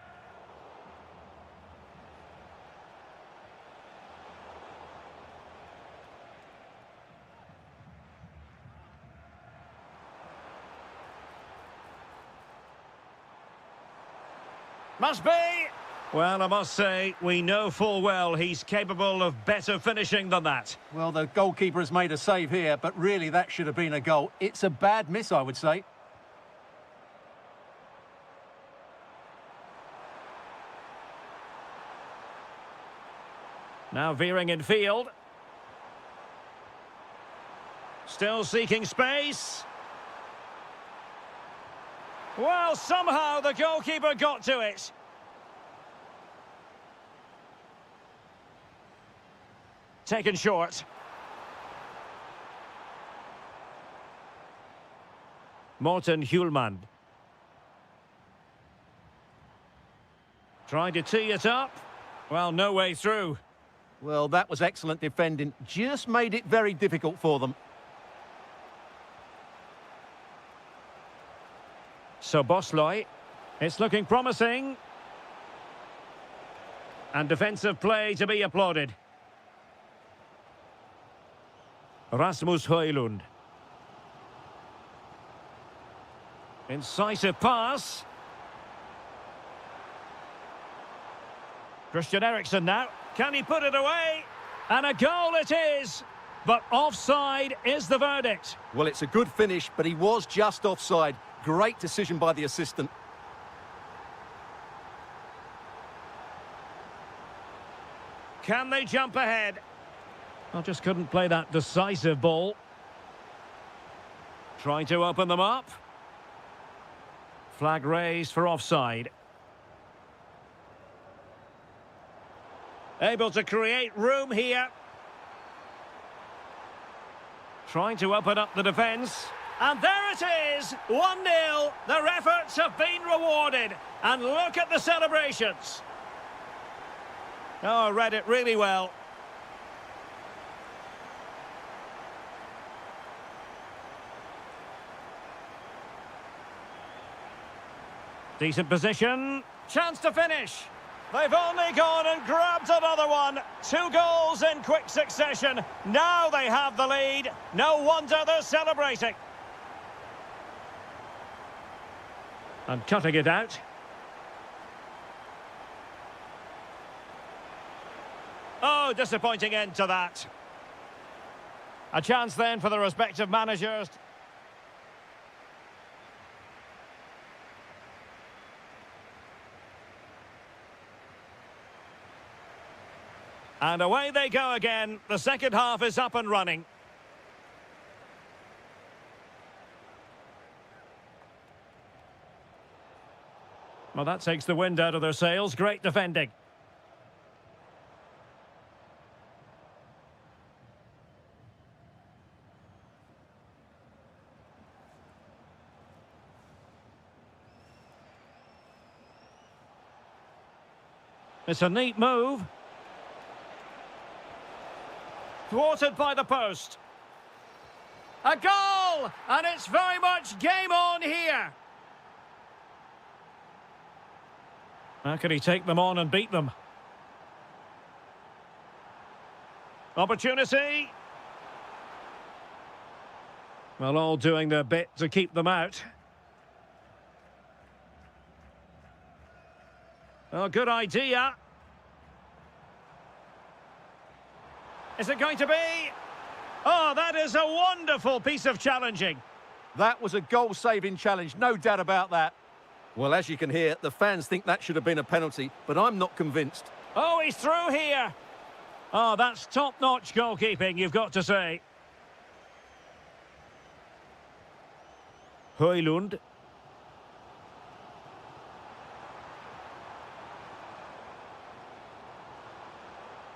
Must be! Well, I must say, we know full well he's capable of better finishing than that. Well, the goalkeeper has made a save here, but really that should have been a goal. It's a bad miss, I would say. Now veering in field. Still seeking space. Well, somehow the goalkeeper got to it. Taken short. Morten Hjulmand. Trying to tee it up. Well, no way through. Well, that was excellent defending. Just made it very difficult for them. So Bosley, it's looking promising. And defensive play to be applauded. Rasmus Højlund. Incisive pass. Christian Eriksen now. Can he put it away? And a goal it is. But offside is the verdict. Well, it's a good finish, but he was just offside. Great decision by the assistant. Can they jump ahead? I just couldn't play that decisive ball. Trying to open them up. Flag raised for offside. Able to create room here. Trying to open up the defence. And there it is, 1-0. Their efforts have been rewarded. And look at the celebrations. Oh, I read it really well. Decent position. Chance to finish. They've only gone and grabbed another one. 2 goals in quick succession. Now they have the lead. No wonder they're celebrating. And cutting it out. Oh, disappointing end to that. A chance then for the respective managers. And away they go again. The second half is up and running. Well, that takes the wind out of their sails. Great defending. It's a neat move. Thwarted by the post. A goal! And it's very much game on here. How can he take them on and beat them? Opportunity. Well, all doing their bit to keep them out. Oh, good idea. Is it going to be? Oh, that is a wonderful piece of challenging. That was a goal-saving challenge, no doubt about that. Well, as you can hear, the fans think that should have been a penalty, but I'm not convinced. Oh, he's through here. Oh, that's top-notch goalkeeping, you've got to say. Højlund.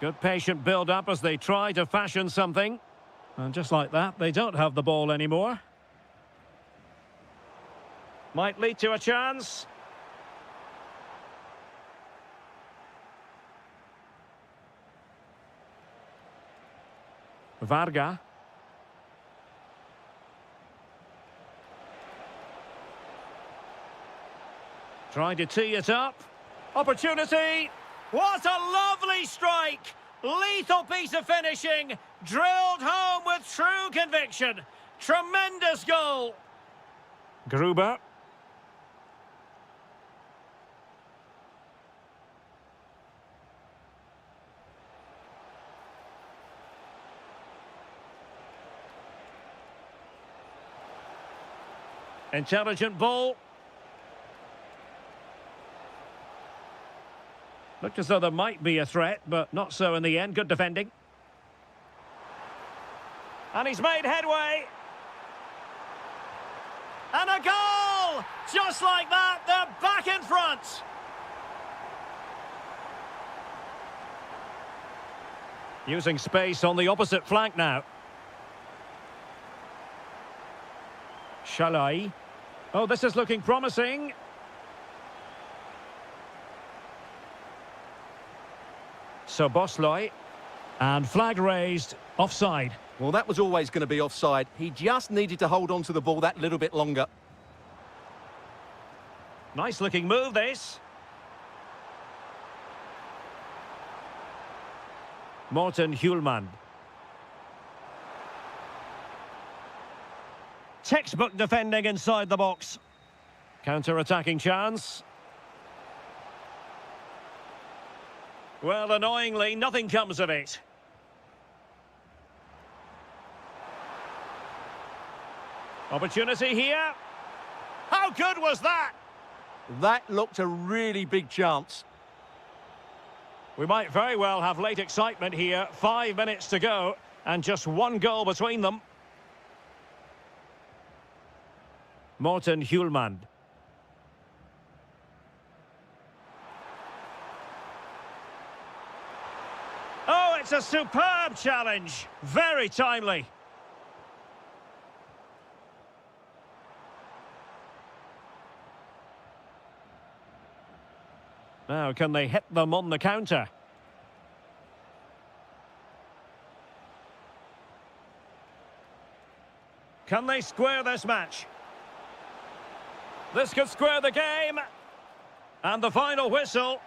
Good patient build-up as they try to fashion something. And just like that, they don't have the ball anymore. Might lead to a chance. Varga. Trying to tee it up. Opportunity. What a lovely strike! Lethal piece of finishing. Drilled home with true conviction. Tremendous goal. Gruber. Intelligent ball. Looked as though there might be a threat, but not so in the end. Good defending. And he's made headway. And a goal! Just like that, they're back in front. Using space on the opposite flank now. Shalai. Oh, this is looking promising. So Bosley, and flag raised, offside. Well, that was always going to be offside. He just needed to hold on to the ball that little bit longer. Nice looking move, this. Morten Hjulmand. Textbook defending inside the box. Counter-attacking chance. Well, annoyingly, nothing comes of it. Opportunity here. How good was that? That looked a really big chance. We might very well have late excitement here. 5 minutes to go, and just one goal between them. Morten Hjulmand. Oh, it's a superb challenge. Very timely. Now, can they hit them on the counter? Can they square this match? This could square the game. And the final whistle.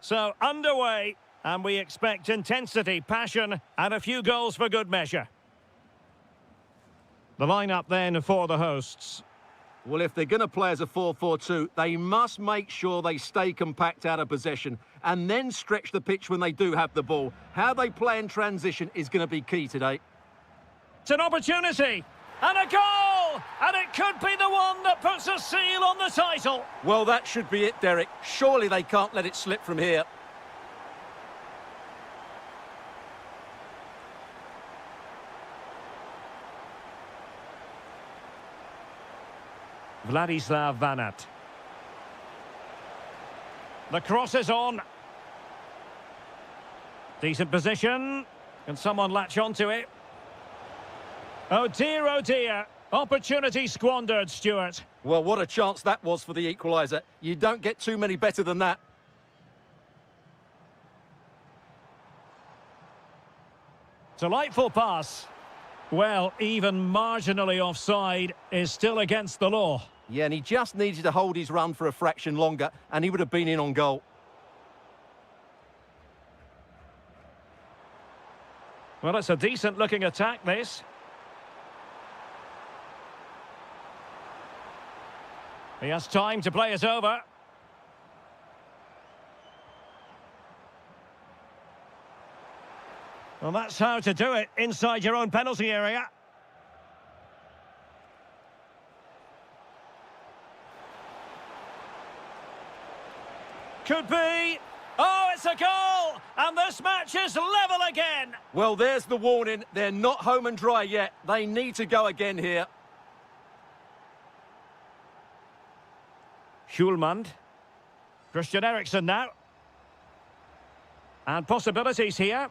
So, underway, and we expect intensity, passion, and a few goals for good measure. The lineup then for the hosts. Well, if they're going to play as a 4-4-2, they must make sure they stay compact out of possession and then stretch the pitch when they do have the ball. How they play in transition is going to be key today. It's an opportunity, and a goal! And it could be the one that puts a seal on the title. Well, that should be it, Derek. Surely they can't let it slip from here. Vladislav Vanat. The cross is on. Decent position. Can someone latch onto it? Oh dear, opportunity squandered, Stuart. Well, what a chance that was for the equaliser. You don't get too many better than that. Delightful pass. Well, even marginally offside is still against the law. Yeah, and he just needed to hold his run for a fraction longer, and he would have been in on goal. Well, it's a decent-looking attack, this. He has time to play it over. Well, that's how to do it inside your own penalty area. Could be. Oh, it's a goal! And this match is level again. Well, there's the warning. They're not home and dry yet. They need to go again here. Schulmand. Christian Eriksen now. And possibilities here.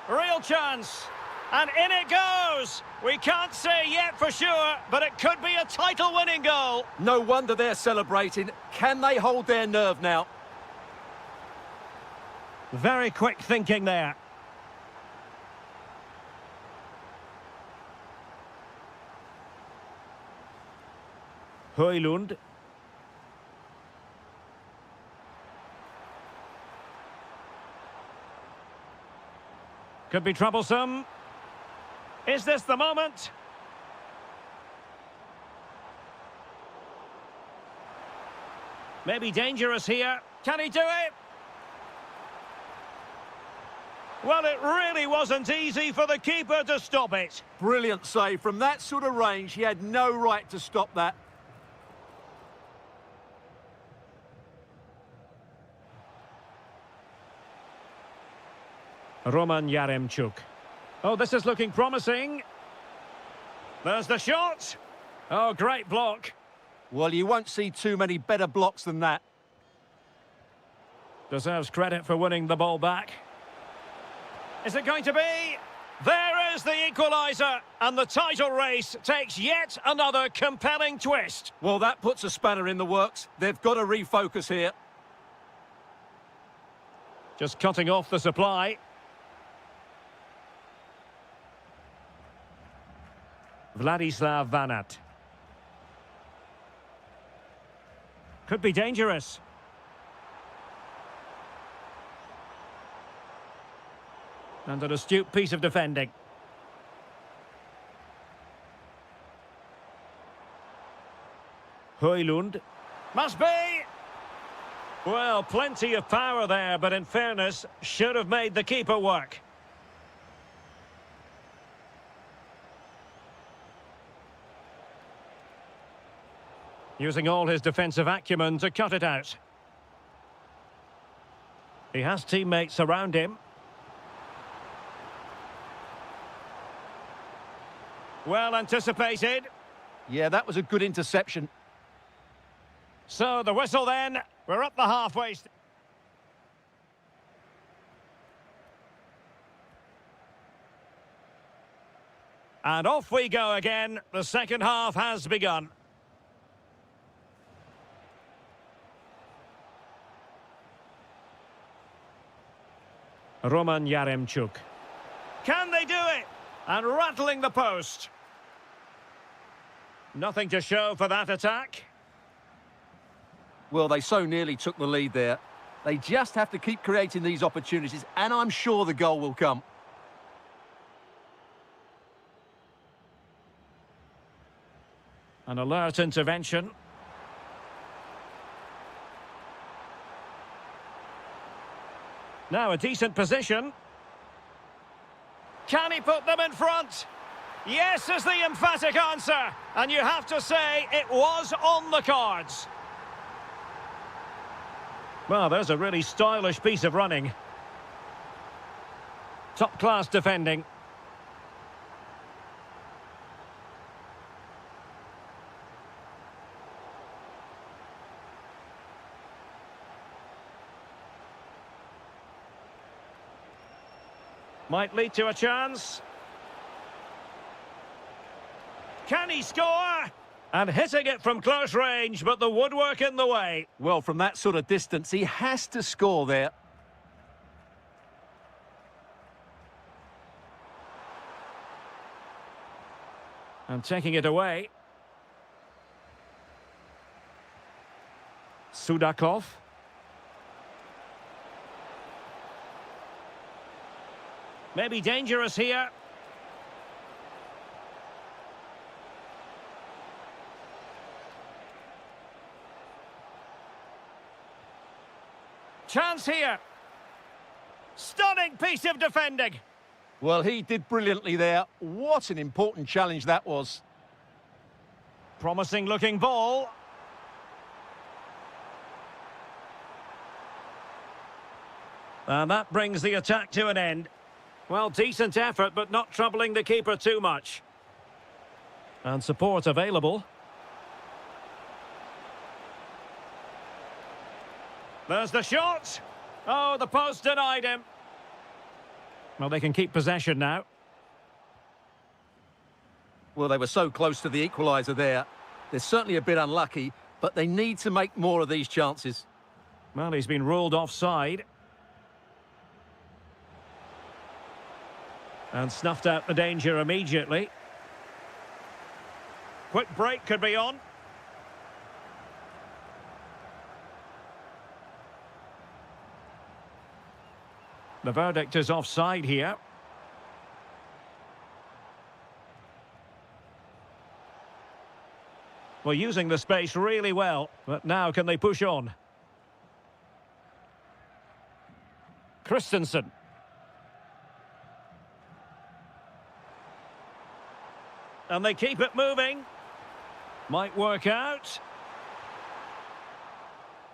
Real chance. And in it goes. We can't say yet for sure, but it could be a title-winning goal. No wonder they're celebrating. Can they hold their nerve now? Very quick thinking there. Højlund. Could be troublesome. Is this the moment? Maybe dangerous here. Can he do it? Well, it really wasn't easy for the keeper to stop it. Brilliant save. From that sort of range, he had no right to stop that. Roman Yaremchuk. Oh, this is looking promising. There's the shot. Oh, great block. Well, you won't see too many better blocks than that. Deserves credit for winning the ball back. Is it going to be? There is the equaliser, and the title race takes yet another compelling twist. Well, that puts a spanner in the works. They've got to refocus here. Just cutting off the supply. Vladislav Vanat. Could be dangerous. And an astute piece of defending. Højlund. Must be! Well, plenty of power there, but in fairness, should have made the keeper work. Using all his defensive acumen to cut it out. He has teammates around him. Well anticipated. Yeah, that was a good interception. So the whistle then. We're up the halfway. And off we go again. The second half has begun. Roman Yaremchuk. Can they do it? And rattling the post. Nothing to show for that attack. Well, they so nearly took the lead there. They just have to keep creating these opportunities, and I'm sure the goal will come. An alert intervention. Now a decent position. Can he put them in front? Yes is the emphatic answer. And you have to say it was on the cards. Well, there's a really stylish piece of running. Top-class defending. Might lead to a chance. Can he score? And hitting it from close range, but the woodwork in the way. Well, from that sort of distance, he has to score there. And taking it away. Sudakov. Maybe dangerous here. Chance here. Stunning piece of defending. Well, he did brilliantly there. What an important challenge that was. Promising looking ball. And that brings the attack to an end. Well, decent effort, but not troubling the keeper too much. And support available. There's the shot. Oh, the post denied him. Well, they can keep possession now. Well, they were so close to the equaliser there. They're certainly a bit unlucky, but they need to make more of these chances. Well, he's been ruled offside. And snuffed out the danger immediately. Quick break could be on. The verdict is offside here. Well, using the space really well, but now can they push on? Christensen. And they keep it moving. Might work out.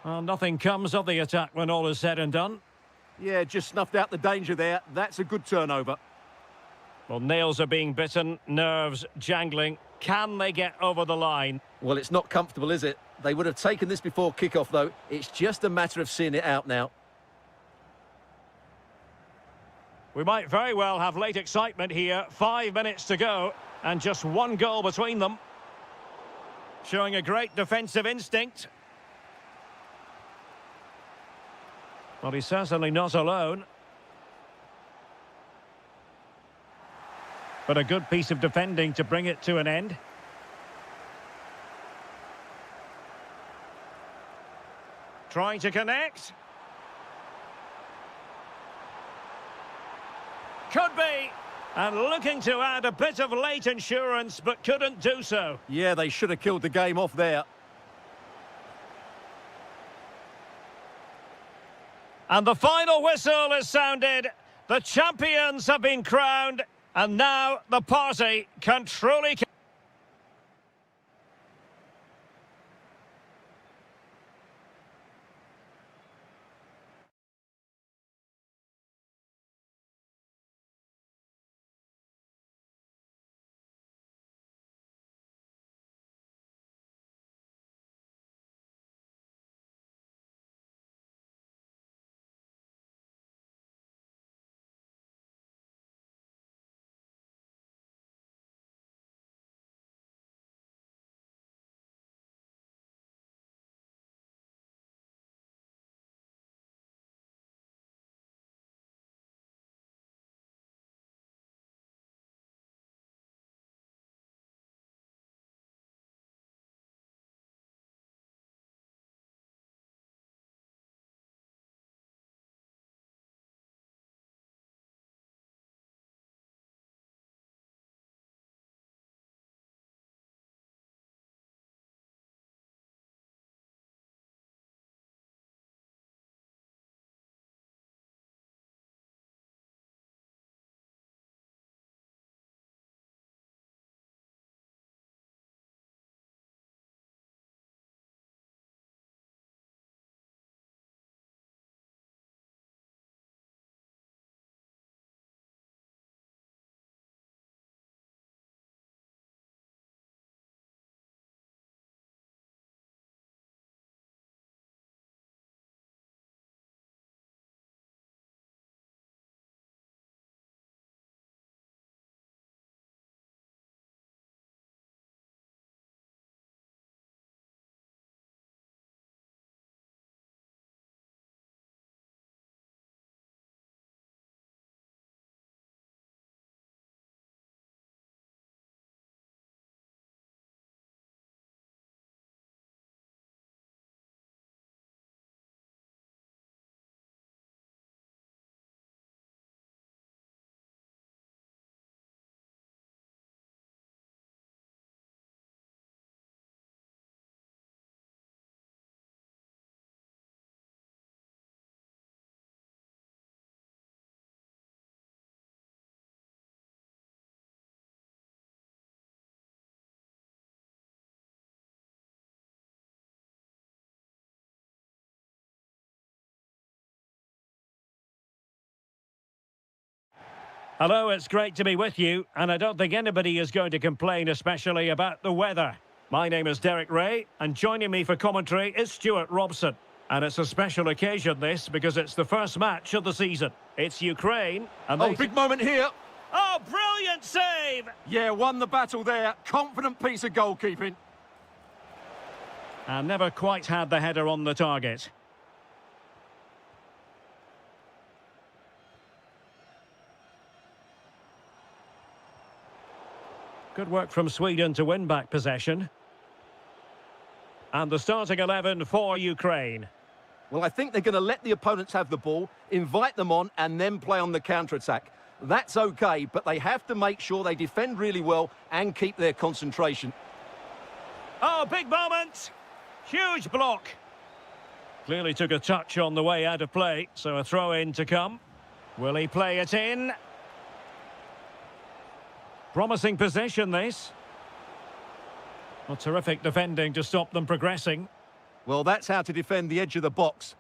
Well, nothing comes of the attack when all is said and done. Yeah, just snuffed out the danger there. That's a good turnover. Well, nails are being bitten, nerves jangling. Can they get over the line? Well, it's not comfortable, is it? They would have taken this before kickoff, though. It's just a matter of seeing it out now. We might very well have late excitement here. 5 minutes to go, and just one goal between them. Showing a great defensive instinct. Well, he's certainly not alone. But a good piece of defending to bring it to an end. Trying to connect. Could be. And looking to add a bit of late insurance, but couldn't do so. Yeah, they should have killed the game off there. And the final whistle is sounded. The champions have been crowned. And now the party can truly... Hello, it's great to be with you, and I don't think anybody is going to complain especially about the weather. My name is Derek Ray, and joining me for commentary is Stuart Robson. And it's a special occasion, this, because it's the first match of the season. It's Ukraine, and Oh, big moment here. Oh, brilliant save! Yeah, won the battle there. Confident piece of goalkeeping. And never quite had the header on the target. Good work from Sweden to win back possession. And the starting 11 for Ukraine. Well, I think they're going to let the opponents have the ball, invite them on, and then play on the counter-attack. That's okay, but they have to make sure they defend really well and keep their concentration. Oh, big moment! Huge block. Clearly took a touch on the way out of play, so a throw-in to come. Will he play it in? Promising position, this. Well, terrific defending to stop them progressing. Well, that's how to defend the edge of the box.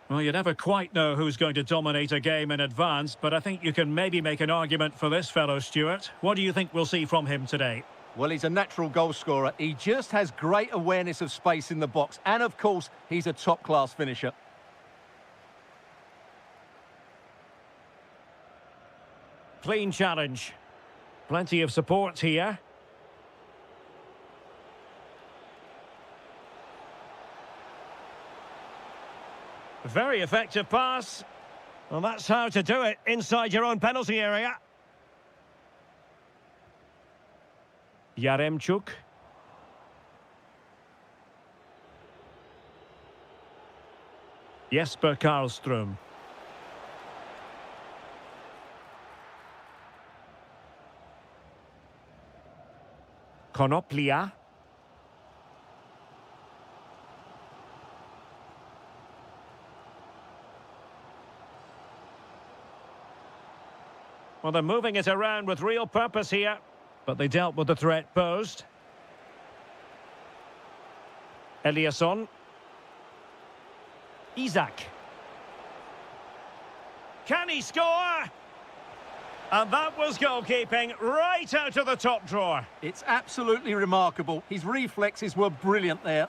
Well, you never quite know who's going to dominate a game in advance, but I think you can maybe make an argument for this fellow, Stuart. What do you think we'll see from him today? Well, he's a natural goal scorer. He just has great awareness of space in the box. And, of course, he's a top-class finisher. Clean challenge. Plenty of support here. Very effective pass. Well, that's how to do it inside your own penalty area. Yaremchuk. Jesper Karlström. Konoplia. Well, they're moving it around with real purpose here, but they dealt with the threat posed. Eliasson. Isak. Can he score? And that was goalkeeping right out of the top drawer. It's absolutely remarkable. His reflexes were brilliant there.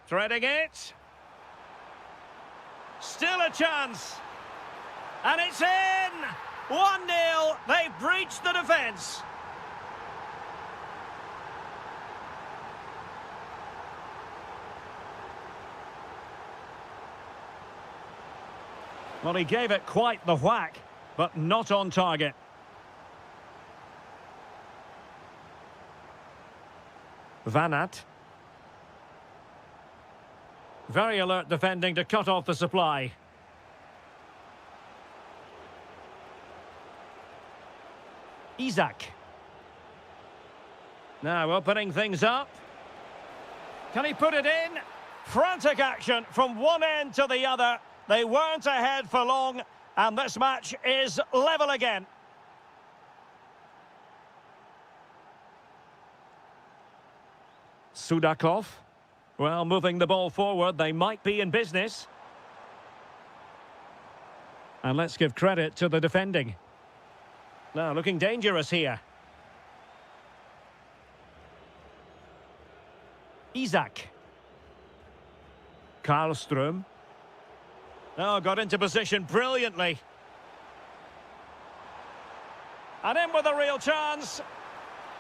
Threading it. Still a chance. And it's in! 1-0. They've breached the defence. Well, he gave it quite the whack, but not on target. Vanat. Very alert defending to cut off the supply. Isak. Now opening things up. Can he put it in? Frantic action from one end to the other. They weren't ahead for long, and this match is level again. Sudakov. Well, moving the ball forward, they might be in business. And let's give credit to the defending. Now, looking dangerous here. Isak. Karlström. Oh, got into position brilliantly. And in with a real chance.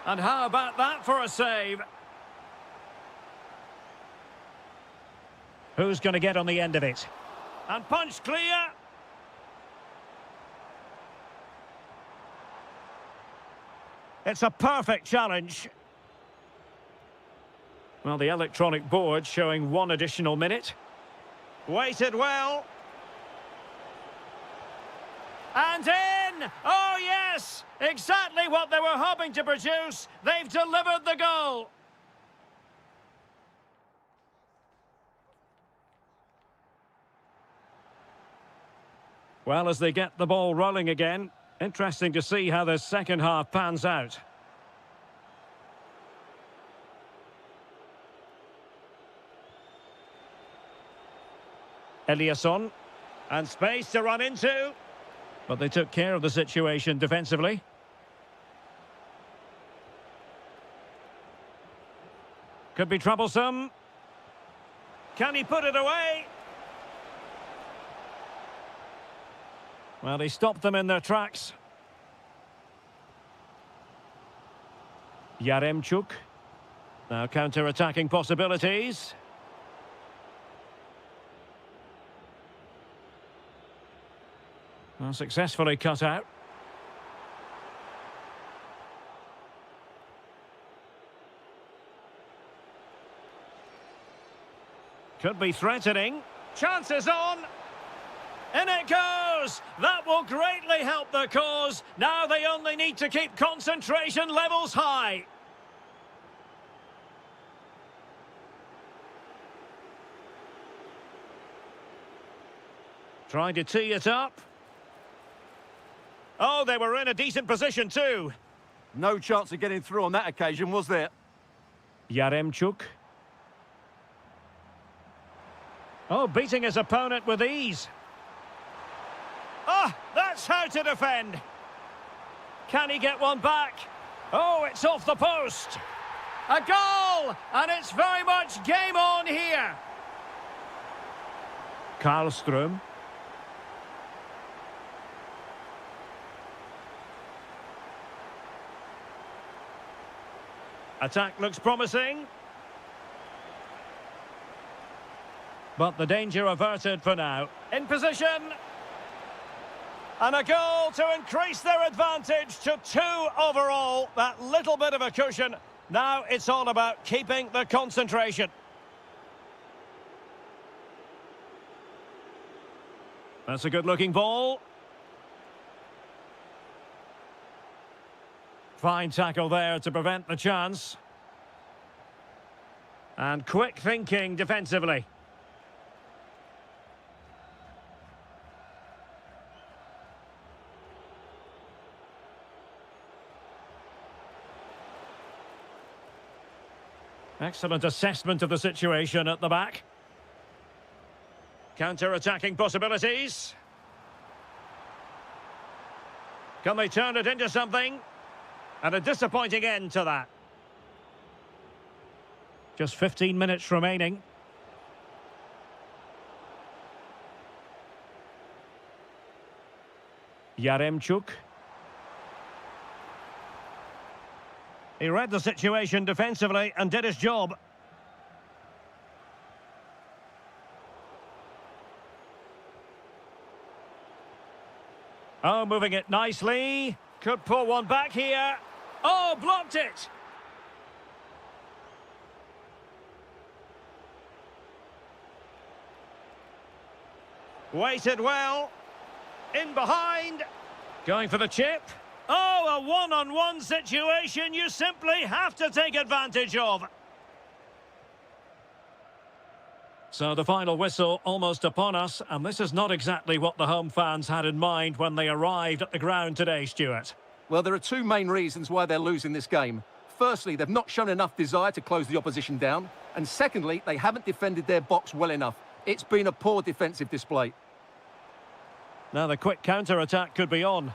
And how about that for a save? Who's going to get on the end of it? And punched clear. It's a perfect challenge. Well, the electronic board showing one additional minute. Waited well. And in! Oh, yes! Exactly what they were hoping to produce. They've delivered the goal. Well, as they get the ball rolling again, interesting to see how the second half pans out. Eliasson. And space to run into. But they took care of the situation defensively. Could be troublesome. Can he put it away? Well, he stopped them in their tracks. Yaremchuk. Now counter-attacking possibilities. Well, successfully cut out. Could be threatening. Chances on. In it goes! That will greatly help the cause. Now they only need to keep concentration levels high. Trying to tee it up. Oh, they were in a decent position too. No chance of getting through on that occasion, was there? Yaremchuk. Oh, beating his opponent with ease. Ah, that's how to defend. Can he get one back? Oh, it's off the post. A goal! And it's very much game on here. Karlström. Attack looks promising. But the danger averted for now. In position. And a goal to increase their advantage to 2 overall. That little bit of a cushion. Now it's all about keeping the concentration. That's a good-looking ball. Fine tackle there to prevent the chance. And quick thinking defensively. Excellent assessment of the situation at the back. Counter-attacking possibilities. Can they turn it into something? And a disappointing end to that. Just 15 minutes remaining. Yaremchuk. He read the situation defensively and did his job. Oh, moving it nicely. Could pull one back here. Oh, blocked it. Waited well. In behind. Going for the chip. Oh, a one-on-one situation you simply have to take advantage of. So the final whistle almost upon us, and this is not exactly what the home fans had in mind when they arrived at the ground today, Stuart. Well, there are 2 main reasons why they're losing this game. Firstly, they've not shown enough desire to close the opposition down. And secondly, they haven't defended their box well enough. It's been a poor defensive display. Now the quick counter-attack could be on.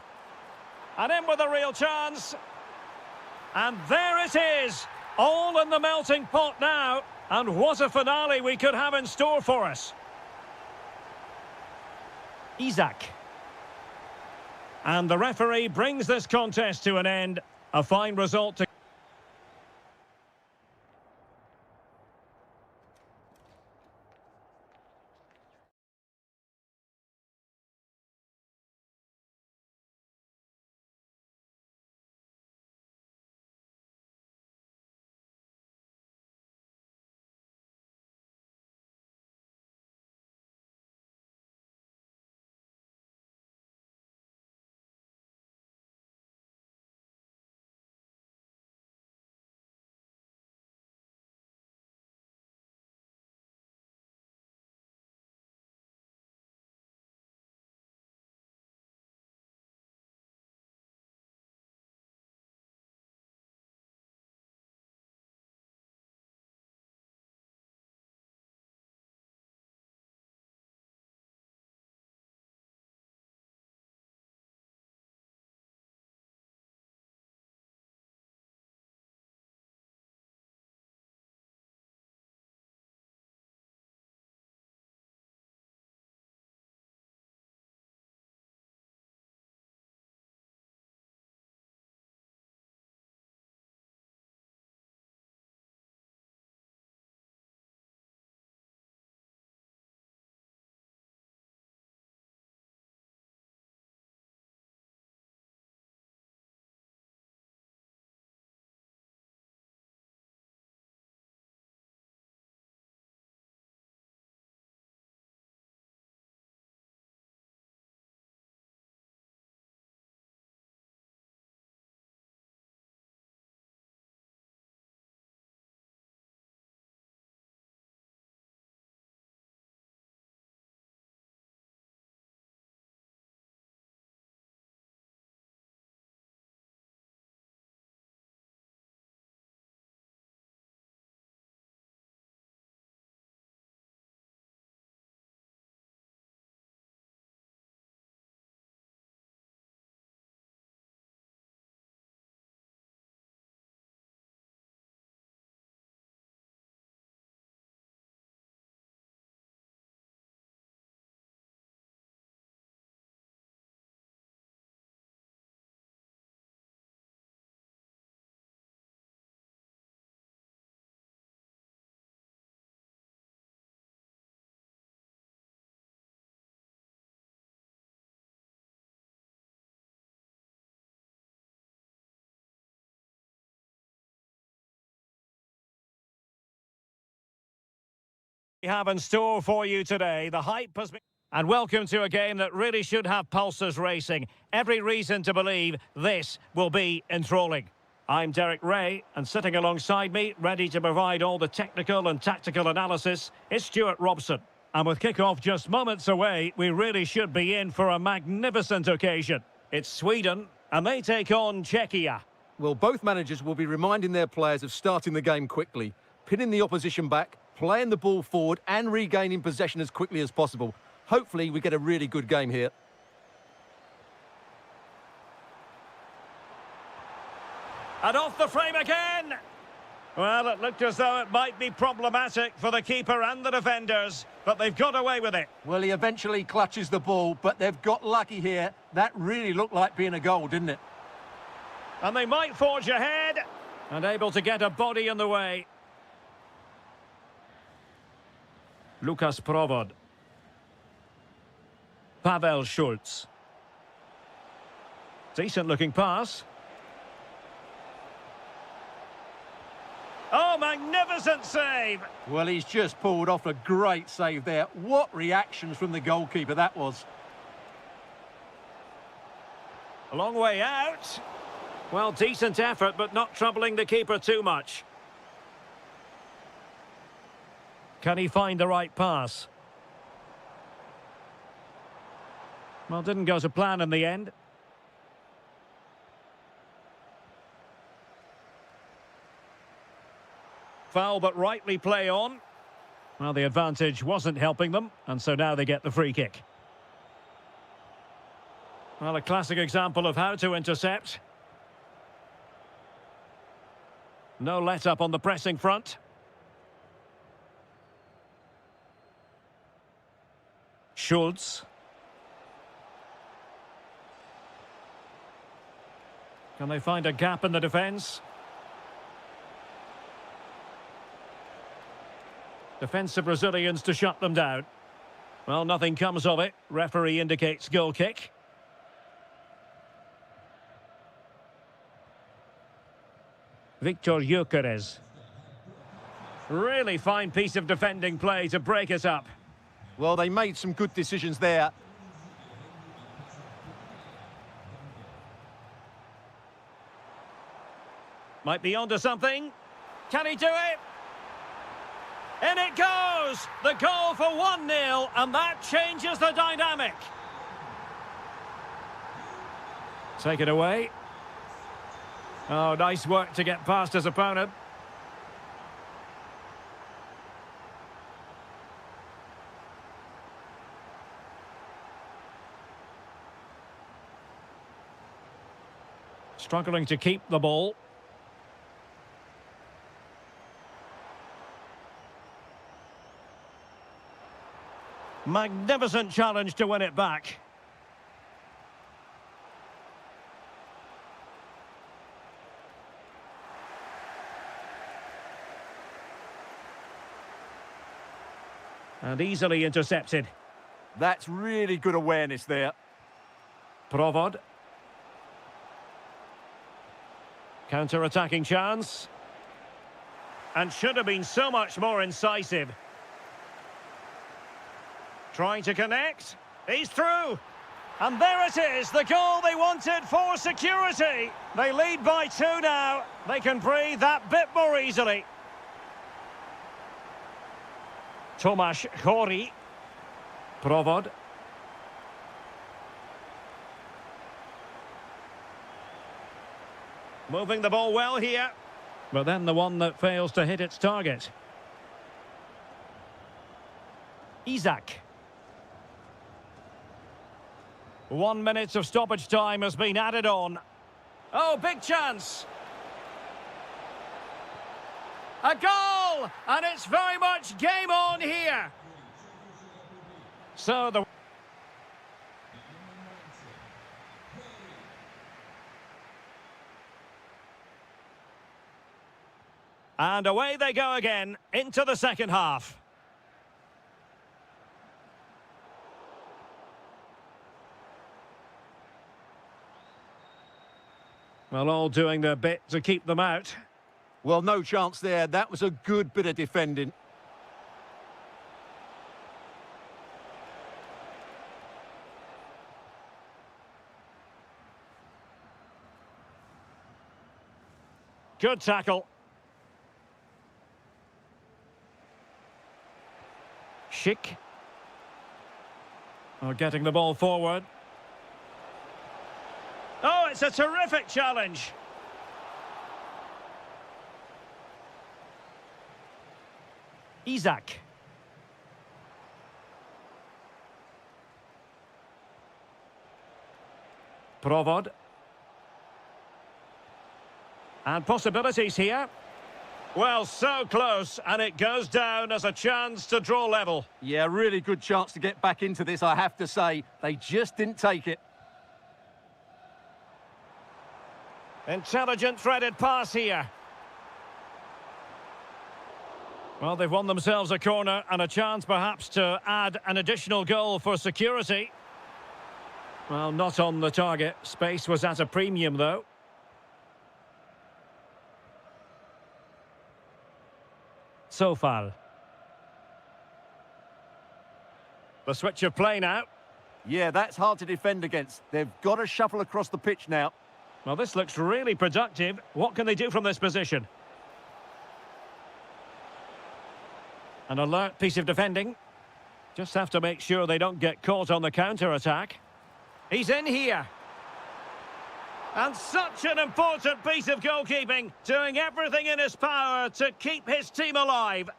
And in with a real chance. And there it is. All in the melting pot now. And what a finale we could have in store for us. Isaac. And the referee brings this contest to an end. A fine result to... We have in store for you today. The hype has been... And welcome to a game that really should have pulses racing. Every reason to believe this will be enthralling. I'm Derek Ray, and sitting alongside me, ready to provide all the technical and tactical analysis, is Stuart Robson. And with kick-off just moments away, we really should be in for a magnificent occasion. It's Sweden, and they take on Czechia. Well, both managers will be reminding their players of starting the game quickly, pinning the opposition back, playing the ball forward and regaining possession as quickly as possible. Hopefully we get a really good game here. And off the frame again! Well, it looked as though it might be problematic for the keeper and the defenders, but they've got away with it. Well, he eventually clutches the ball, but they've got lucky here. That really looked like being a goal, didn't it? And they might forge ahead, and able to get a body in the way. Lukas Provod. Pavel Schulz. Decent looking pass. Oh, magnificent save! Well, he's just pulled off a great save there. What reactions from the goalkeeper that was. A long way out. Well, decent effort, but not troubling the keeper too much. Can he find the right pass? Well, didn't go to plan in the end. Foul, but rightly play on. Well, the advantage wasn't helping them, and so now they get the free kick. Well, a classic example of how to intercept. No let-up on the pressing front. Schulz. Can they find a gap in the defence? Defensive Brazilians to shut them down. Well, nothing comes of it. Referee indicates goal kick. Victor Gyökeres. Really fine piece of defending play to break it up. Well, they made some good decisions there. Might be onto something. Can he do it? In it goes! The goal for 1-0, and that changes the dynamic. Take it away. Oh, nice work to get past his opponent. Struggling to keep the ball. Magnificent challenge to win it back. And easily intercepted. That's really good awareness there. Provod. Counter-attacking chance. And should have been so much more incisive. Trying to connect. He's through. And there it is, the goal they wanted for security. They lead by 2 now. They can breathe that bit more easily. Tomasz Chori. Provod. Moving the ball well here. But then the one that fails to hit its target. Isak. 1 minute of stoppage time has been added on. Oh, big chance. A goal! And it's very much game on here. So the... And away they go again into the second half. Well, all doing their bit to keep them out. Well, no chance there. That was a good bit of defending. Good tackle. Schick. Oh, getting the ball forward. Oh, it's a terrific challenge. Isak. Provod. And possibilities here. Well, so close, and it goes down as a chance to draw level. Yeah, really good chance to get back into this, I have to say. They just didn't take it. Intelligent threaded pass here. Well, they've won themselves a corner and a chance perhaps to add an additional goal for security. Well, not on the target. Space was at a premium, though. So far. The switch of play now. Yeah, that's hard to defend against. They've got to shuffle across the pitch now. Well, this looks really productive. What can they do from this position? An alert piece of defending. Just have to make sure they don't get caught on the counter-attack. He's in here. And such an important piece of goalkeeping, doing everything in his power to keep his team alive.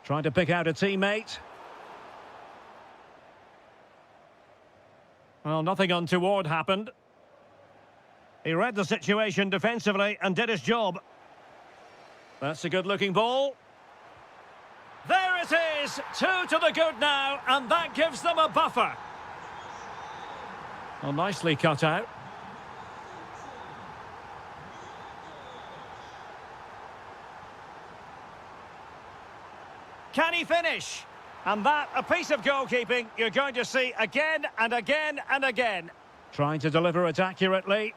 Trying to pick out a teammate. Well, nothing untoward happened. He read the situation defensively and did his job. That's a good-looking ball. There it is! 2 to the good now, and that gives them a buffer. Well, nicely cut out. Can he finish? And that, a piece of goalkeeping you're going to see again and again and again. Trying to deliver it accurately.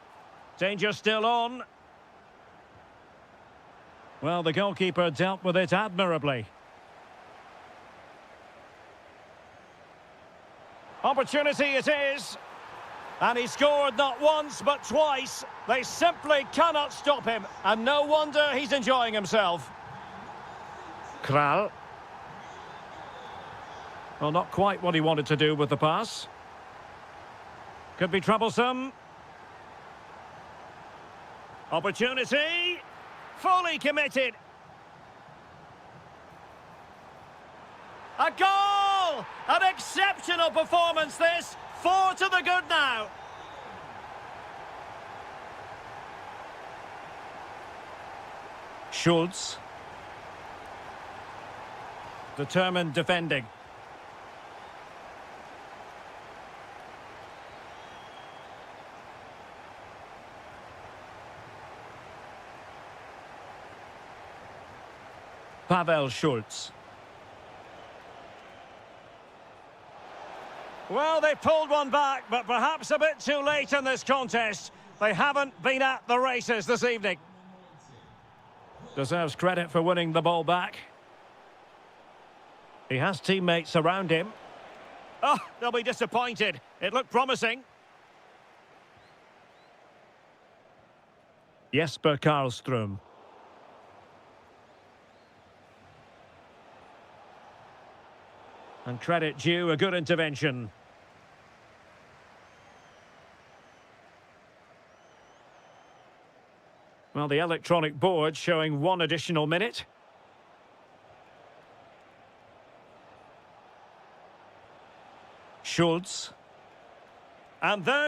Danger still on. Well, the goalkeeper dealt with it admirably. Opportunity it is. And he scored not once but twice. They simply cannot stop him. And no wonder he's enjoying himself. Kral. Well, not quite what he wanted to do with the pass. Could be troublesome. Opportunity. Fully committed. A goal! An exceptional performance this. 4 to the good now. Schultz. Determined defending. Pavel Schultz. Well, they pulled one back, but perhaps a bit too late in this contest. They haven't been at the races this evening. Deserves credit for winning the ball back. He has teammates around him. Oh, they'll be disappointed. It looked promising. Jesper Karlström. And credit due, a good intervention. Well, the electronic board showing 1 additional minute. Schultz. And there...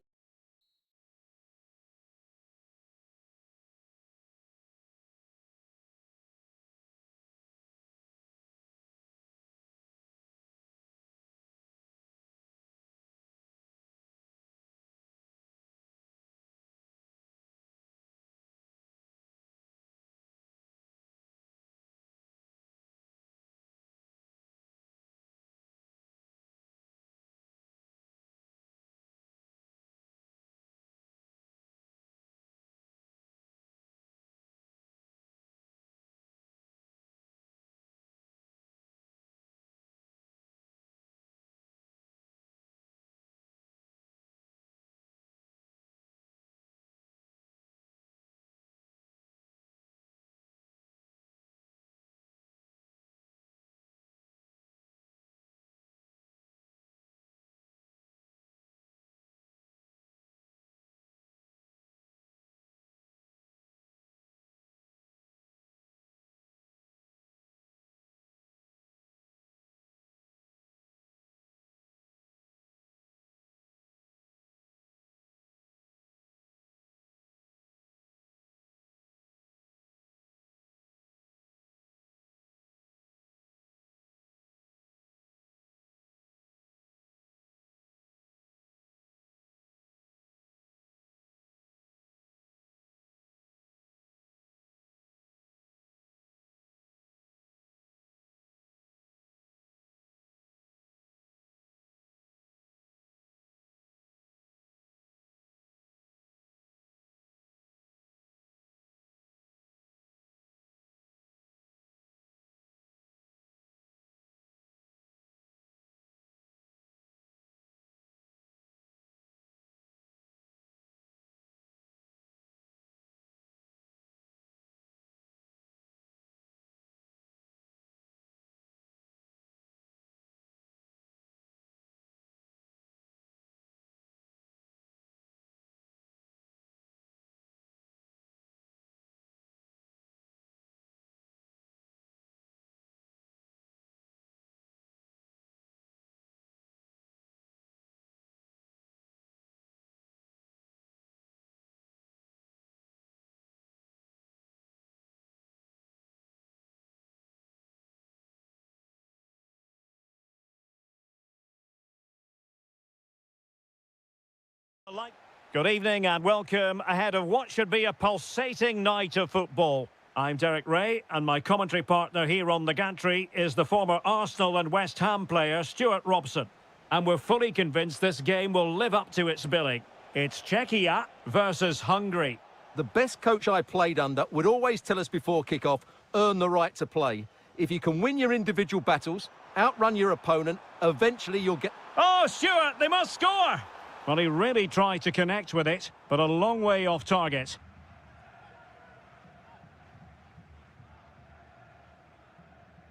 Good evening and welcome ahead of what should be a pulsating night of football. I'm Derek Ray, and my commentary partner here on the gantry is the former Arsenal and West Ham player Stuart Robson. And we're fully convinced this game will live up to its billing. It's Czechia versus Hungary. The best coach I played under would always tell us before kick-off, earn the right to play. If you can win your individual battles, outrun your opponent, eventually you'll get... Oh, Stuart, they must score! Well, he really tried to connect with it, but a long way off target.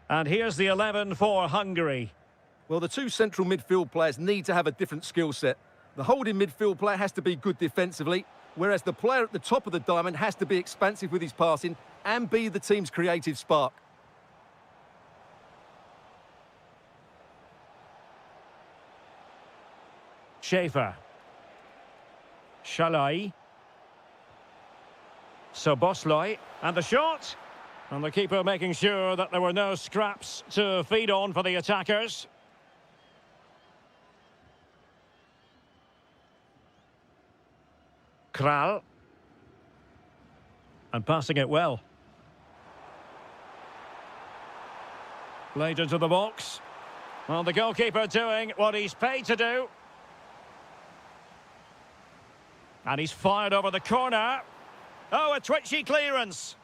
And here's the 11 for Hungary. Well, the two central midfield players need to have a different skill set. The holding midfield player has to be good defensively, whereas the player at the top of the diamond has to be expansive with his passing and be the team's creative spark. Schaefer. Shalai. Soboslai. And the shot. And the keeper making sure that there were no scraps to feed on for the attackers. Kral. And passing it well. Played into the box. Well, the goalkeeper doing what he's paid to do. And he's fired over the corner. Oh, a twitchy clearance.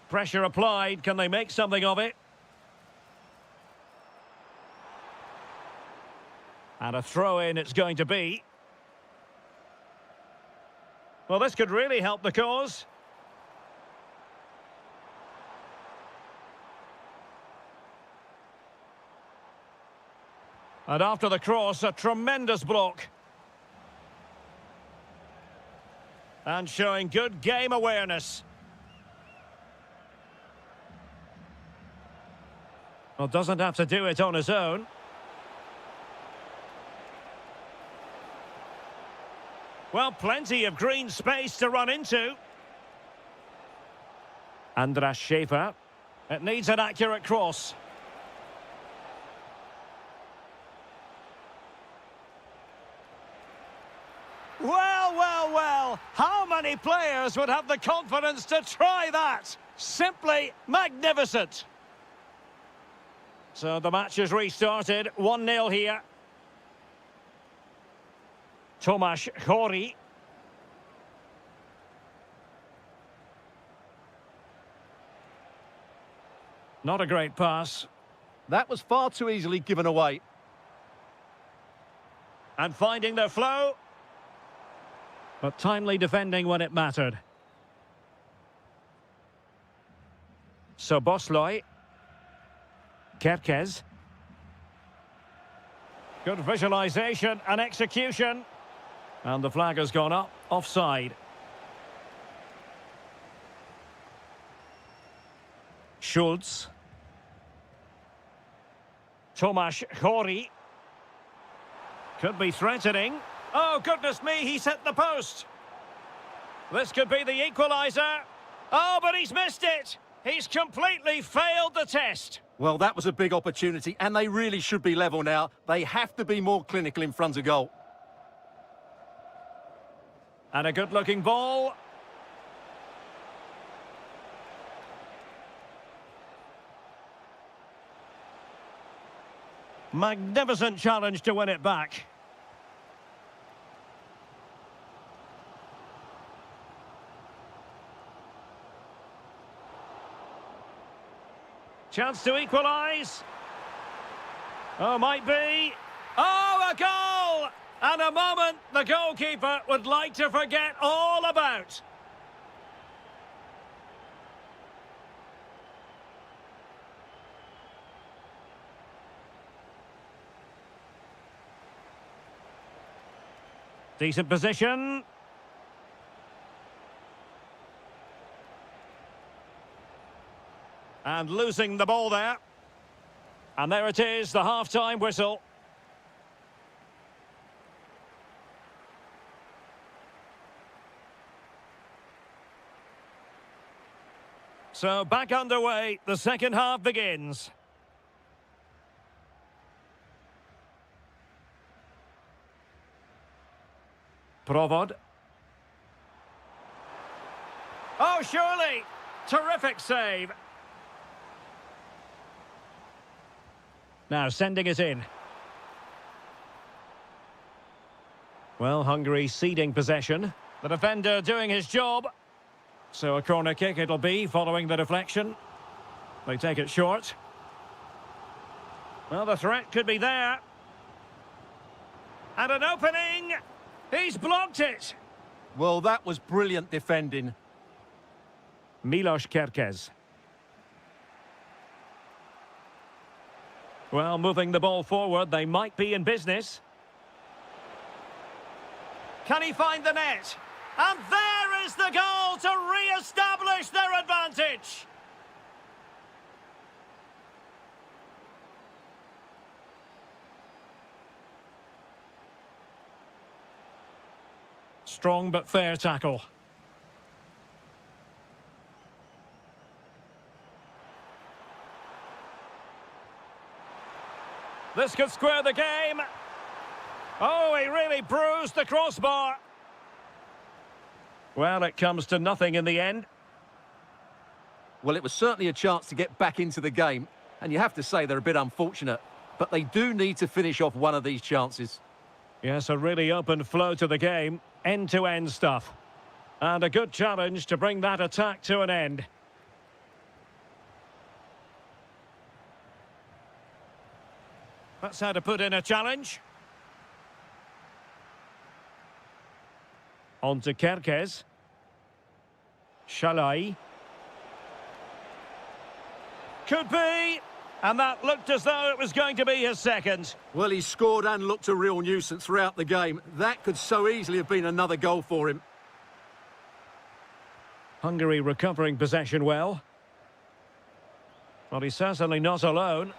Pressure applied. Can they make something of it? And a throw-in it's going to be. Well, this could really help the cause. And after the cross, a tremendous block. And showing good game awareness. Well, doesn't have to do it on his own. Well, plenty of green space to run into. Andras Schaefer. It needs an accurate cross. Well, well, well, how many players would have the confidence to try that? Simply magnificent. So the match has restarted, 1-0 here. Tomasz Chori. Not a great pass. That was far too easily given away. And finding their flow. But timely defending when it mattered. Soboslai. Kerkez. Good visualisation and execution. And the flag has gone up, offside. Schultz. Tomasz Chori. Could be threatening. Oh, goodness me, he's hit the post. This could be the equaliser. Oh, but he's missed it. He's completely failed the test. Well, that was a big opportunity, and they really should be level now. They have to be more clinical in front of goal. And a good-looking ball. Magnificent challenge to win it back. Chance to equalise. Oh, might be. Oh, a goal! And a moment the goalkeeper would like to forget all about. Decent position. And losing the ball there. And there it is, the half-time whistle. So back underway, the second half begins. Provod. Oh, surely! Terrific save. Now sending it in. Well, Hungary ceding possession. The defender doing his job. So a corner kick it'll be following the deflection. They take it short. Well, the threat could be there. And an opening! He's blocked it! Well, that was brilliant defending. Milos Kerkez. Well, moving the ball forward, they might be in business. Can he find the net? And there is the goal to re-establish their advantage! Strong but fair tackle. This could square the game. Oh, he really bruised the crossbar. Well, it comes to nothing in the end. Well, it was certainly a chance to get back into the game, and you have to say they're a bit unfortunate, but they do need to finish off one of these chances. Yes, a really open flow to the game, end-to-end stuff. And a good challenge to bring that attack to an end. That's how to put in a challenge. On to Kerkez. Shalai. Could be. And that looked as though it was going to be his second. Well, he scored and looked a real nuisance throughout the game. That could so easily have been another goal for him. Hungary recovering possession well. Well, he's certainly not alone.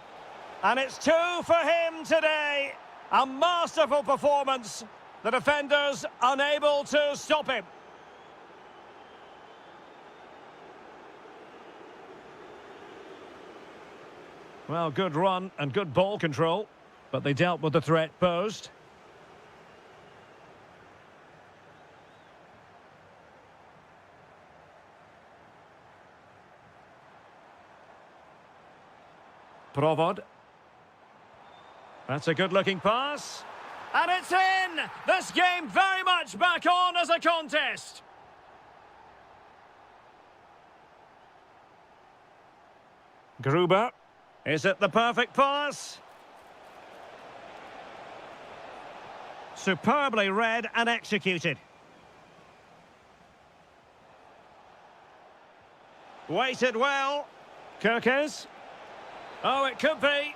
And it's 2 for him today. A masterful performance. The defenders unable to stop him. Well, good run and good ball control, but they dealt with the threat posed. Provod. That's a good-looking pass. And it's in! This game very much back on as a contest. Gruber. Is it the perfect pass? Superbly read and executed. Weighted well. Kerkez. Oh, it could be.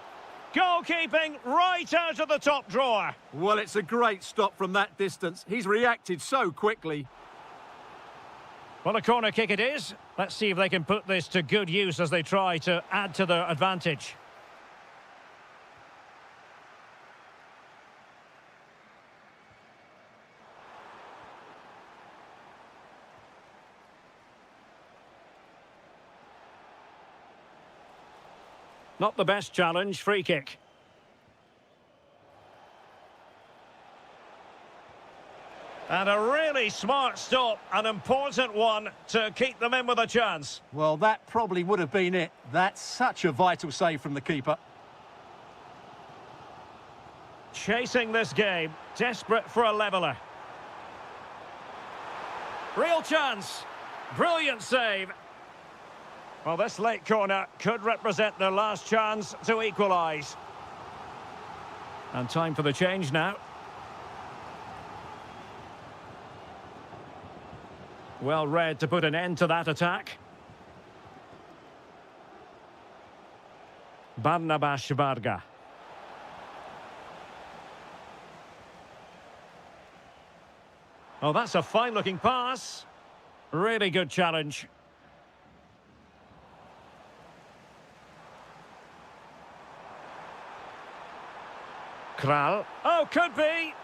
Goalkeeping right out of the top drawer. Well, it's a great stop from that distance. He's reacted so quickly. Well, a corner kick it is. Let's see if they can put this to good use as they try to add to their advantage. Not the best challenge, free kick. And a really smart stop, an important one to keep them in with a chance. Well, that probably would have been it. That's such a vital save from the keeper. Chasing this game, desperate for a leveller. Real chance, brilliant save. Well, this late corner could represent their last chance to equalise. And time for the change now. Well read to put an end to that attack. Barnabas Varga. Oh, that's a fine-looking pass. Really good challenge. Kral. Oh, could be.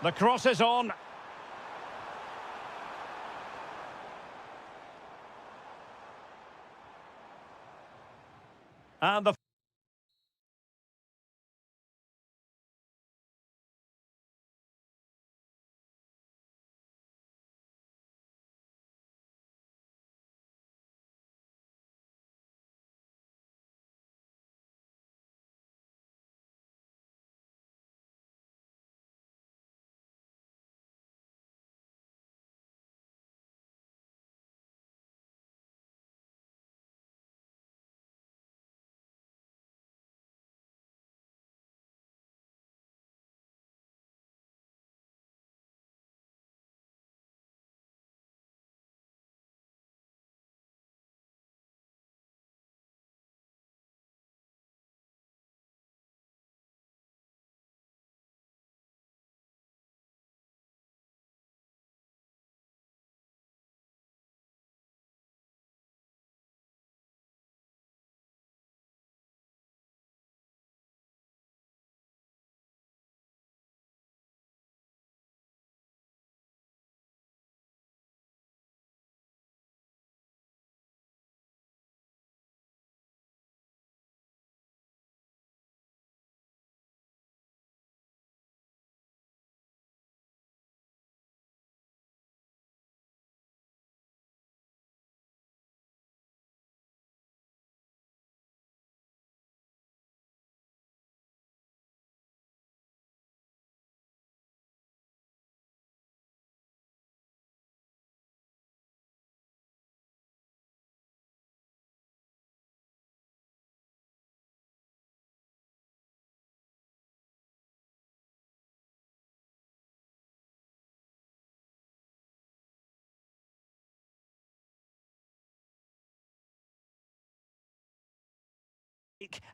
The cross is on. And the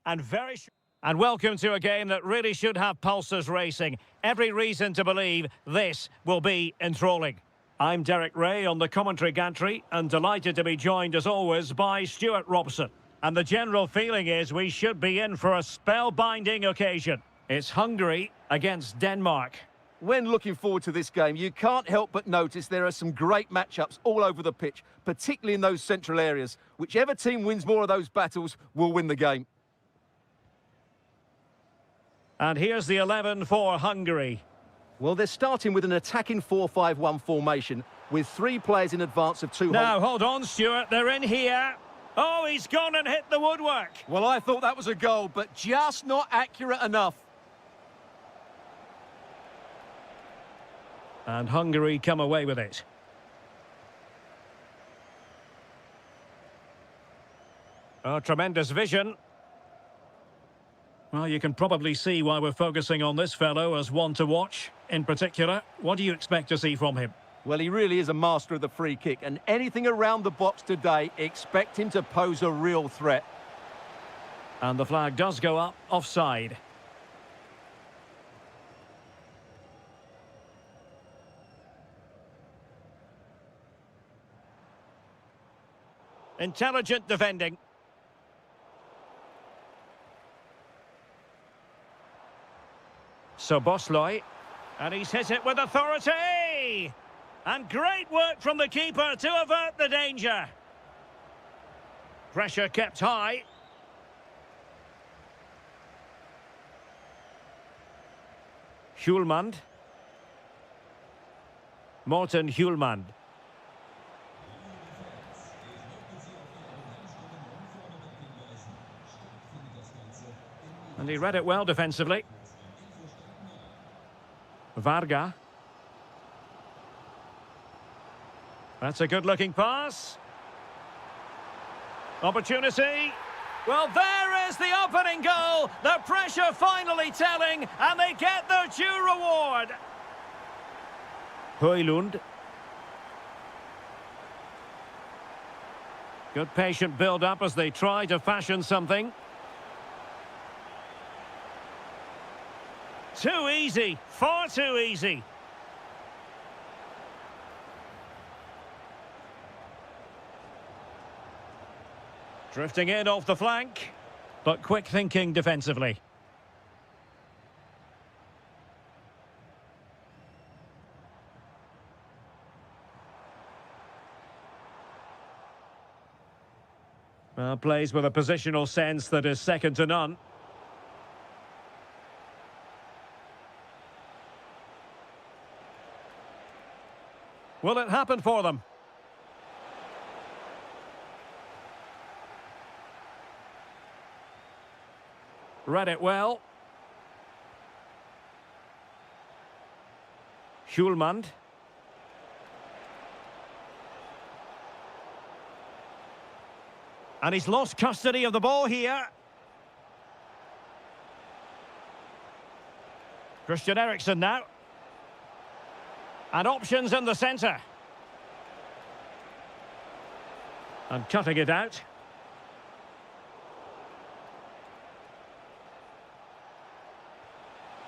and welcome to a game that really should have pulses racing. Every reason to believe this will be enthralling. I'm Derek Ray on the commentary gantry and delighted to be joined as always by Stuart Robson. And the general feeling is we should be in for a spellbinding occasion. It's Hungary against Denmark. When looking forward to this game, you can't help but notice there are some great matchups all over the pitch, particularly in those central areas. Whichever team wins more of those battles will win the game. And here's the 11 for Hungary. Well, they're starting with an attacking 4-5-1 formation with 3 players in advance of 2. Now, hold on, Stuart. They're in here. Oh, he's gone and hit the woodwork. Well, I thought that was a goal, but just not accurate enough. And Hungary come away with it. Oh, tremendous vision. Well, you can probably see why we're focusing on this fellow as one to watch. In particular, what do you expect to see from him? Well, he really is a master of the free kick, and anything around the box today, expect him to pose a real threat. And the flag does go up, offside. Intelligent defending. So Bosloy, and he's hit it with authority! And great work from the keeper to avert the danger. Pressure kept high. Hjulmand. Morten Hjulmand. And he read it well defensively. Varga. That's a good-looking pass. Opportunity. Well, there is the opening goal. The pressure finally telling, and they get their due reward. Højlund. Good patient build-up as they try to fashion something. Too easy, far too easy. Drifting in off the flank, but quick thinking defensively. Plays with a positional sense that is second to none. Will it happen for them? Read it well. Schulmand. And he's lost custody of the ball here. Christian Eriksen now. And options in the centre. And cutting it out.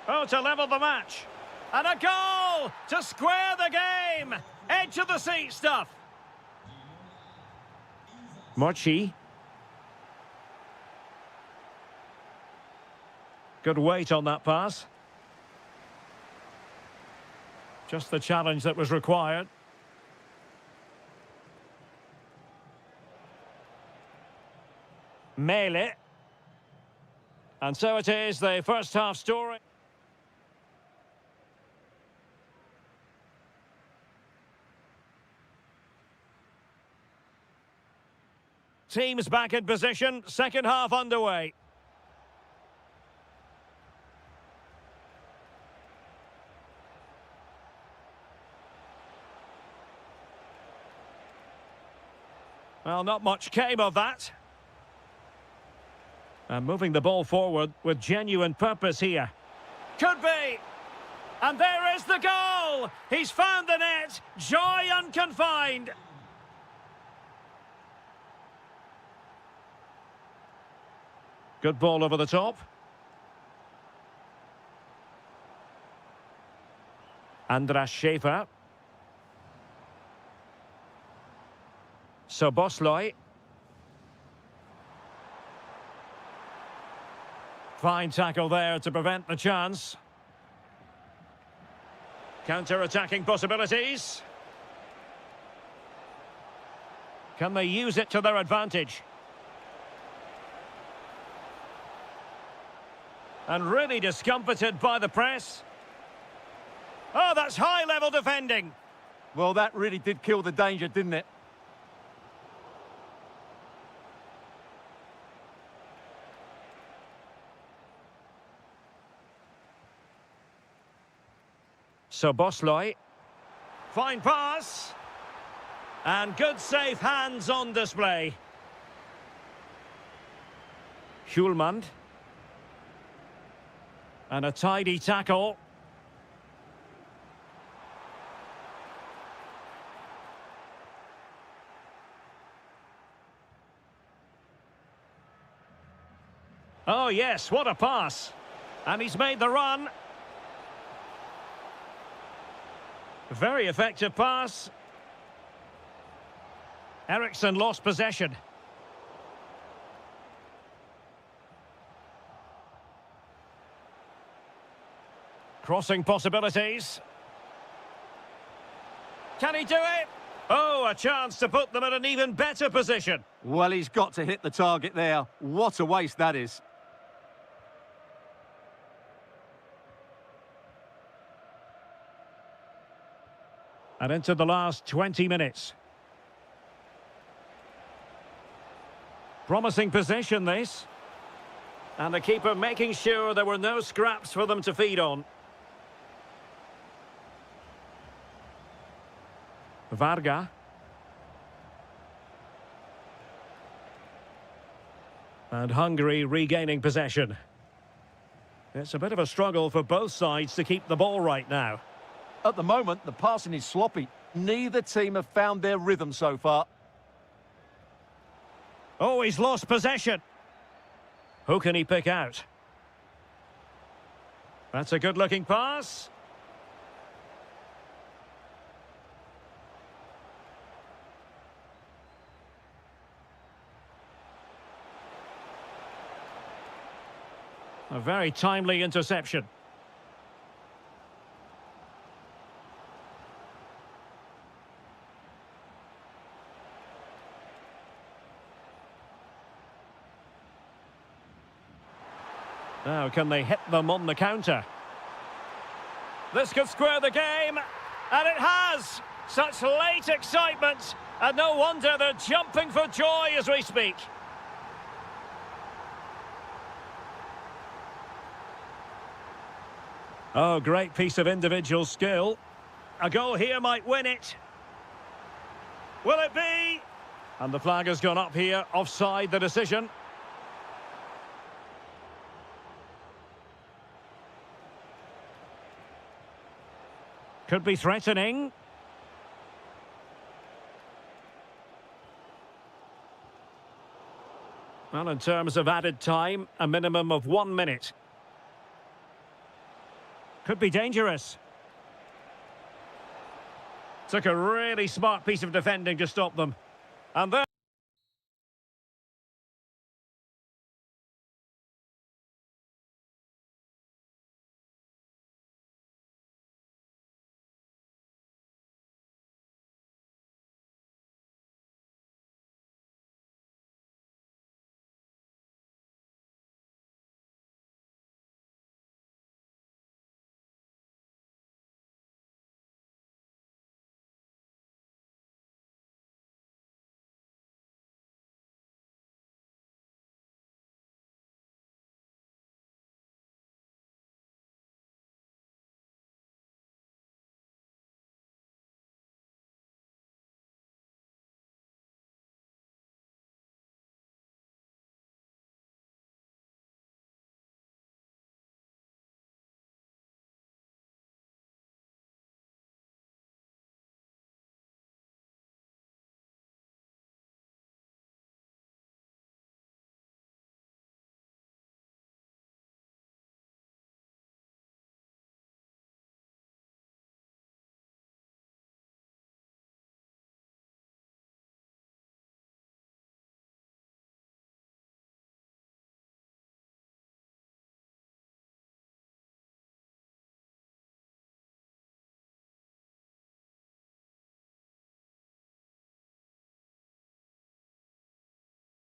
Oh, to level the match. And a goal to square the game. Edge of the seat stuff. Mochi. Good weight on that pass. Just the challenge that was required. Mele. And so it is, the first half story. Teams back in position, second half underway. Well, not much came of that. And moving the ball forward with genuine purpose here. Could be! And there is the goal! He's found the net! Joy unconfined! Good ball over the top. Andras Schäfer. Soboslai. Fine tackle there to prevent the chance. Counter-attacking possibilities. Can they use it to their advantage? And really discomfited by the press. Oh, that's high-level defending. Well, that really did kill the danger, didn't it? Soboslai. Fine pass. And good safe hands on display. Schulmand. And a tidy tackle. Oh yes, what a pass. And he's made the run. Very effective pass. Eriksen lost possession. Crossing possibilities. Can he do it? Oh, a chance to put them in an even better position. Well, he's got to hit the target there. What a waste that is. And into the last 20 minutes. Promising position, this. And the keeper making sure there were no scraps for them to feed on. Varga. And Hungary regaining possession. It's a bit of a struggle for both sides to keep the ball right now. At the moment, the passing is sloppy. Neither team have found their rhythm so far. Oh, he's lost possession. Who can he pick out? That's a good-looking pass. A very timely interception. Now, can they hit them on the counter? This could square the game, and it has! Such late excitement, and no wonder they're jumping for joy as we speak. Oh, great piece of individual skill. A goal here might win it. Will it be? And the flag has gone up here, offside the decision. Could be threatening. Well, in terms of added time, a minimum of 1 minute. Could be dangerous. Took a really smart piece of defending to stop them. And then